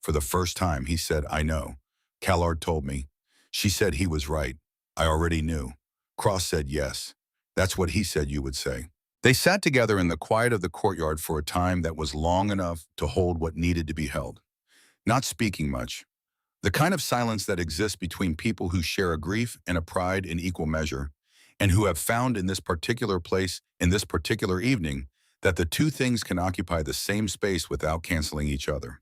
For the first time, he said, "I know. Callard told me." She said he was right. "I already knew." Cross said, "Yes. That's what he said you would say." They sat together in the quiet of the courtyard for a time that was long enough to hold what needed to be held. Not speaking much. The kind of silence that exists between people who share a grief and a pride in equal measure, and who have found in this particular place, in this particular evening, that the two things can occupy the same space without canceling each other.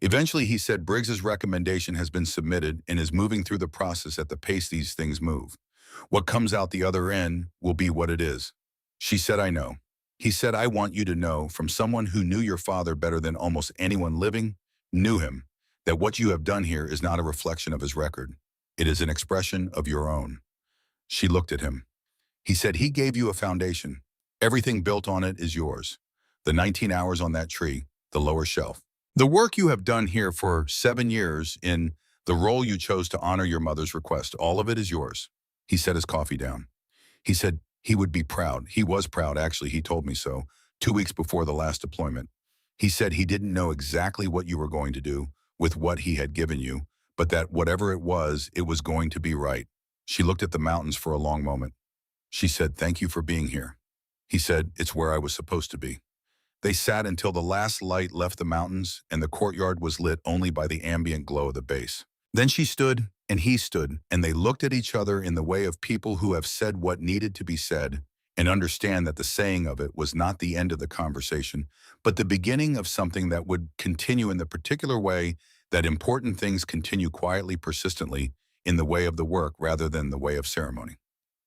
Eventually, he said, "Briggs's recommendation has been submitted and is moving through the process at the pace these things move. What comes out the other end will be what it is." She said, "I know." He said, "I want you to know, from someone who knew your father better than almost anyone living, knew him, that what you have done here is not a reflection of his record. It is an expression of your own." She looked at him. He said, "He gave you a foundation. Everything built on it is yours. The 19 hours on that tree, the lower shelf. The work you have done here for 7 years in the role you chose to honor your mother's request, all of it is yours." He set his coffee down. He said he would be proud. He was proud, actually. He told me so 2 weeks before the last deployment. He said he didn't know exactly what you were going to do with what he had given you, but that whatever it was going to be right. She looked at the mountains for a long moment. She said, "Thank you for being here." He said, "It's where I was supposed to be." They sat until the last light left the mountains and the courtyard was lit only by the ambient glow of the base. Then she stood and he stood, and they looked at each other in the way of people who have said what needed to be said and understand that the saying of it was not the end of the conversation, but the beginning of something that would continue in the particular way that important things continue quietly, persistently, in the way of the work rather than the way of ceremony.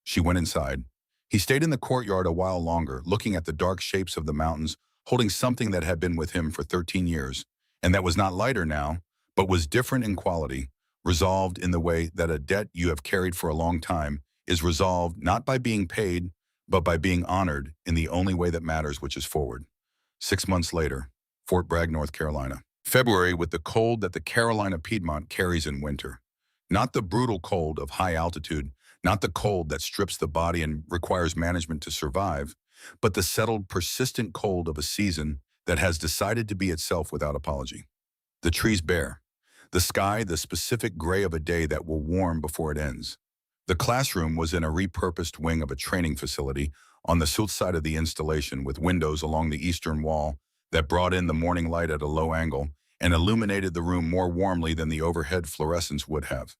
She went inside. He stayed in the courtyard a while longer, looking at the dark shapes of the mountains, holding something that had been with him for 13 years, and that was not lighter now, but was different in quality, resolved in the way that a debt you have carried for a long time is resolved not by being paid, but by being honored in the only way that matters, which is forward. 6 months later, Fort Bragg, North Carolina. February with the cold that the Carolina Piedmont carries in winter. Not the brutal cold of high altitude, not the cold that strips the body and requires management to survive, but the settled, persistent cold of a season that has decided to be itself without apology. The trees bare. The sky, the specific gray of a day that will warm before it ends. The classroom was in a repurposed wing of a training facility on the south side of the installation with windows along the eastern wall that brought in the morning light at a low angle and illuminated the room more warmly than the overhead fluorescence would have.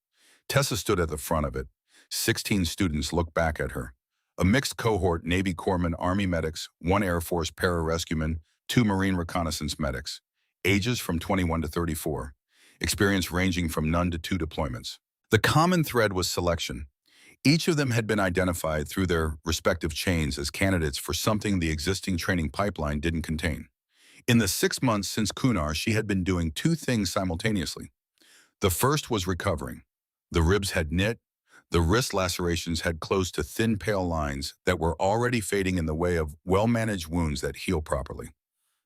Tessa stood at the front of it. 16 students looked back at her. A mixed cohort: Navy corpsmen, Army medics, 1 Air Force pararescueman, 2 Marine reconnaissance medics. Ages from 21 to 34. Experience ranging from none to 2 deployments. The common thread was selection. Each of them had been identified through their respective chains as candidates for something the existing training pipeline didn't contain. In the 6 months since Kunar, she had been doing 2 things simultaneously. The first was recovering. The ribs had knit, the wrist lacerations had closed to thin, pale lines that were already fading in the way of well-managed wounds that heal properly.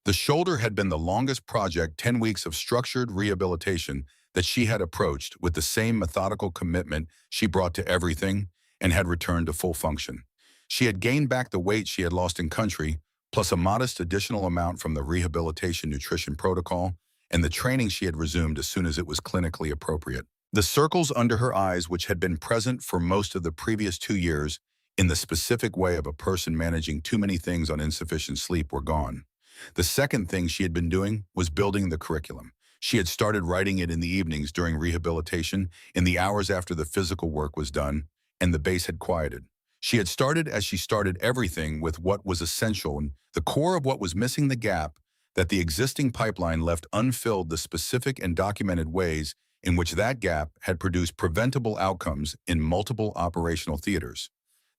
The shoulder had been the longest project, 10 weeks of structured rehabilitation that she had approached with the same methodical commitment she brought to everything and had returned to full function. She had gained back the weight she had lost in country, plus a modest additional amount from the rehabilitation nutrition protocol and the training she had resumed as soon as it was clinically appropriate. The circles under her eyes, which had been present for most of the previous 2 years in the specific way of a person managing too many things on insufficient sleep, were gone. The second thing she had been doing was building the curriculum. She had started writing it in the evenings during rehabilitation, in the hours after the physical work was done, and the base had quieted. She had started as she started everything with what was essential and the core of what was missing, the gap that the existing pipeline left unfilled, the specific and documented ways in which that gap had produced preventable outcomes in multiple operational theaters.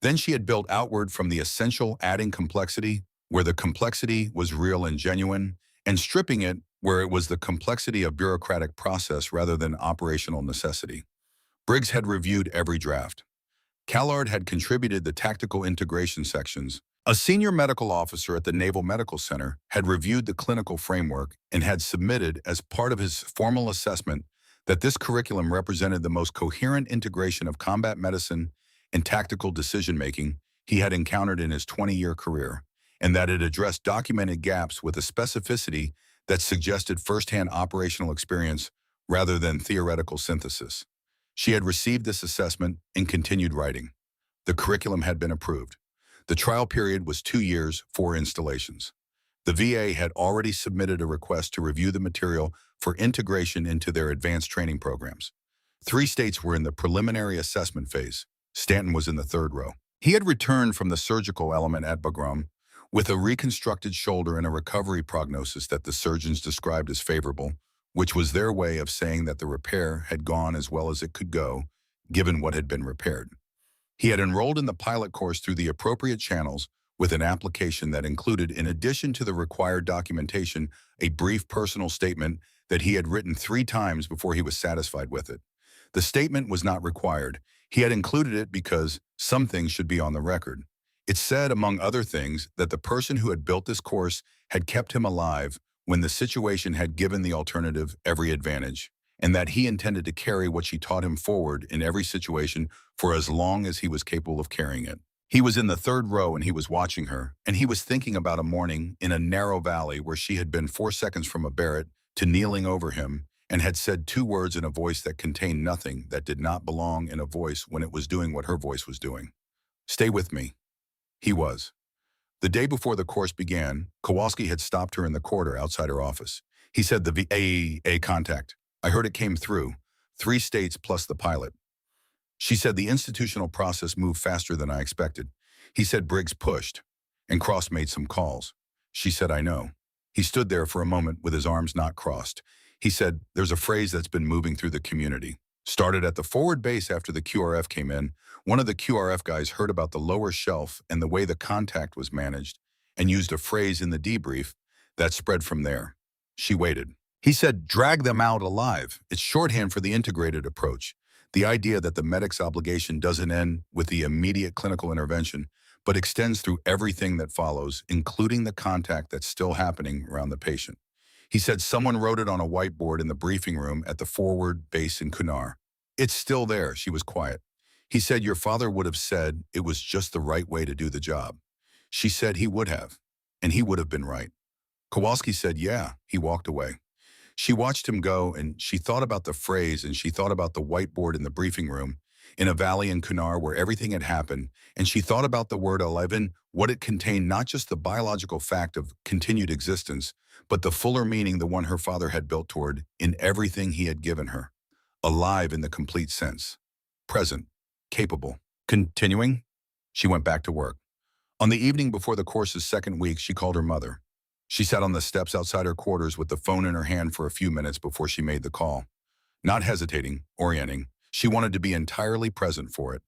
Then she had built outward from the essential, adding complexity where the complexity was real and genuine, and stripping it where it was the complexity of bureaucratic process rather than operational necessity. Briggs had reviewed every draft. Callard had contributed the tactical integration sections. A senior medical officer at the Naval Medical Center had reviewed the clinical framework and had submitted as part of his formal assessment that this curriculum represented the most coherent integration of combat medicine and tactical decision-making he had encountered in his 20-year career, and that it addressed documented gaps with a specificity that suggested firsthand operational experience rather than theoretical synthesis. She had received this assessment and continued writing. The curriculum had been approved. The trial period was 2 years, 4 installations. The VA had already submitted a request to review the material for integration into their advanced training programs. 3 states were in the preliminary assessment phase. Stanton was in the 3rd row. He had returned from the surgical element at Bagram with a reconstructed shoulder and a recovery prognosis that the surgeons described as favorable, which was their way of saying that the repair had gone as well as it could go, given what had been repaired. He had enrolled in the pilot course through the appropriate channels with an application that included, in addition to the required documentation, a brief personal statement that he had written 3 times before he was satisfied with it. The statement was not required. He had included it because some things should be on the record. It said, among other things, that the person who had built this course had kept him alive when the situation had given the alternative every advantage, and that he intended to carry what she taught him forward in every situation for as long as he was capable of carrying it. He was in the third row and he was watching her, and he was thinking about a morning in a narrow valley where she had been 4 seconds from a Barrett to kneeling over him and had said 2 words in a voice that contained nothing, that did not belong in a voice when it was doing what her voice was doing. Stay with me. He was. The day before the course began, Kowalski had stopped her in the corridor outside her office. He said, the VAA contact. I heard it came through. 3 states plus the pilot. She said the institutional process moved faster than I expected. He said Briggs pushed, and Cross made some calls. She said, I know. He stood there for a moment with his arms not crossed. He said, there's a phrase that's been moving through the community. Started at the forward base after the QRF came in. One of the QRF guys heard about the lower shelf and the way the contact was managed and used a phrase in the debrief that spread from there. She waited. He said, drag them out alive. It's shorthand for the integrated approach. The idea that the medic's obligation doesn't end with the immediate clinical intervention, but extends through everything that follows, including the contact that's still happening around the patient. He said someone wrote it on a whiteboard in the briefing room at the forward base in Kunar. It's still there. She was quiet. He said your father would have said it was just the right way to do the job. She said he would have, and he would have been right. Kowalski said, yeah. He walked away. She watched him go, and she thought about the phrase, and she thought about the whiteboard in the briefing room, in a valley in Kunar where everything had happened, and she thought about the word 11, what it contained, not just the biological fact of continued existence, but the fuller meaning, the one her father had built toward in everything he had given her. Alive in the complete sense. Present. Capable. Continuing. She went back to work. On the evening before the course's second week, she called her mother. She sat on the steps outside her quarters with the phone in her hand for a few minutes before she made the call. Not hesitating, orienting, she wanted to be entirely present for it.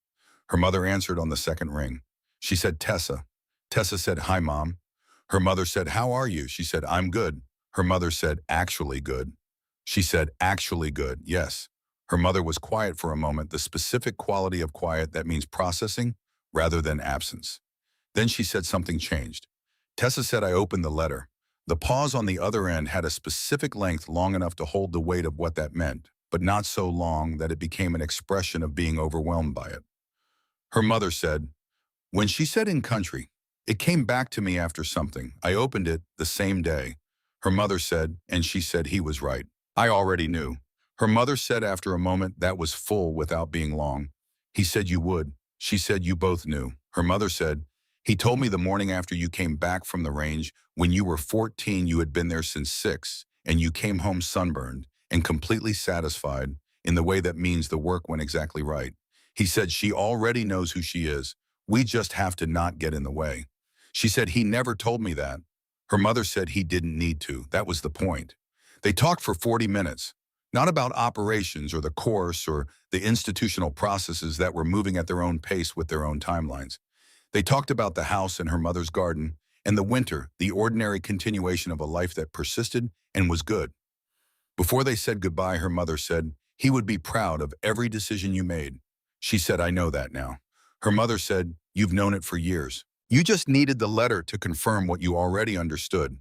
Her mother answered on the second ring. She said, Tessa. Tessa said, hi, Mom. Her mother said, how are you? She said, I'm good. Her mother said, actually good. She said, actually good, yes. Her mother was quiet for a moment, the specific quality of quiet that means processing rather than absence. Then she said something changed. Tessa said, I opened the letter. The pause on the other end had a specific length long enough to hold the weight of what that meant, but not so long that it became an expression of being overwhelmed by it. Her mother said, when she said in country, it came back to me after something. I opened it the same day. Her mother said, and she said he was right. I already knew. Her mother said after a moment that was full without being long. He said you would. She said you both knew. Her mother said, he told me the morning after you came back from the range, when you were 14, you had been there since 6, and you came home sunburned and completely satisfied in the way that means the work went exactly right. He said she already knows who she is. We just have to not get in the way. She said he never told me that. Her mother said he didn't need to. That was the point. They talked for 40 minutes, not about operations or the course or the institutional processes that were moving at their own pace with their own timelines. They talked about the house and her mother's garden, and the winter, the ordinary continuation of a life that persisted and was good. Before they said goodbye, her mother said, he would be proud of every decision you made. She said, I know that now. Her mother said, you've known it for years. You just needed the letter to confirm what you already understood.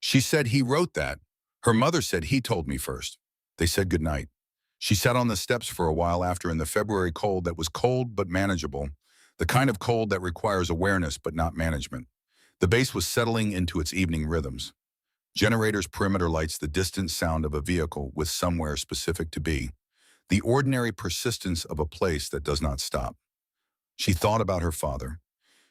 She said he wrote that. Her mother said he told me first. They said goodnight. She sat on the steps for a while after in the February cold that was cold but manageable, the kind of cold that requires awareness but not management. The base was settling into its evening rhythms. Generators, perimeter lights, the distant sound of a vehicle with somewhere specific to be. The ordinary persistence of a place that does not stop. She thought about her father.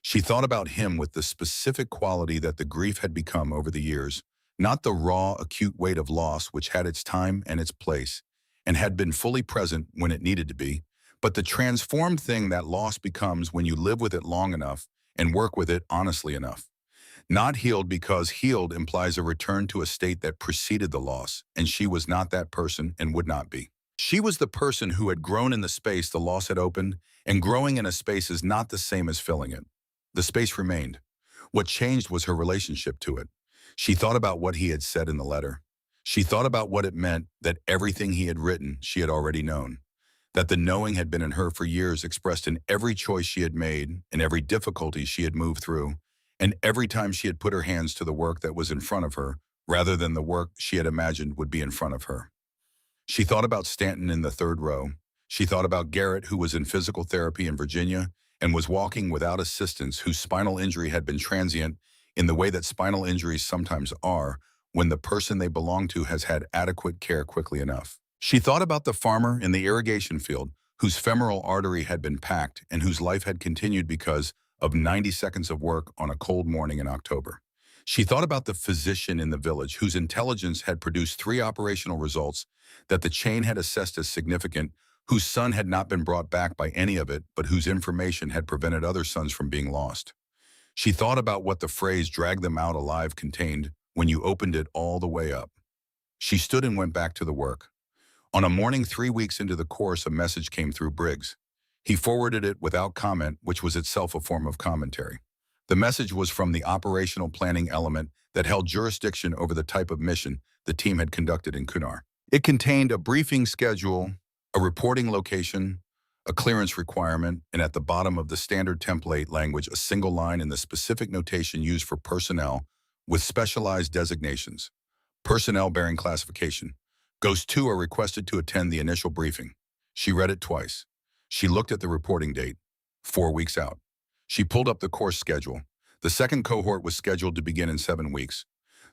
She thought about him with the specific quality that the grief had become over the years, not the raw, acute weight of loss which had its time and its place, and had been fully present when it needed to be, but the transformed thing that loss becomes when you live with it long enough and work with it honestly enough. Not healed, because healed implies a return to a state that preceded the loss, and she was not that person and would not be. She was the person who had grown in the space the loss had opened, and growing in a space is not the same as filling it. The space remained. What changed was her relationship to it. She thought about what he had said in the letter. She thought about what it meant that everything he had written she had already known. That the knowing had been in her for years, expressed in every choice she had made, in every difficulty she had moved through, and every time she had put her hands to the work that was in front of her, rather than the work she had imagined would be in front of her. She thought about Stanton in the third row. She thought about Garrett, who was in physical therapy in Virginia, and was walking without assistance, whose spinal injury had been transient in the way that spinal injuries sometimes are when the person they belong to has had adequate care quickly enough. She thought about the farmer in the irrigation field whose femoral artery had been packed and whose life had continued because of 90 seconds of work on a cold morning in October. She thought about the physician in the village whose intelligence had produced 3 operational results that the chain had assessed as significant, whose son had not been brought back by any of it, but whose information had prevented other sons from being lost. She thought about what the phrase "drag them out alive" contained when you opened it all the way up. She stood and went back to the work. On a morning 3 weeks into the course, a message came through Briggs. He forwarded it without comment, which was itself a form of commentary. The message was from the operational planning element that held jurisdiction over the type of mission the team had conducted in Kunar. It contained a briefing schedule, a reporting location, a clearance requirement, and at the bottom of the standard template language, a single line in the specific notation used for personnel with specialized designations. Personnel bearing classification. Ghost 2 are requested to attend the initial briefing. She read it twice. She looked at the reporting date, 4 weeks out. She pulled up the course schedule. The second cohort was scheduled to begin in 7 weeks.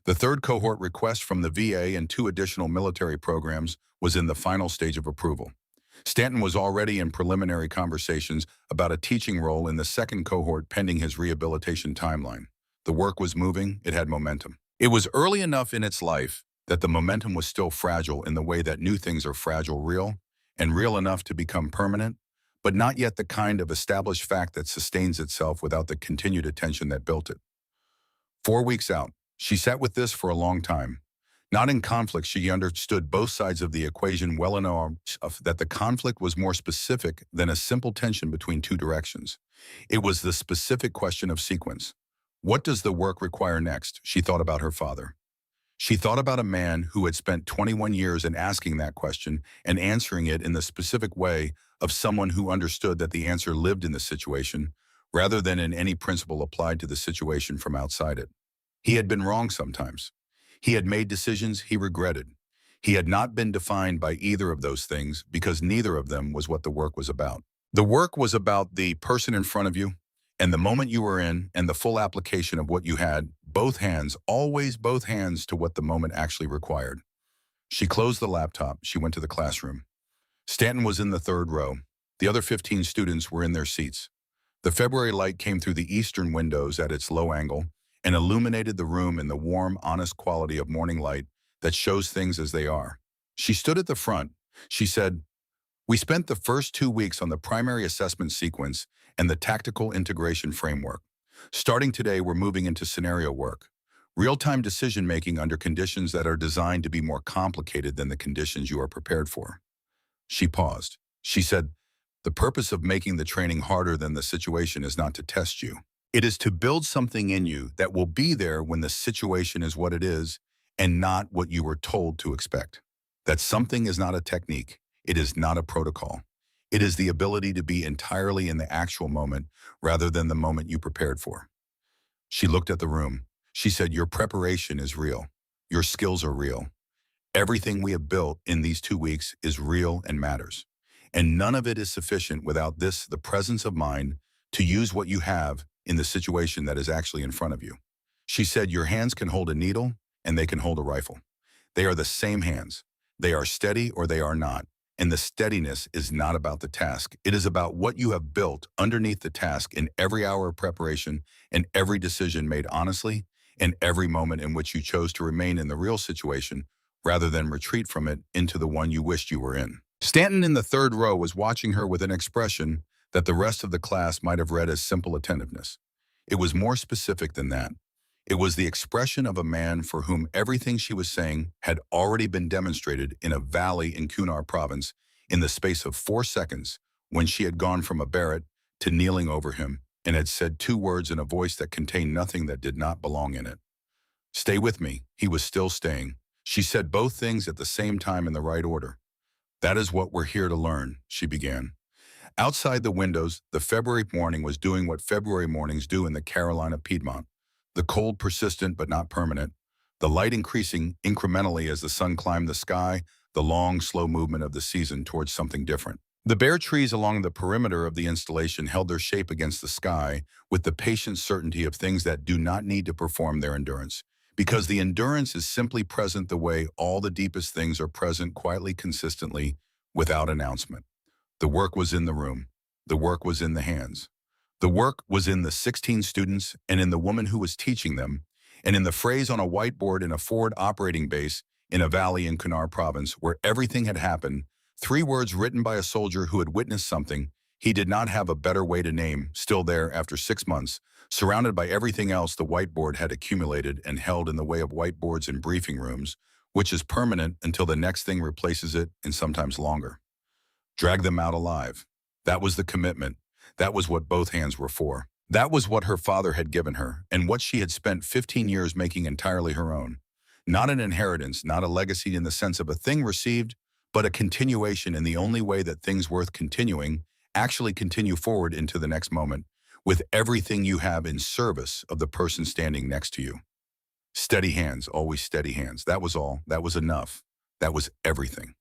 The third cohort request from the VA and 2 additional military programs was in the final stage of approval. Stanton was already in preliminary conversations about a teaching role in the second cohort pending his rehabilitation timeline. The work was moving, it had momentum. It was early enough in its life that the momentum was still fragile in the way that new things are fragile real, and real enough to become permanent, but not yet the kind of established fact that sustains itself without the continued attention that built it. 4 weeks out, she sat with this for a long time. Not in conflict, she understood both sides of the equation well enough that the conflict was more specific than a simple tension between 2 directions. It was the specific question of sequence. What does the work require next? She thought about her father. She thought about a man who had spent 21 years in asking that question and answering it in the specific way of someone who understood that the answer lived in the situation, rather than in any principle applied to the situation from outside it. He had been wrong sometimes. He had made decisions he regretted. He had not been defined by either of those things because neither of them was what the work was about. The work was about the person in front of you and the moment you were in and the full application of what you had, both hands, always both hands to what the moment actually required. She closed the laptop. She went to the classroom. Stanton was in the 3rd row. The other 15 students were in their seats. The February light came through the eastern windows at its low angle and illuminated the room in the warm, honest quality of morning light that shows things as they are. She stood at the front. She said, "We spent the first 2 weeks on the primary assessment sequence and the tactical integration framework. Starting today, we're moving into scenario work, real-time decision-making under conditions that are designed to be more complicated than the conditions you are prepared for." She paused. She said, "The purpose of making the training harder than the situation is not to test you. It is to build something in you that will be there when the situation is what it is and not what you were told to expect. That something is not a technique. It is not a protocol. It is the ability to be entirely in the actual moment rather than the moment you prepared for." She looked at the room. She said, "Your preparation is real. Your skills are real. Everything we have built in these 2 weeks is real and matters. And none of it is sufficient without this, the presence of mind, to use what you have in the situation that is actually in front of you." She said, "Your hands can hold a needle and they can hold a rifle. They are the same hands. They are steady or they are not. And the steadiness is not about the task. It is about what you have built underneath the task in every hour of preparation and every decision made honestly and every moment in which you chose to remain in the real situation rather than retreat from it into the one you wished you were in." Stanton in the 3rd row was watching her with an expression that the rest of the class might have read as simple attentiveness. It was more specific than that. It was the expression of a man for whom everything she was saying had already been demonstrated in a valley in Kunar province in the space of 4 seconds when she had gone from a Barrett to kneeling over him and had said 2 words in a voice that contained nothing that did not belong in it. "Stay with me." He was still staying. She said both things at the same time in the right order. "That is what we're here to learn," she began. Outside the windows, the February morning was doing what February mornings do in the Carolina Piedmont. The cold persistent but not permanent, the light increasing incrementally as the sun climbed the sky, the long, slow movement of the season towards something different. The bare trees along the perimeter of the installation held their shape against the sky with the patient certainty of things that do not need to perform their endurance. Because the endurance is simply present the way all the deepest things are present quietly, consistently, without announcement. The work was in the room. The work was in the hands. The work was in the 16 students and in the woman who was teaching them, and in the phrase on a whiteboard in a forward operating base in a valley in Kunar province where everything had happened, 3 words written by a soldier who had witnessed something he did not have a better way to name, still there after 6 months, surrounded by everything else the whiteboard had accumulated and held in the way of whiteboards in briefing rooms, which is permanent until the next thing replaces it and sometimes longer. Drag them out alive. That was the commitment. That was what both hands were for. That was what her father had given her, and what she had spent 15 years making entirely her own. Not an inheritance, not a legacy in the sense of a thing received, but a continuation in the only way that things worth continuing actually continue forward into the next moment, with everything you have in service of the person standing next to you. Steady hands, always steady hands. That was all. That was enough. That was everything.